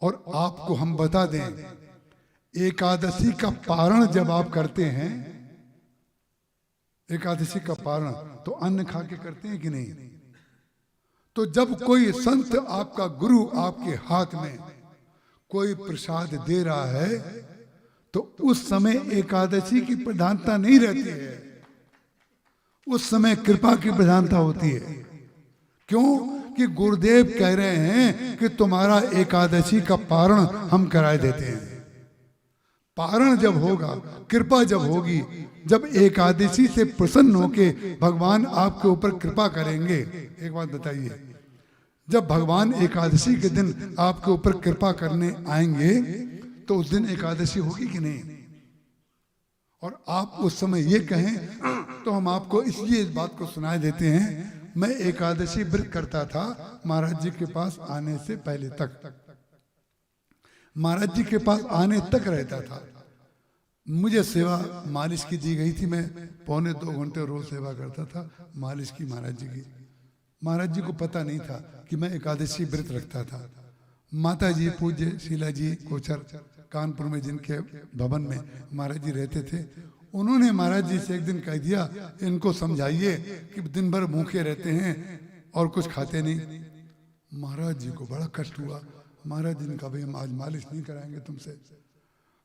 और आपको हम बता दें, एकादशी का पारण जब आप करते हैं, एकादशी का पारण तो अन्न खा के करते हैं कि नहीं? तो जब कोई संत आपका गुरु आपके हाथ में कोई प्रसाद दे रहा है तो उस समय एकादशी की प्रधानता नहीं रहती है, उस समय कृपा की प्रधानता होती है। क्यों? कि गुरुदेव कह रहे हैं कि तुम्हारा एकादशी का पारण हम कराए देते हैं। पारण जब होगा, कृपा जब होगी, जब एकादशी से प्रसन्न होके भगवान आपके ऊपर कृपा करेंगे। एक बात बताइए, जब भगवान एकादशी के दिन आपके ऊपर कृपा करने आएंगे तो उस दिन एकादशी होगी कि नहीं? और आप उस समय ये कहें तो हम आपको इसलिए इस बात को सुनाए देते हैं, मैं एकादशी व्रत करता था महाराज जी के पास आने से पहले तक, महाराज जी के पास आने तक रहता था। मुझे सेवा मालिश की दी गई थी, मैं 1.25 घंटे रोज सेवा करता था मालिश की महाराज जी की। महाराज जी को पता नहीं था कि मैं एकादशी व्रत रखता था। माता जी पूज्य शीला जी कोचर कानपुर में जिनके भवन में महाराज जी रहते थे, उन्होंने महाराज जी से एक दिन कह दिया, इनको समझाइए कि दिन भर भूखे रहते हैं और कुछ खाते नहीं। महाराज जी को बड़ा कष्ट हुआ। महाराज जी ने कहा, भाई हम आज मालिश नहीं कराएंगे तुमसे।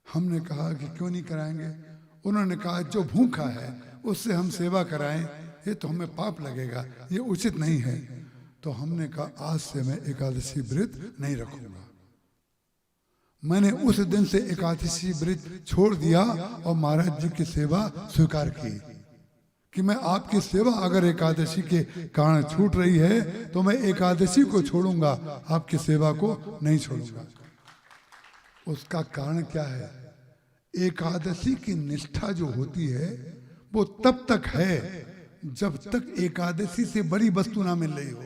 हमने कहा कि क्यों नहीं कराएंगे? उन्होंने कहा, जो भूखा है उससे हम सेवा कराएं, ये तो हमें पाप लगेगा, ये उचित नहीं है। तो हमने कहा, आज से मैं एकादशी व्रत नहीं रखूंगा। मैंने उस दिन से एकादशी व्रत छोड़ दिया और महाराज जी की सेवा स्वीकार की कि मैं आपकी सेवा अगर एकादशी के कारण छूट रही है तो मैं एकादशी को छोड़ूंगा, आपकी सेवा को नहीं छोड़ूंगा। उसका कारण क्या है? एकादशी की निष्ठा जो होती है वो तब तक है जब तक एकादशी से बड़ी वस्तु ना मिल रही हो।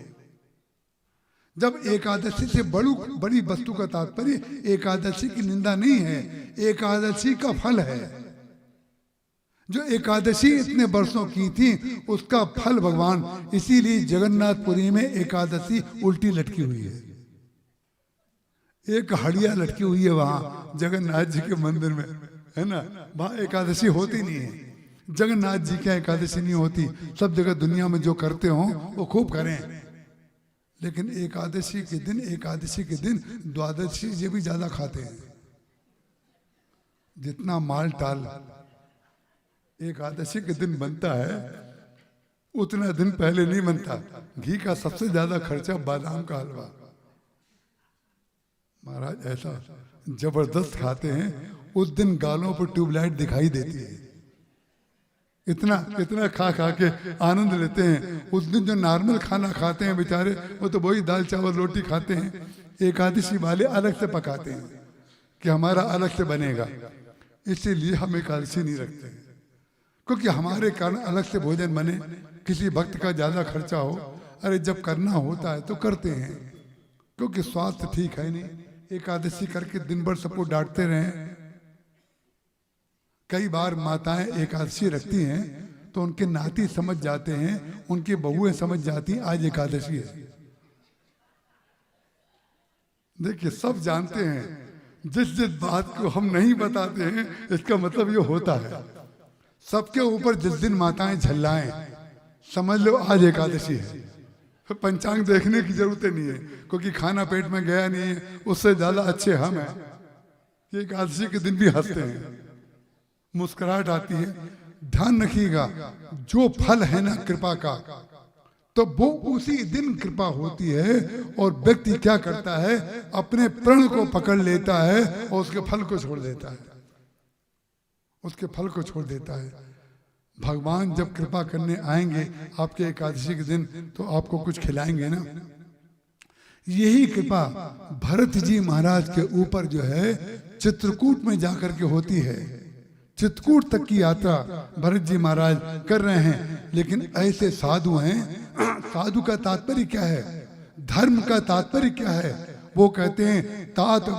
जब एकादशी से बड़ी वस्तु का तात्पर्य एकादशी की निंदा नहीं है, एकादशी का फल है। जो एकादशी इतने वर्षों की थी उसका फल भगवान, इसीलिए जगन्नाथपुरी में एकादशी उल्टी लटकी हुई है। एक हड़िया लटकी हुई है वहां जगन्नाथ जी के मंदिर में, है ना? वहां एकादशी होती नहीं है। जगन्नाथ जी की एकादशी नहीं होती। सब जगह दुनिया में जो करते हो वो खूब करें, लेकिन एकादशी के दिन द्वादशी ये भी ज्यादा खाते हैं। जितना माल टाल एकादशी के दिन बनता है उतना दिन पहले नहीं बनता। घी का सबसे ज्यादा खर्चा बादाम का हलवा। महाराज ऐसा जबरदस्त खाते हैं, उस दिन गालों पर ट्यूबलाइट दिखाई देती है। इतना खा के आनंद लेते हैं। उस दिन जो नॉर्मल खाना खाते हैं बेचारे, वो तो वही दाल चावल रोटी खाते हैं। एकादशी वाले अलग से पकाते हैं कि हमारा अलग से बनेगा, इसीलिए हम एकादशी नहीं रखते हैं। क्योंकि हमारे कारण अलग से भोजन बने, किसी भक्त का ज्यादा खर्चा हो, अरे जब करना होता है तो करते हैं, क्योंकि स्वास्थ्य ठीक है नहीं। एकादशी करके दिन भर सबको डांटते रहे। कई बार माताएं एकादशी रखती हैं तो उनके नाती समझ जाते हैं, उनकी बहुएं समझ जाती हैं आज एकादशी है। देखिए सब जानते हैं, जिस बात को हम नहीं बताते हैं इसका मतलब ये होता है। सबके ऊपर जिस दिन माताएं झल्लाएं, समझ लो आज एकादशी है। फिर पंचांग देखने की जरूरत नहीं है, क्योंकि खाना पेट में गया नहीं है, उससे ज्यादा अच्छे हम हैं। ये एकादशी के दिन भी हंसते हैं, मुस्कुराहट आती है। ध्यान रखिएगा, जो फल है ना कृपा का, तो वो उसी दिन कृपा होती है। और व्यक्ति क्या करता है, अपने प्रण को पकड़ लेता है और उसके फल को छोड़ देता है, उसके फल को छोड़ देता है। भगवान जब कृपा करने आएंगे आपके एकादशी के दिन तो आपको कुछ खिलाएंगे ना। यही कृपा भरत जी महाराज के ऊपर जो है चित्रकूट में जाकर के होती है। चित्रकूट तक की यात्रा भरत जी महाराज कर रहे हैं, लेकिन ऐसे साधु हैं। साधु का तात्पर्य क्या है, धर्म का तात्पर्य क्या है? वो कहते हैं तात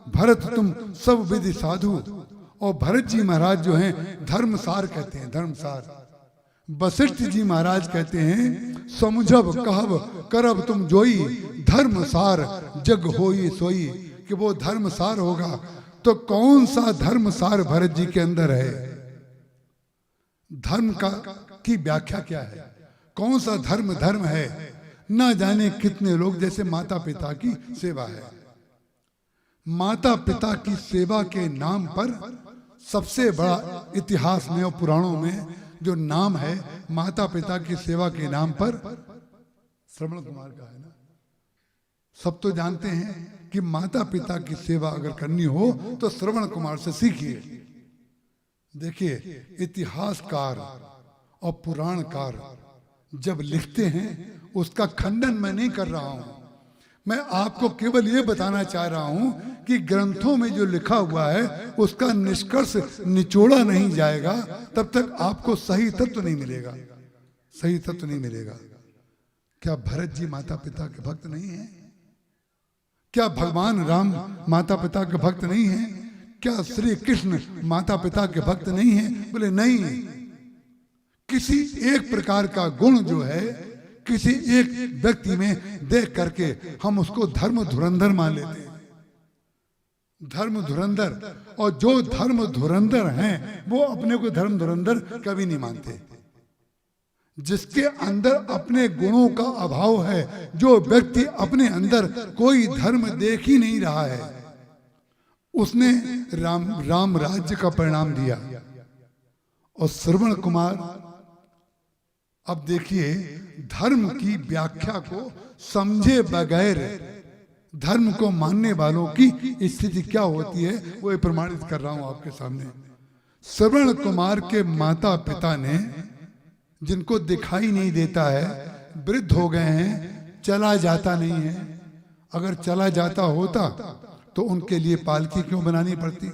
भरत तुम सब विधि साधु। और भरत जी महाराज जो हैं धर्मसार कहते हैं, धर्मसार। वशिष्ठ जी महाराज कहते हैं समुझब कहब करब तुम जोई, धर्मसार जग होई सोई। कि वो धर्मसार होगा तो कौन सा धर्मसार भरत जी के अंदर है? धर्म की व्याख्या क्या है? कौन सा धर्म है? ना जाने कितने लोग, जैसे माता पिता की सेवा है। माता पिता की सेवा के नाम पर सबसे बड़ा इतिहास में और पुराणों में जो नाम है माता पिता की सेवा के नाम पर, श्रवण कुमार का है ना। सब तो जानते हैं कि माता पिता की सेवा अगर करनी हो तो श्रवण कुमार से सीखिए। देखिए, इतिहासकार और पुराणकार जब लिखते हैं उसका खंडन मैं नहीं कर रहा हूं, मैं आपको केवल ये बताना चाह रहा हूं कि ग्रंथों में जो लिखा हुआ है उसका निष्कर्ष निचोड़ा नहीं जाएगा तब तक आपको सही तत्व नहीं मिलेगा, सही तत्व नहीं मिलेगा। क्या भरत जी माता पिता के भक्त नहीं हैं? क्या भगवान राम माता पिता के भक्त नहीं हैं? क्या श्री कृष्ण माता पिता के भक्त नहीं हैं? बोले नहीं। किसी एक प्रकार का गुण जो है किसी एक व्यक्ति में देख करके हम उसको धर्म धुरंधर मान लेते हैं, धर्म धुरंधर। और जो धर्म धुरंधर हैं वो अपने को धर्म धुरंधर कभी नहीं मानते। जिसके अंदर अपने गुणों का अभाव है, जो व्यक्ति अपने अंदर कोई धर्म देख ही नहीं रहा है, उसने राम राज्य का परिणाम दिया। और श्रवण कुमार, अब देखिए, धर्म की व्याख्या को समझे बगैर धर्म को मानने वालों की स्थिति क्या होती है वो प्रमाणित कर रहा हूं आपके सामने। श्रवण कुमार के माता पिता ने, जिनको दिखाई नहीं देता है, वृद्ध हो गए हैं, चला जाता नहीं है। अगर चला जाता होता तो उनके लिए पालकी क्यों बनानी पड़ती?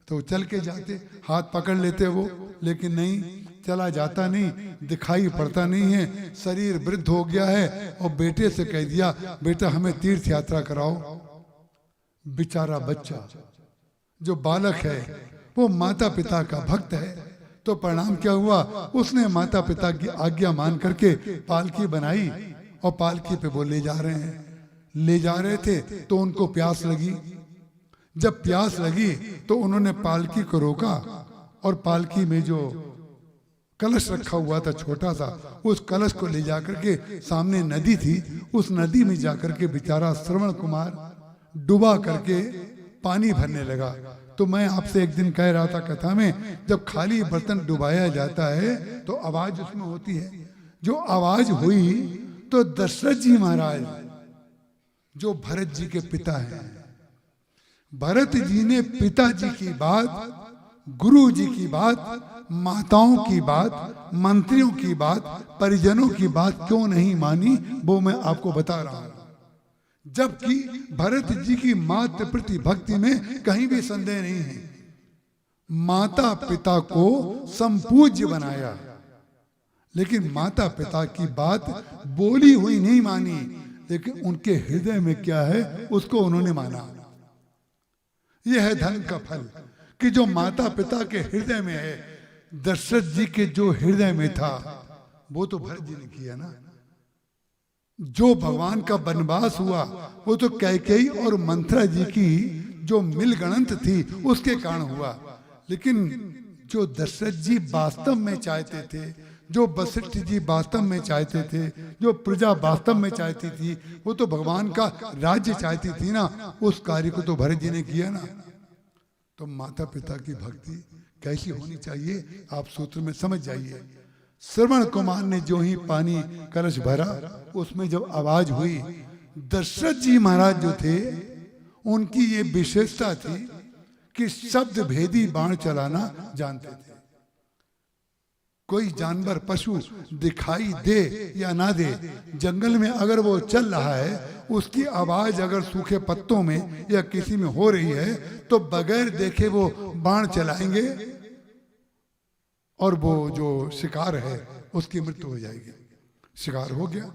तो चल के जाते, हाथ पकड़ लेते वो, लेकिन नहीं, चला जाता नहीं, दिखाई पड़ता नहीं है, शरीर वृद्ध हो गया है। और बेटे से कह दिया, बेटा हमें तीर्थ यात्रा कराओ। बेचारा बच्चा जो बालक है वो माता पिता का भक्त है, तो परिणाम क्या हुआ? उसने माता पिता की आज्ञा मान करके पालकी बनाई और पालकी पे वो ले जा रहे हैं। ले जा रहे थे तो उनको प्यास लगी। जब प्यास लगी तो उन्होंने पालकी को रोका और पालकी में जो कलश रखा हुआ था छोटा सा, उस कलश को ले जाकर के, सामने नदी थी, उस नदी में जाकर के बेचारा श्रवण कुमार डुबा करके पानी भरने लगा। तो मैं आपसे एक दिन कह रहा था कथा में, जब खाली बर्तन डुबाया जाता है तो आवाज उसमें होती है। जो आवाज हुई तो दशरथ जी महाराज, जो भरत जी के पिता हैं, भरत जी ने पिताजी की बात, गुरु जी की बात, माताओं की बात, मंत्रियों की बात, परिजनों की बात क्यों नहीं मानी, वो मैं आपको बता रहा हूं। जबकि भरत जी की माता प्रति भक्ति में कहीं भी संदेह नहीं है। माता पिता को संपूज्य बनाया, लेकिन माता पिता की बात बोली हुई नहीं मानी, लेकिन उनके हृदय में क्या है उसको उन्होंने माना। यह है धन का फल कि जो माता पिता के हृदय में है, दशरथ जी के जो हृदय में था वो तो भरत जी ने किया ना। जो भगवान का वनवास हुआ वो तो कैकेयी और मंथरा जी की जो मिलगणंत थी उसके कारण हुआ। लेकिन जो दशरथ जी वास्तव में चाहते थे, जो वशिष्ठ जी वास्तव में चाहते थे, जो प्रजा वास्तव में चाहती थी, वो तो भगवान का राज्य चाहती थी ना। उस कार्य को तो भरत जी ने किया ना। तो माता पिता की भक्ति कैसी होनी चाहिए आप सूत्र में समझ जाइए। श्रवण कुमार ने जो ही पानी कलश भरा, उसमें जब आवाज हुई, दशरथ जी महाराज जो थे उनकी ये विशेषता थी कि शब्द भेदी बाण चलाना जानते थे। कोई जानवर पशु दिखाई दे या ना दे, जंगल में अगर वो चल रहा है, उसकी आवाज अगर सूखे पत्तों में या किसी में हो रही है तो बगैर देखे वो बाण चलाएंगे और वो जो शिकार है उसकी मृत्यु हो जाएगी। शिकार हो गया।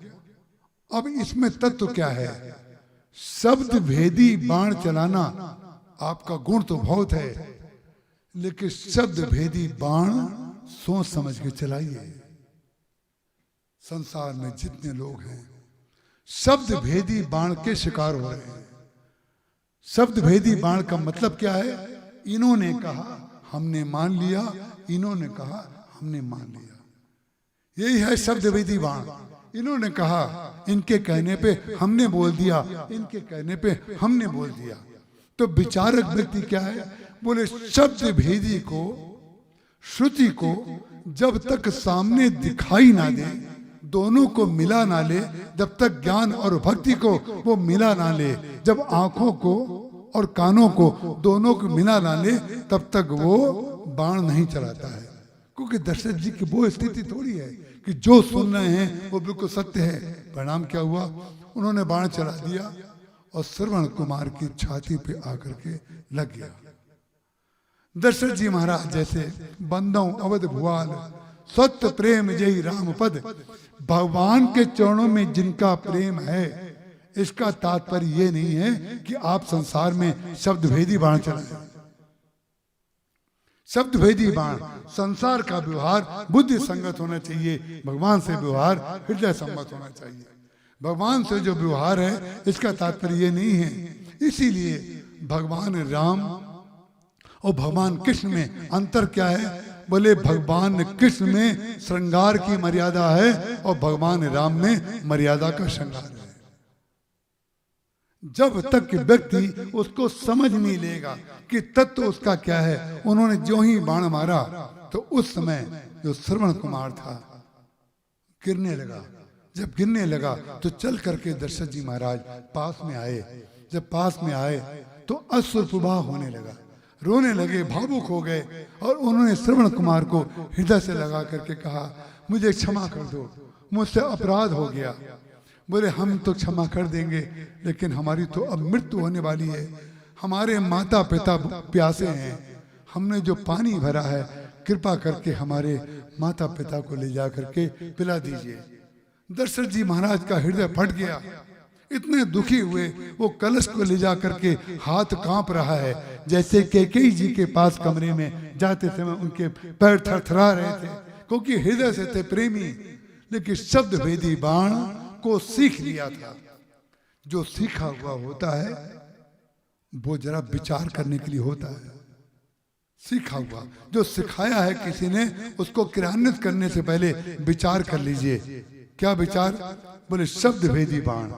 अब इसमें तत्व क्या है? शब्द भेदी बाण चलाना आपका गुण तो बहुत है, लेकिन शब्द भेदी बाण सोच समझ के चलाइए। संसार में जितने लोग हैं शब्द भेदी बाण के शिकार हो रहे हैं। शब्द भेदी बाण का मतलब क्या है? इन्होंने कहा हमने मान लिया, इन्होंने कहा हमने मान लिया। यही है शब्द भेदी बाण। इन्होंने कहा, इनके कहने पे हमने बोल दिया, इनके कहने पे हमने बोल दिया। तो विचारक व्यक्ति क्या है? बोले शब्द भेदी को, श्रुति को जब तक सामने दिखाई ना दे, दोनों को मिला ना ले, जब तक ज्ञान और भक्ति को वो मिला ना ले, जब आंखों को और कानों को दोनों को मिला ना ले तब तक वो बाण नहीं चलाता है। क्योंकि दशरथ जी की वो स्थिति थोड़ी है कि जो सुन रहे हैं वो बिल्कुल सत्य है। परिणाम क्या हुआ, उन्होंने बाण चला दिया और श्रवण कुमार की छाती पे आकर के लग गया। दशरथ जी महाराज जैसे बंदों अवध भुआल सत्य प्रेम जय राम पद, भगवान के चरणों में जिनका प्रेम है, इसका तात्पर्य ये नहीं है कि आप संसार में शब्द भेदी बाण चलाएं। शब्द भेदी बाण, संसार का व्यवहार बुद्धि संगत होना चाहिए, भगवान से व्यवहार हृदय सम्मत होना चाहिए। भगवान से जो व्यवहार है इसका तात्पर्य ये नहीं है। इसीलिए भगवान राम और भगवान कृष्ण में अंतर क्या है? बोले भगवान कृष्ण में श्रृंगार की मर्यादा है और भगवान राम में मर्यादा का श्रृंगार है। जब तक कि व्यक्ति उसको समझ नहीं लेगा कि तत्व उसका क्या है, उन्होंने जो ही बाण मारा तो उस समय जो श्रवण कुमार था गिरने लगा। जब गिरने लगा तो चल करके दशरथ जी महाराज पास में आए। जब पास में आए तो अश्रु प्रवाह होने लगा, रोने लगे, भावुक हो गए और उन्होंने श्रवण कुमार को हृदय से लगा करके कहा, मुझे क्षमा कर दो, मुझसे अपराध हो गया। बोले हम तो क्षमा कर देंगे, लेकिन हमारी तो अब मृत्यु होने वाली है। हमारे माता पिता प्यासे हैं, हमने जो पानी भरा है कृपा करके हमारे माता पिता को ले जा करके पिला दीजिए। दशरथ जी महाराज का हृदय फट गया, इतने दुखी हुए। वो कलश को ले जा करके हाथ कांप रहा है, जैसे कैकेयी जी के पास कमरे में जाते समय उनके पैर थरथरा रहे थे, क्योंकि हृदय से थे प्रेमी। लेकिन शब्द भेदी बाण को सीख लिया था। जो सीखा हुआ होता है वो जरा विचार करने के लिए होता है। सीखा हुआ जो सिखाया है किसी ने, उसको क्रियान्वित करने से पहले विचार कर लीजिए। क्या विचार? बोले शब्द भेदी बाण,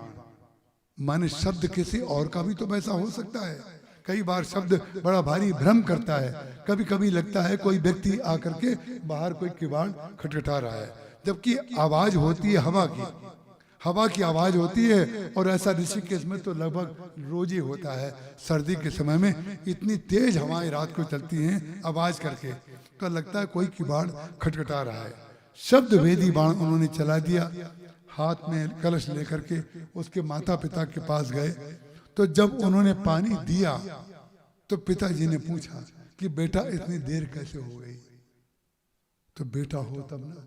माने शब्द किसी और का भी तो वैसा हो सकता है। कई बार शब्द बड़ा भारी भ्रम करता है। कभी कभी लगता है कोई व्यक्ति आकर के बाहर कोई किवाड़ खटखटा रहा है, जबकि आवाज होती है हवा की आवाज होती है। और ऐसा ऋषिकेश में तो लगभग रोज ही होता है। सर्दी के समय में इतनी तेज हवाएं रात को चलती हैं आवाज करके, तो लगता है कोई किवाड़ खटखटा रहा है। शब्द भेदी बाण उन्होंने चला दिया। हाथ में कलश लेकर के उसके माता पिता के पास गए। तो जब उन्होंने पानी दिया तो पिताजी ने पूछा कि बेटा इतनी देर कैसे हो गई? तो बेटा हो तब ना।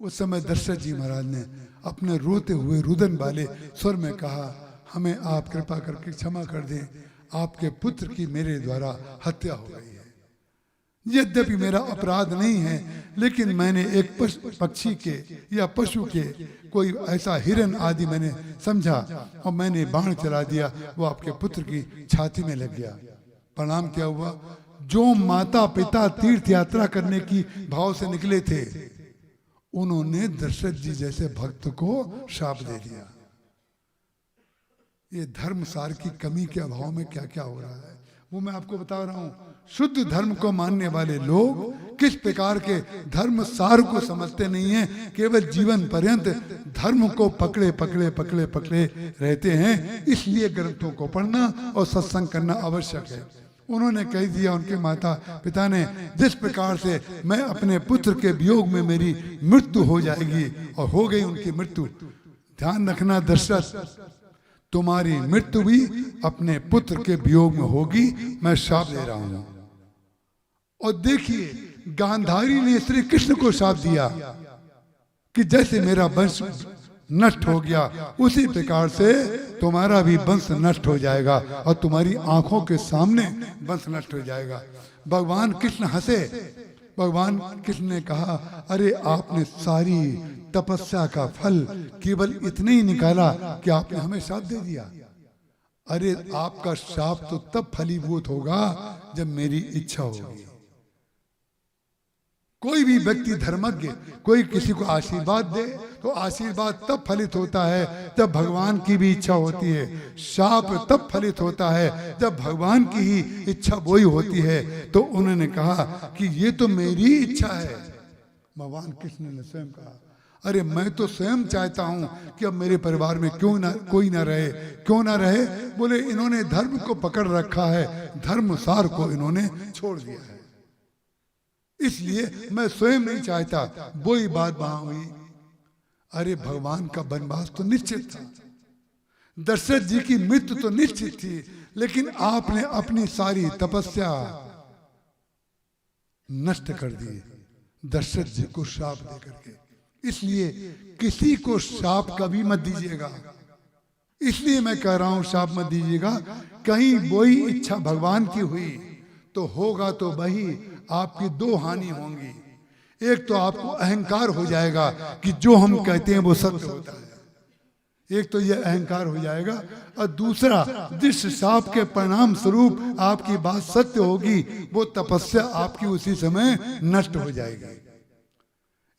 उस समय दशरथ जी महाराज ने अपने रोते हुए रुदन वाले स्वर में कहा, हमें आप कृपा करके क्षमा कर दें, आपके पुत्र की मेरे द्वारा हत्या हो गई है। यद्यपि मेरा अपराध नहीं है, लेकिन मैंने एक पक्षी के या पशु के कोई ऐसा हिरन आदि मैंने समझा और मैंने बाण चला दिया, वो आपके पुत्र की छाती में लग गया। परिणाम क्या हुआ? जो माता पिता तीर्थ यात्रा करने की भाव से निकले थे, उन्होंने दशरथ जी जैसे भक्त को शाप दे दिया। ये धर्म सार की कमी के अभाव में क्या क्या हो रहा है वो मैं आपको बता रहा हूं। शुद्ध धर्म को मानने वाले लोग किस प्रकार के धर्म सार को समझते नहीं हैं, केवल जीवन पर्यंत धर्म को पकड़े पकड़े पकड़े पकड़े रहते हैं। इसलिए ग्रंथों को पढ़ना और सत्संग करना आवश्यक है। उन्होंने कह दिया, उनके माता पिता ने, जिस प्रकार से मैं अपने पुत्र के वियोग में मेरी मृत्यु हो जाएगी, और हो गई उनकी मृत्यु। ध्यान रखना दशरथ, तुम्हारी मृत्यु भी अपने पुत्र के वियोग में होगी, मैं शाप दे रहा हूं। और देखिए गांधारी ने श्री कृष्ण को शाप दिया कि जैसे मेरा वंश नष्ट हो गया, उसी प्रकार से तुम्हारा भी वंश नष्ट हो जाएगा और तुम्हारी आंखों के सामने वंश नष्ट हो जाएगा। भगवान कृष्ण हंसे। भगवान कृष्ण ने कहा, अरे आपने सारी तपस्या का फल केवल इतने ही निकाला कि आपने हमें शाप दे दिया। अरे आपका शाप तो तब फलीभूत होगा जब मेरी इच्छा होगी। कोई भी व्यक्ति धर्मज्ञ कोई किसी को आशीर्वाद दे तो आशीर्वाद तब फलित होता है जब भगवान की भी इच्छा होती है। शाप तब फलित होता है जब भगवान की ही इच्छा वही होती है। तो उन्होंने कहा कि ये तो मेरी इच्छा है। भगवान कृष्ण ने स्वयं कहा, अरे मैं तो स्वयं चाहता हूं कि अब मेरे परिवार में क्यों ना कोई ना रहे, क्यों ना रहे। बोले इन्होंने धर्म को पकड़ रखा है, धर्मसार को इन्होंने छोड़ दिया है, इसलिए मैं स्वयं नहीं चाहता। वही बात वहां हुई। अरे भगवान का वनवास तो निश्चित था, दशरथ जी की मृत्यु तो निश्चित थी, लेकिन आपने अपनी सारी तपस्या नष्ट कर दी दशरथ जी को श्राप दे करके। इसलिए किसी को श्राप कभी मत दीजिएगा। इसलिए मैं कह रहा हूं श्राप मत दीजिएगा। कहीं वही इच्छा भगवान की हुई तो होगा तो वही आपकी दो हानि होंगी। एक तो आपको अहंकार हो जाएगा कि जो हम कहते हैं वो सत्य होता है, एक तो ये अहंकार हो जाएगा, और दूसरा जिस श्राप के परिणाम स्वरूप आपकी बात सत्य होगी वो तपस्या आपकी उसी समय नष्ट हो जाएगी।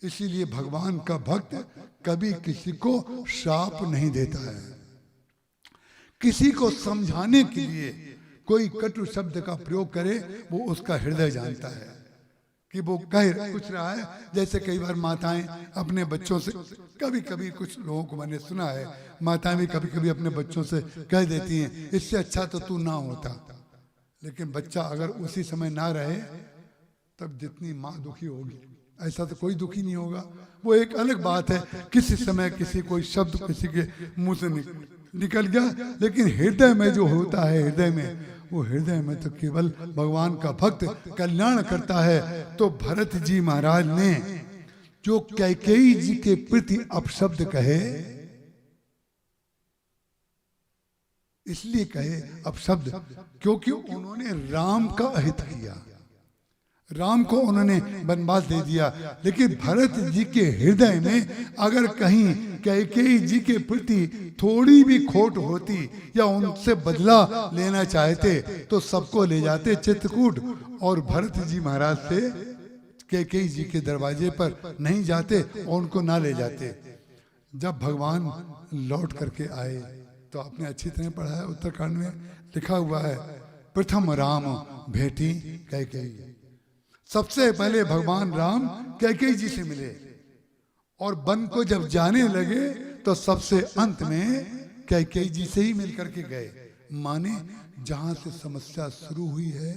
इसीलिए भगवान का भक्त कभी किसी को श्राप नहीं देता है। किसी को समझाने के लिए कोई कटु शब्द का प्रयोग करे वो उसका हृदय जानता है कि वो कह कुछ रहा है। जैसे कई बार माताएं अपने बच्चों से, कभी कभी कुछ लोगों को मैंने सुना है, माताएं भी कभी कभी अपने बच्चों से कह देती हैं इससे अच्छा तो तू ना होता। लेकिन बच्चा अगर उसी समय ना रहे तब जितनी माँ दुखी होगी, ऐसा तो कोई दुखी नहीं होगा। वो एक अलग बात है, किसी समय किसी कोई शब्द किसी के मुंह से निकल गया, लेकिन हृदय में जो होता है, हृदय में, वो हृदय में तो केवल भगवान का भक्त कल्याण करता है। तो भरत जी महाराज ने जो कैकेयी जी के प्रति अपशब्द कहे, इसलिए कहे अपशब्द क्योंकि उन्होंने राम का अहित किया, राम को उन्होंने वनवास दे दिया। लेकिन भरत जी के हृदय में अगर कहीं कैकेयी जी के प्रति थोड़ी भी खोट होती या उनसे बदला लेना चाहते तो सबको ले जाते चित्रकूट, और भरत जी महाराज से कैकेयी जी के दरवाजे पर नहीं जाते और उनको ना ले जाते। जब भगवान लौट करके आए तो आपने अच्छी तरह पढ़ा है, उत्तरकांड में लिखा हुआ है, प्रथम राम भेटी कैकेयी। सबसे पहले भगवान राम कैकेयी जी से मिले, और वन को जब जाने लगे तो सबसे अंत में कैकेयी जी से ही मिल करके गए। माने जहां से समस्या शुरू हुई है,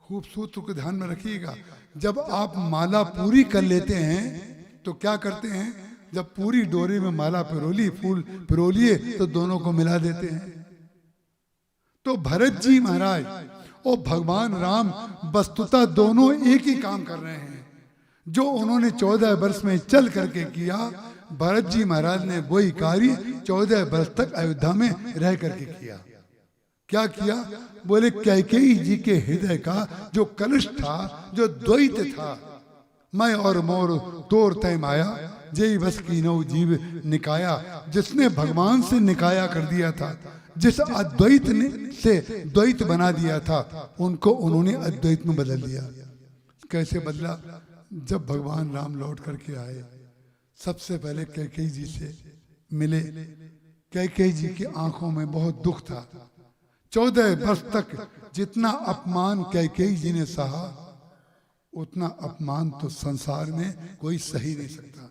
खूब सूत्र को ध्यान में रखिएगा। जब आप माला पूरी कर लेते हैं तो क्या करते हैं, जब पूरी डोरी में माला पिरोली, फूल पिरोलिए तो दोनों को मिला देते हैं। तो भरत जी महाराज और भगवान राम वस्तुतः दोनों एक ही काम कर रहे हैं। जो उन्होंने 14 वर्ष में चल करके किया, भरत जी महाराज ने वही कार्य 14 वर्ष तक अयोध्या में रह करके किया। क्या किया? बोले कैकेयी जी के हृदय का जो कलश था, जो द्वैत था, मैं और मोर तोर तय माया, जय बस कीनो जीव निकाया, जिसने भगवान से निकाया कर दिया था, जिस अद्वैत ने से द्वैत बना दिया था, उनको उन्होंने अद्वैत में बदल दिया। कैसे बदला? जब भगवान राम लौट करके आए, सबसे पहले कैकेयी जी से मिले। कैकेयी जी की आंखों में बहुत दुख था। 14 वर्ष तक जितना अपमान कैकेयी जी ने सहा, उतना अपमान तो संसार में कोई सही नहीं सकता।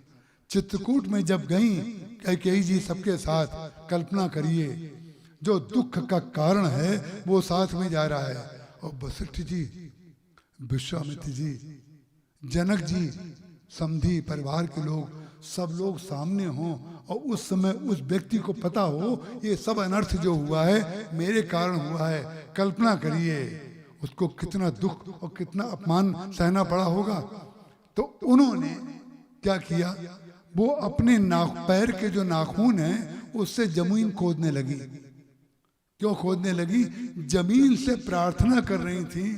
चित्रकूट में जब गई कैकेयी जी सबके साथ, कल्पना करिए जो दुख का कारण है वो साथ में जा रहा है, और वशिष्ठ जी, विश्वामित्र जी, जनक जी, समधी परिवार के लोग, सब लोग सामने हों, और उस समय उस व्यक्ति को पता हो ये सब अनर्थ जो हुआ है मेरे कारण हुआ है। कल्पना करिए उसको कितना दुख और कितना अपमान सहना पड़ा होगा। तो उन्होंने क्या किया, वो अपने पैर के जो नाखून हैं उससे जमीन खोदने लगी। क्यों खोदने लगी? जमीन से प्रार्थना कर रही थी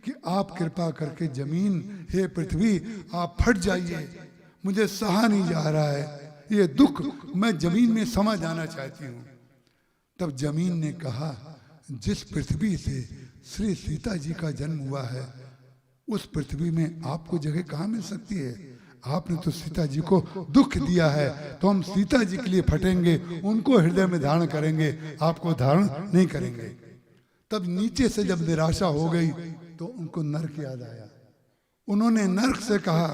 कि आप कृपा करके जमीन, हे पृथ्वी आप फट जाइए, मुझे सहा नहीं जा रहा है ये दुख, मैं जमीन में समा जाना चाहती हूँ। तब जमीन ने कहा, जिस पृथ्वी से श्री सीता जी का जन्म हुआ है उस पृथ्वी में आपको जगह कहाँ मिल सकती है? आपने तो सीता जी को दुख दिया है, तो हम सीता जी के लिए फटेंगे, उनको हृदय में धारण करेंगे, आपको धारण नहीं करेंगे। तब नीचे से जब निराशा हो गई तो उनको नर्क याद आया। उन्होंने नर्क से कहा,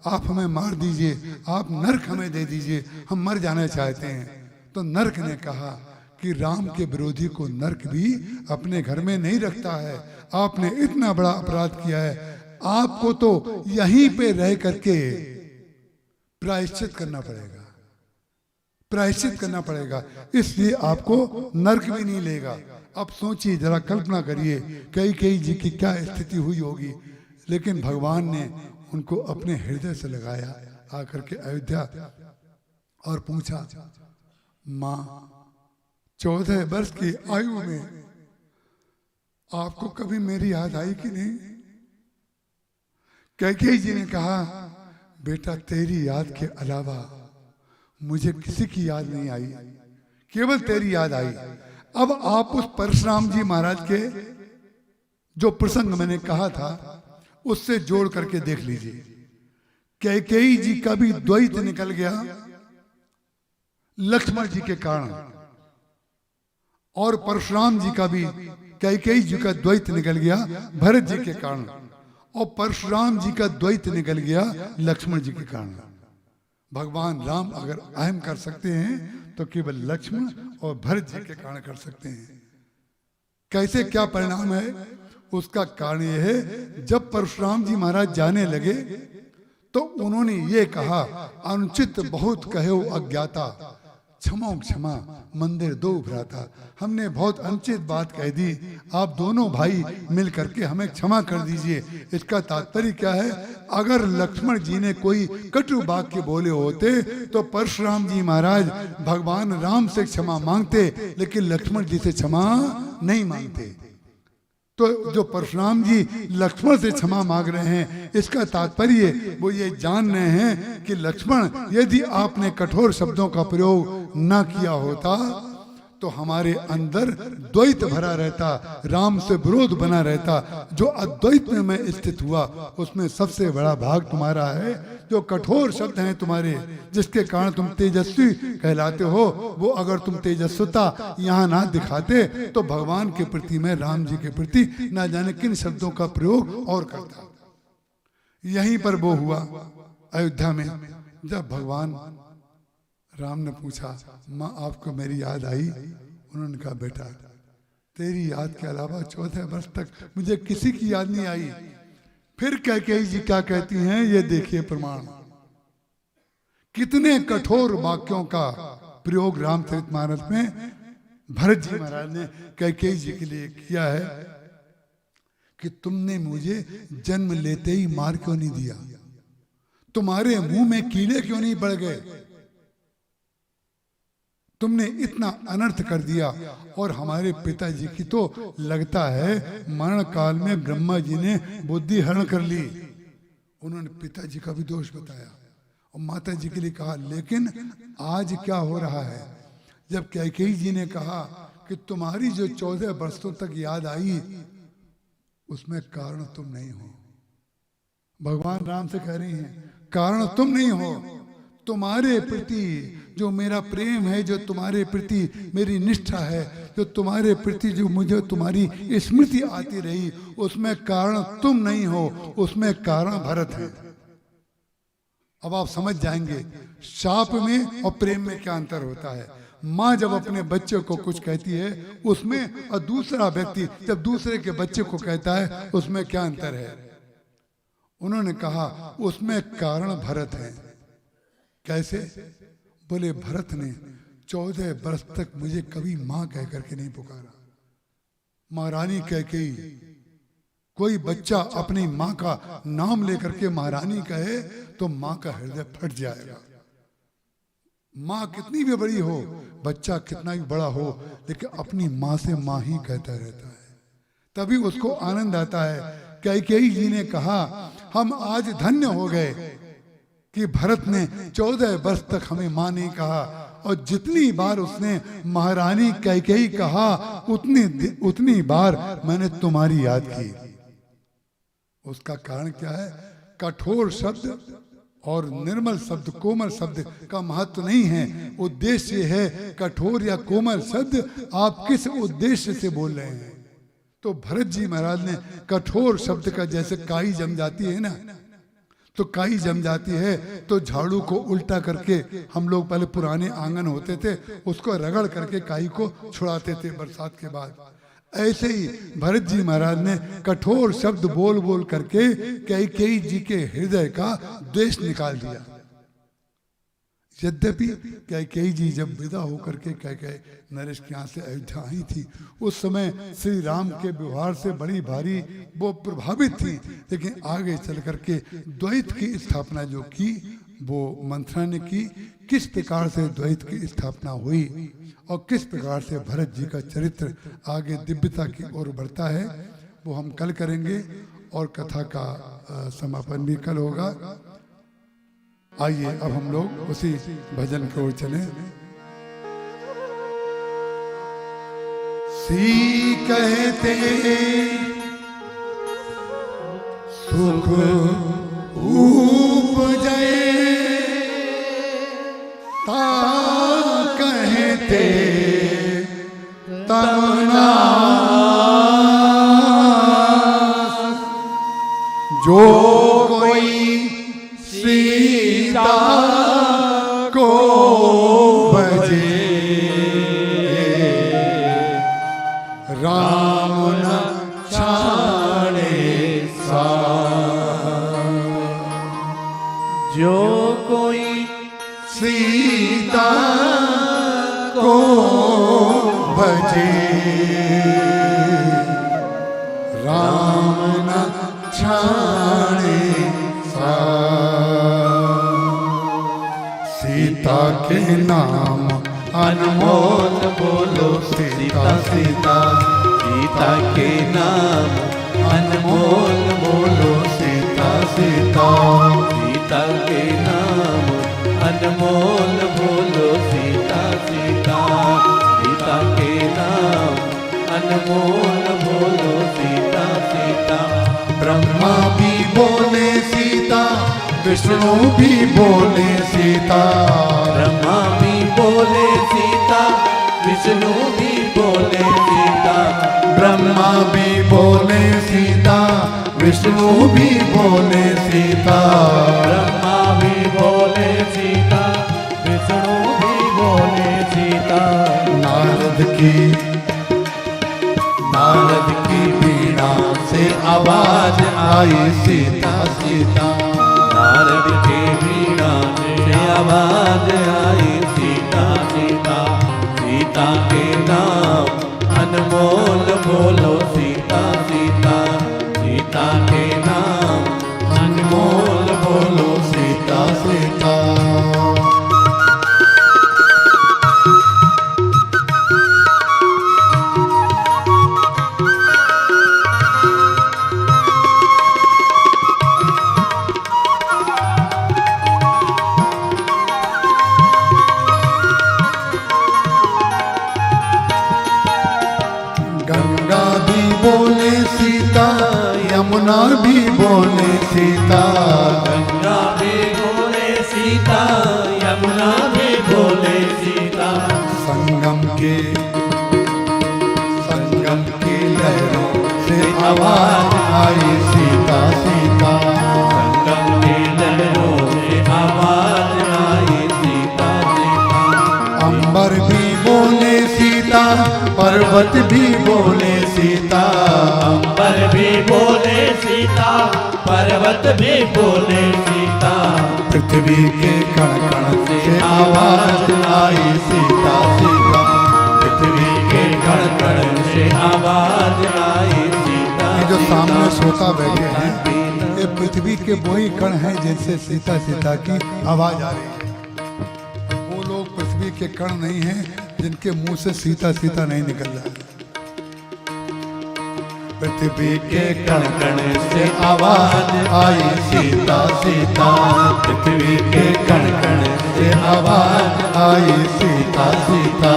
आप हमें मार दीजिए, आप नरक हमें दे दीजिए, हम मर जाना चाहते हैं। तो नरक ने कहा कि राम के विरोधी को नरक भी अपने घर में नहीं रखता है। आपने इतना बड़ा अपराध किया है, आपको तो यहीं पे रह करके प्रायश्चित करना पड़ेगा, प्रायश्चित करना पड़ेगा, इसलिए आपको नरक भी नहीं लेगा। अब सोचिए, जरा कल्पना करिए कैकेयी जी की क्या स्थिति हुई होगी। लेकिन भगवान ने उनको अपने हृदय से लगाया आकर के अयोध्या और पूछा, माँ 14 वर्ष की आयु में आपको कभी मेरी याद आई कि नहीं? कैकेयी जी ने कहा, बेटा तेरी याद के अलावा मुझे किसी की याद नहीं आई, केवल तेरी याद आई। अब आप उस परशुराम जी महाराज के जो प्रसंग मैंने कहा था उससे जोड़ करके देख लीजिए। कैकेयी जी का भी द्वैत निकल गया लक्ष्मण जी के कारण, और परशुराम जी का भी कैकेयी जी का द्वैत निकल गया भरत जी के कारण, और परशुराम जी का द्वैत निकल गया लक्ष्मण जी के कारण। भगवान राम अगर अहम कर सकते हैं तो केवल लक्ष्मण और भरत जी के कारण कर सकते हैं। कैसे, क्या परिणाम है उसका कारण यह है, जब परशुराम जी महाराज जाने लगे तो उन्होंने ये कहा, अनुचित बहुत कहो अज्ञाता, क्षमो क्षमा मंदिर दो भ्राता। हमने बहुत अनुचित बात कह दी, आप दोनों भाई मिल करके हमें क्षमा कर दीजिए। इसका तात्पर्य क्या है, अगर लक्ष्मण जी ने कोई कटु वाक्य बोले होते तो परशुराम जी महाराज भगवान राम से क्षमा मांगते, लेकिन लक्ष्मण जी से क्षमा नहीं मांगते। तो जो परशुराम जी लक्ष्मण से क्षमा मांग रहे हैं, इसका तात्पर्य वो ये जान रहे हैं कि लक्ष्मण, यदि आपने कठोर शब्दों का प्रयोग ना किया होता तो हमारे अंदर द्वैत भरा रहता, राम से विरोध बना रहता। जो अद्वैत में मैं स्थित हुआ उसमें सबसे बड़ा भाग तुम्हारा है। जो कठोर शब्द हैं तुम्हारे, जिसके कारण तुम तेजस्वी कहलाते हो, वो अगर तुम तेजस्विता यहाँ ना दिखाते तो भगवान के प्रति, मैं राम जी के प्रति ना जाने किन शब्दों का प्रयोग और करता। यहीं पर वो हुआ अयोध्या में, जब भगवान राम ने पूछा, माँ आपको मेरी याद आई? उन्होंने कहा, बेटा तेरी याद के अलावा 14 वर्ष तक मुझे किसी की याद नहीं आई। फिर कैकेयी जी क्या कहती हैं, ये देखिए प्रमाण, कितने कठोर वाक्यों का प्रयोग रामचरितमानस में भरत जी महाराज ने कैकेयी जी के लिए किया है कि तुमने मुझे जन्म लेते ही मार क्यों नहीं दिया, तुम्हारे मुंह में कीड़े क्यों नहीं बढ़ गए, तुमने इतना अनर्थ कर दिया। और हमारे पिताजी की तो लगता है मरण काल में ब्रह्मा जी ने बुद्धि हरण कर ली। उन्होंने पिताजी का भी दोष बताया और माता जी के लिए कहा। लेकिन आज क्या हो रहा है, जब कैकेयी जी ने कहा कि तुम्हारी जो 14 वर्षों तक याद आई उसमें कारण तुम नहीं हो, भगवान राम से कह रही हैं कारण तुम नहीं हो, तुम्हारे प्रति जो मेरा प्रेम है, जो तुम्हारे प्रति मेरी निष्ठा है, जो तुम्हारे प्रति जो मुझे तुम्हारी स्मृति आती रही, उसमें कारण तुम नहीं हो, उसमें कारण भरत है। अब आप समझ जाएंगे शाप में और प्रेम में क्या अंतर होता है। माँ जब अपने बच्चे को कुछ कहती है उसमें, और दूसरा व्यक्ति जब दूसरे के बच्चे को कहता है उसमें क्या अंतर है। उन्होंने कहा उसमें कारण भरत है। कैसे? बोले भरत ने 14 वर्ष तक मुझे कभी माँ कह करके नहीं पुकारा। महारानी कैकेयी, कोई बच्चा अपनी माँ का नाम लेकर के महारानी कहे तो माँ का हृदय फट जाएगा। माँ कितनी भी बड़ी हो, बच्चा कितना भी बड़ा हो, लेकिन अपनी माँ से माँ ही कहता रहता है, तभी उसको आनंद आता है। कैकेयी जी ने कहा हम आज धन्य हो गए कि भरत ने 14 वर्ष तक हमें माँ नहीं कहा, और जितनी बार उसने महारानी कैकेयी कहा उतनी बार मैंने तुम्हारी याद की। उसका कारण क्या है? कठोर शब्द और निर्मल शब्द, कोमल शब्द का महत्व नहीं है, उद्देश्य है कठोर या कोमल शब्द आप किस उद्देश्य से बोल रहे हैं। तो भरत जी महाराज ने कठोर शब्द का जैसे काई जम जाती है ना, तो काई जम जाती है, तो झाड़ू को उल्टा करके हम लोग पहले पुराने आंगन होते थे उसको रगड़ करके काई को छुड़ाते थे बरसात के बाद। ऐसे ही भरत जी महाराज ने कठोर शब्द बोल बोल करके कैकेयी जी के हृदय का द्वेष निकाल दिया। यद्यपि कैकेयी जी जब विदा होकर के कैकेयी नरेश के यहाँ से अयोध्या आई थी, उस समय श्री राम के व्यवहार से बड़ी भारी वो प्रभावित थी, लेकिन आगे चल करके द्वैत की स्थापना जो की वो मंथरा ने की। किस प्रकार से द्वैत की स्थापना हुई और किस प्रकार से भरत जी का चरित्र आगे दिव्यता की ओर बढ़ता है वो हम कल करेंगे, और कथा का समापन भी कल होगा। आइए अब हम लोग उसी भजन की ओर चलें। सी कहते सुख उपजे, ता कहते तमना, जो कोई सीता को भजे, राम न छाड़े सा। जो कोई सीता को भजे, राम न छाड़े सा। सीता के नाम अनमोल बोलो सीता सीता, सीता के नाम अनमोल बोलो सीता सीता। सीता के नाम अनमोल बोलो सीता सीता। सीता के नाम अनमोल बोलो सीता सीता। ब्रह्मा भी बोले सीता, विष्णु भी बोले सीता। ब्रह्मा भी बोले सीता, विष्णु भी बोले सीता। ब्रह्मा भी बोले सीता, विष्णु भी बोले सीता। ब्रह्मा भी बोले सीता, विष्णु भी बोले सीता। नारद की बीणा से आवाज आई सीता सीता। नारद के बीणा से आवाज आई सीता सीता। सीता के नाम अनमोल बोलो सीता सीता। सीता के नाम अनमोल बोलो सीता सीता। गंगा भी बोले सीता, यमुना भी बोले सीता। गंगा भी बोले सीता, यमुना भी बोले सीता। संगम की लहरों से आवाज आई सीता सीता। संगम की लहरों से आवाज आई सीता सीता। अंबर भी बोले सीता, पर्वत भी बोले सीता। अंबर भी बोले सीता, पर्वत भी बोले सीता। पृथ्वी के कण कण से आवाज आई सीता सीता। पृथ्वी के कण कण से आवाज आई सीता। ये जो सामने श्रोता बैठे हैं ये पृथ्वी के वही कण हैं जिनसे सीता सीता की आवाज आ रही है। वो लोग पृथ्वी के कण नहीं हैं जिनके मुंह से सीता सीता नहीं निकल रहा है। पृथ्वी के कण कण से आवाज आई सीता सीता। पृथ्वी के कण कण से आवाज आई सीता सीता।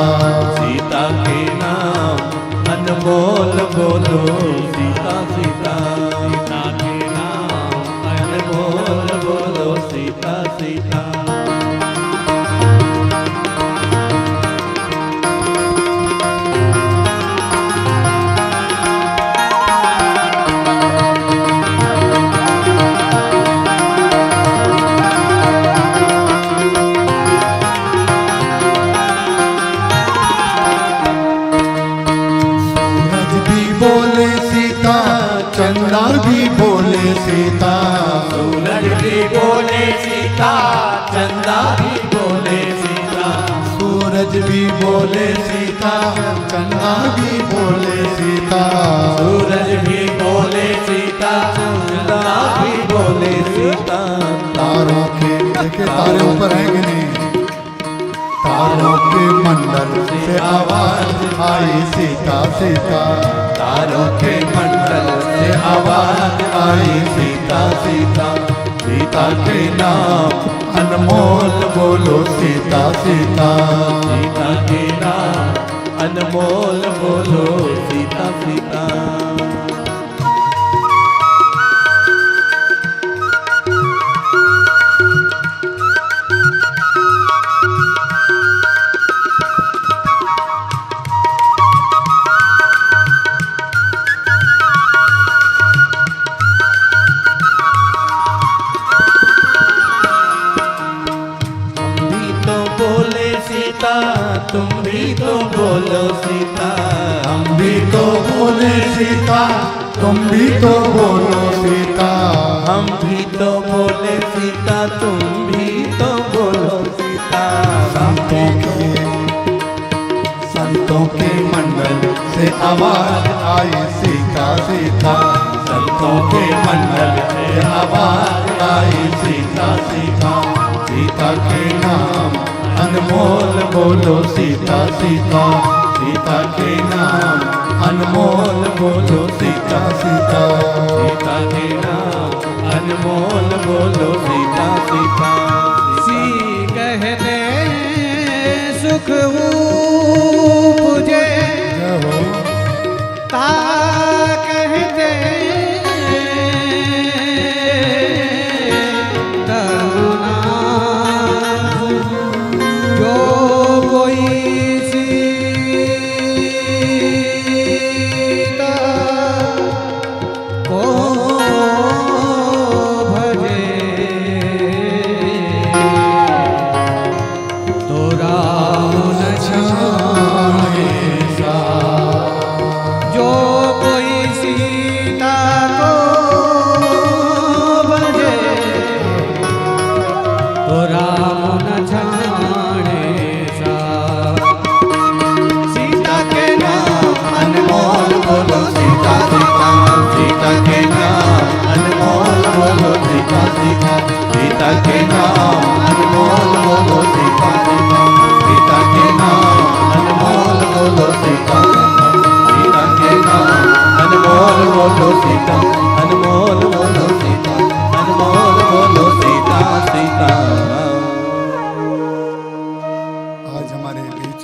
सीता के नाम अनमोल बोलो सीता सीता। सीता के नाम अनमोल बोलो सीता सीता। भी बोले सीता, सूरज भी बोले सीता, चंदा भी बोले सीता, सूरज भी बोले सीता, चंदा भी बोले सीता, सूरज भी बोले सीता, चंदा भी बोले सीता। तारों के देखे तारे ऊपर हैं कि नहीं, तारों के मंडल से आवाज आई सीता सीता, तारों के मंडल से आवाज आई सीता सीता, सीता के नाम अनमोल बोलो सीता सीता, सीता के नाम अनमोल बोलो सीता सीता। तुम भी तो बोलो सीता, हम भी तो बोले सीता, तुम भी तो बोलो सीता, हम भी तो बोले सीता, तुम भी तो बोलो सीता। संतों के मंडल से आवाज आई सीता सीता, संतों के मंडल से आवाज आई सीता सीता, सीता के नाम अनमोल बोलो सीता सीता, सीता के नाम अनमोल बोलो सीता सीता, सीता के नाम अनमोल बोलो सीता सीता। सी कहते सुख पूजे, जय हो ता कहते करुणा, जो कोई सीता को भजे, तो राम न छाए सा, जो कोई सीता को भजे, तो राम न छाए सा। सीता के नाम अनमोल बोलो सीता सीता, सीता के नाम अनमोल बोलो सीता सीता, सीता के नाम अनमोल बोलो सीता सीता, सीता के नाम अनमोल बोलो सीता सीता, सीता के नाम अनमोल बोलो सीता, अनमोल बोलो सीता, अनमोल बोलो सीता सीता। आज हमारे बीच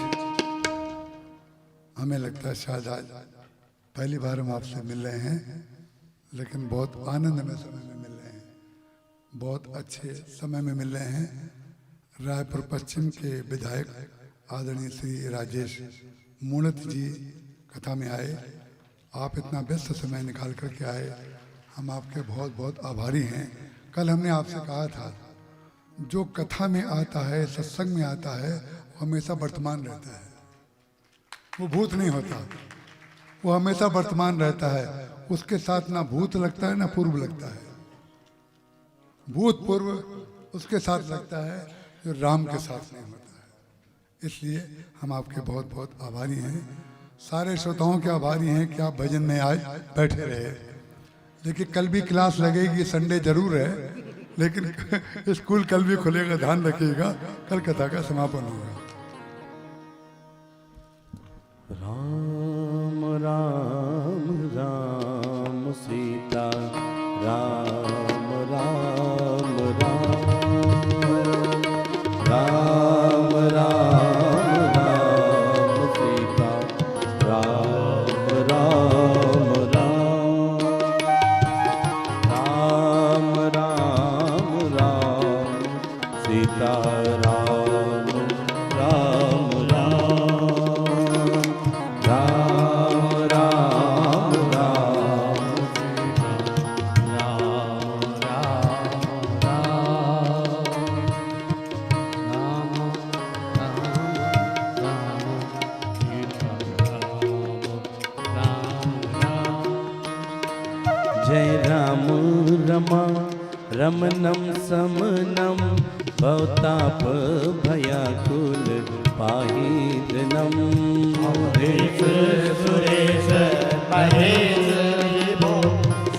हमें लगता है शायद आज पहली बार हम आपसे मिल रहे हैं, लेकिन बहुत आनंदमय समय में मिल रहे हैं, बहुत अच्छे समय में मिल रहे हैं। रायपुर पश्चिम के विधायक आदरणीय श्री राजेश मूणत जी कथा में आए। आप इतना व्यस्त समय निकाल करके आए, हम आपके बहुत बहुत आभारी हैं। कल हमने आपसे कहा था जो कथा में आता है, सत्संग में आता है, वो हमेशा वर्तमान रहता है, वो भूत नहीं होता, वो हमेशा वर्तमान रहता है। उसके साथ ना भूत लगता है ना पूर्व लगता है, भूत पूर्व उसके साथ लगता है जो राम के साथ नहीं होता है। इसलिए हम आपके बहुत बहुत आभारी हैं, सारे श्रोताओं के आभारी हैं कि आप भजन में आज बैठे रहे। देखिए कल भी क्लास लगेगी, संडे जरूर है, लेकिन स्कूल कल भी खुलेगा, ध्यान रखिएगा। कल कथा का समापन होगा। राम राम राम सीता राम राम राम, राम राम राम सीता राम राम राम, राम राम राम सीता राम राम जय राम राम रमा रमणं समनं भवताप भयाकुल पाहि जनम। अवधेश सुरेश महेश विभो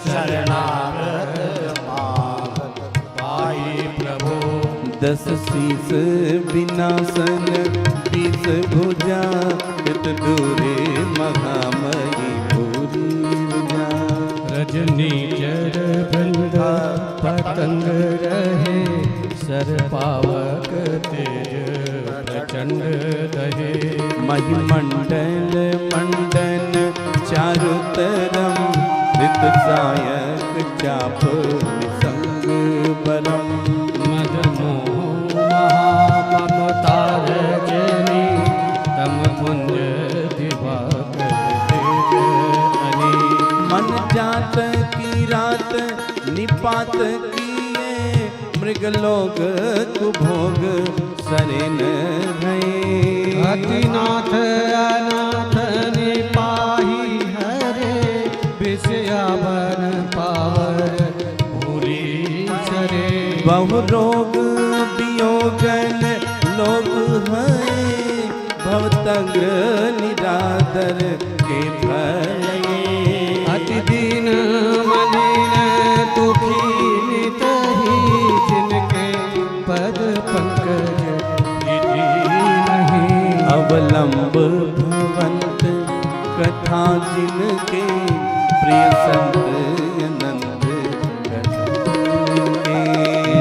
शरणागत पाहि प्रभो। दस शीस विनाशन 20 भुजा हित दूरे महामही पूरी भुजा। रजनी जर वृंदा पतंग रहे सर पावक तेज प्रचंड दहे। महिमंडल मंडन चारु तरम ऋत सायक चाप निसंग बरम। मद मोह महाममतार जनी तम पुंज दिवाकर तेज अनी। मन जात की रात निपात किए मृगलोक कुभोग सरेन भये। अतिनाथ अनाथ निपाहि हरे विषयावन पावर भूरी सरे। बहु रोग वियोगन लोग हैं भवतंग निरादर के भये। अति दीन मलिन दुखी नितहि जिनके पद पंकज विधि नहीं। अवलंब भवंत कथा जिनके प्रिय संत अनंत के।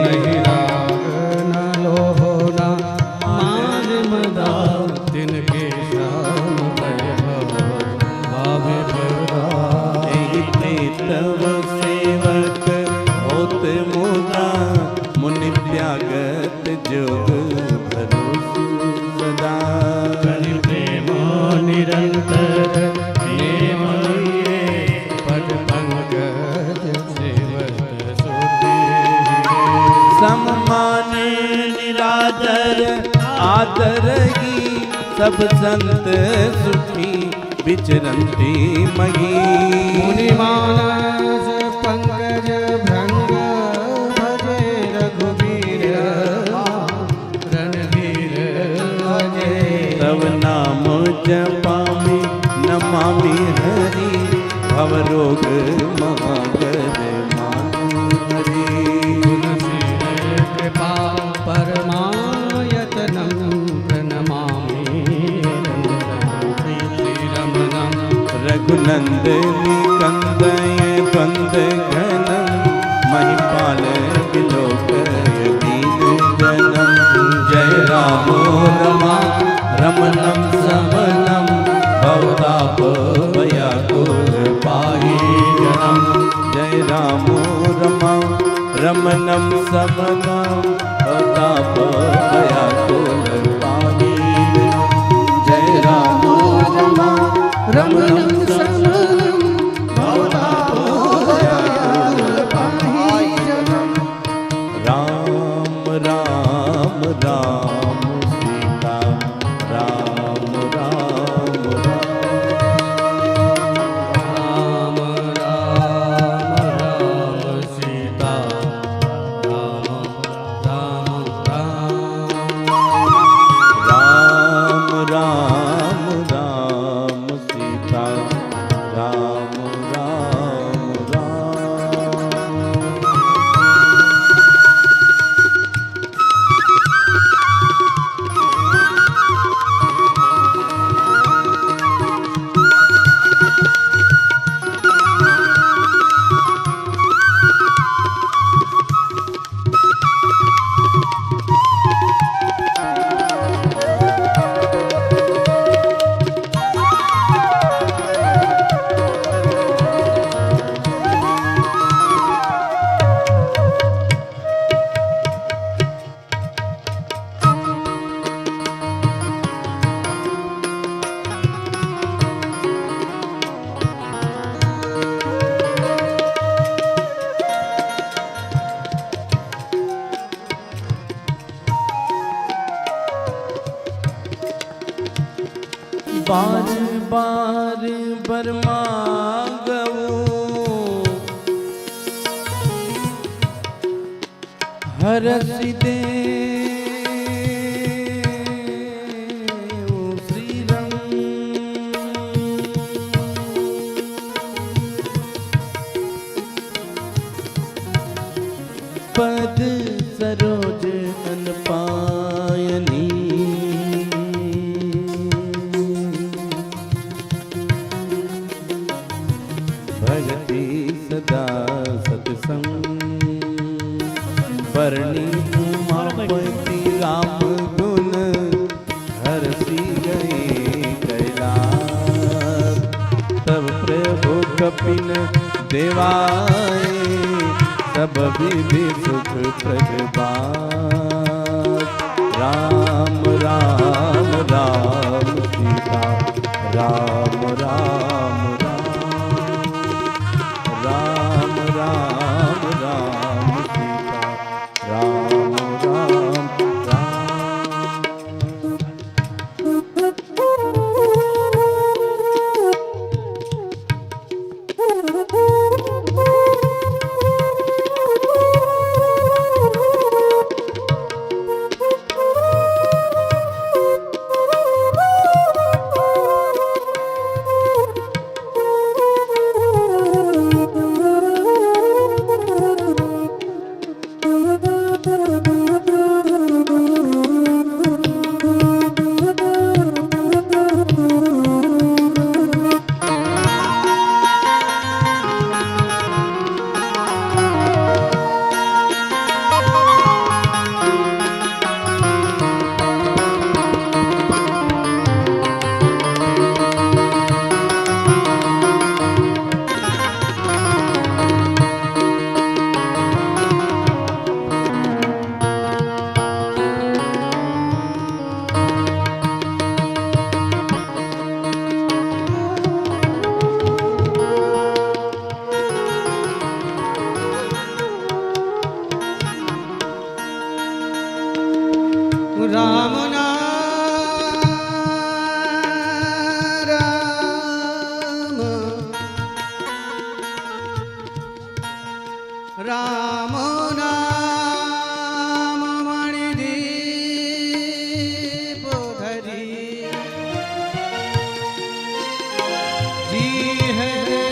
नहीं राग न लोह न मान मदा तिनके श्याम वैभव भावे भरदा। तव सेवक होत मोदा मुनि त्यागत जोग भरोस सदा। करि प्रेम निरंतर प्रेम लिए पद पंकज सेवक सुधीरे। सम्मान निरादर आदरगी सब संत सुखी विचरंती मही। मुनि मानस पंकज भृंग भजे रघुवीर रणधीर अजय। तव नाम जपामि नमामि हरि भवरोग महागर मानु हरि। तुलसी कृपा परमायतनं प्रणमामि रमणं। रघुनंदनी कंदय द्वंद घनम महिपाल विलोकय दीन जनम। जय राम रमा रमणं समनं भवताप भयाकुल पाहि जनम। जय राम रमा रमणं समनं भवताप भयाकुल पाहि जनम। जय राम रमा रमणं समनं भवताप भयाकुल पाहि जनम। राम राम राम सीता राम राम राम। राम राम राम सीता राम राम राम। राम राम राम सीता राम राम राम। बार बार बरमागऊ हरसि दे श्रीरम पद सरोज तन पायनी भगति सदा सत्संग बरनी उमापति राम गुण हरसी गए कैलाश तब प्रभु कपिन देवाए सब विधि सुख प्रजबास राम राम राम सीता राम राम राम राम राम सीता राम राम राम राम नाम मणिदीप धरी जी हरे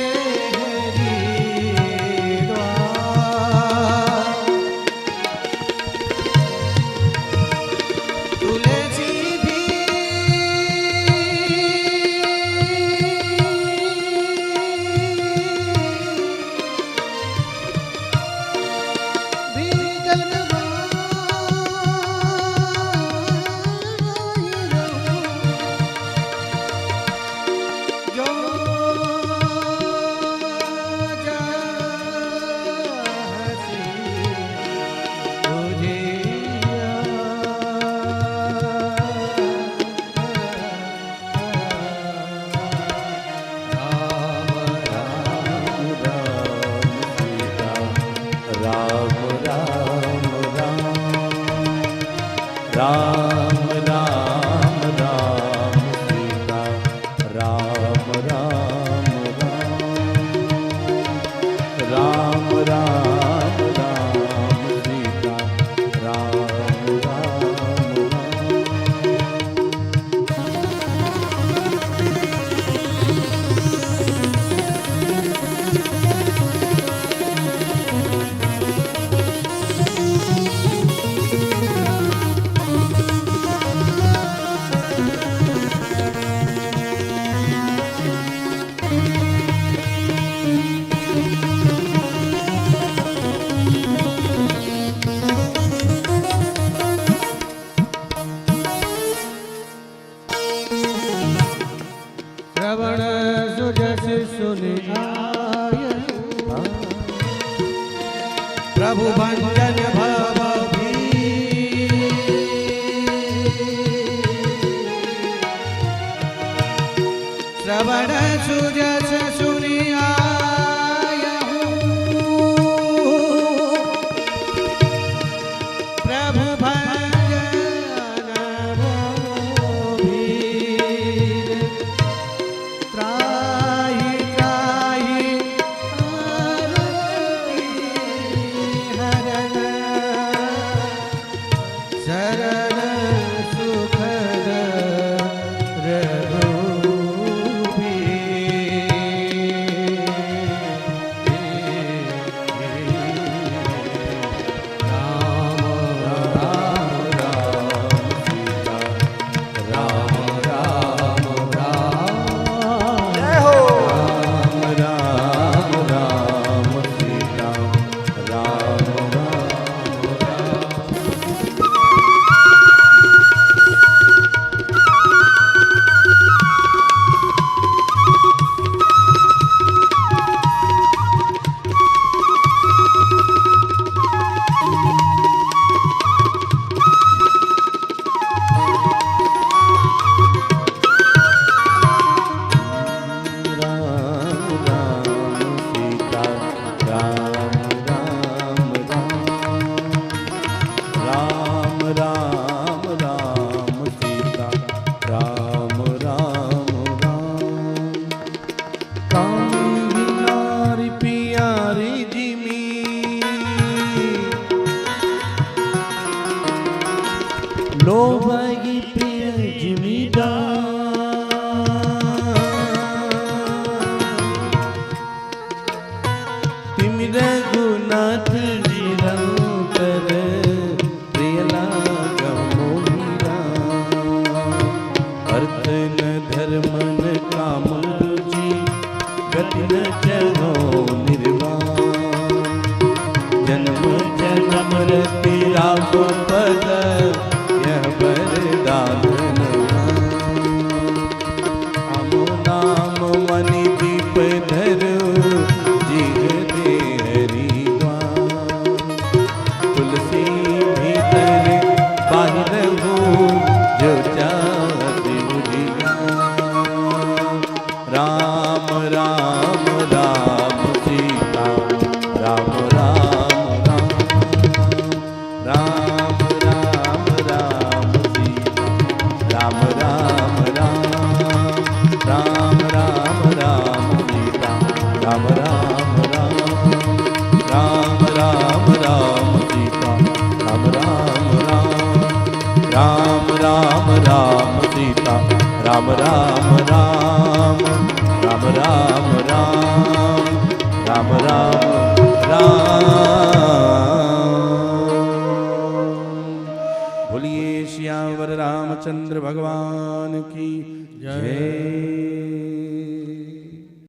हरि द्वार तुलसी भी राम राम राम सीता राम राम राम राम राम राम सीता राम राम श्रवण सुजस सुनि आय प्रभु भंजन भव श्रवण सुजस सुनि आयहु प्रभु भंजन भव त्राहि त्राहि हरति हरण लोभाई प्रिय जिमीदा तिम रघुनाथ जी रंतर प्रिय लागा मोहिरा अर्थ न धर्म न काम रुचि गति न चलो निर्वाण जन्म जन्म रति राम पद यह वरदान हम नाम मणि दीप धरो जीव दे हरिद्वार तुलसी भीतर बाहर हो जो चाहते बुझिया राम राम राम सीता राम राम राम राम राम राम सीता राम राम राम राम राम राम सीता राम राम राम राम राम राम सीता राम राम राम राम राम सीता राम राम राम राम राम राम राम राम बोलिए श्यावर रामचंद्र भगवान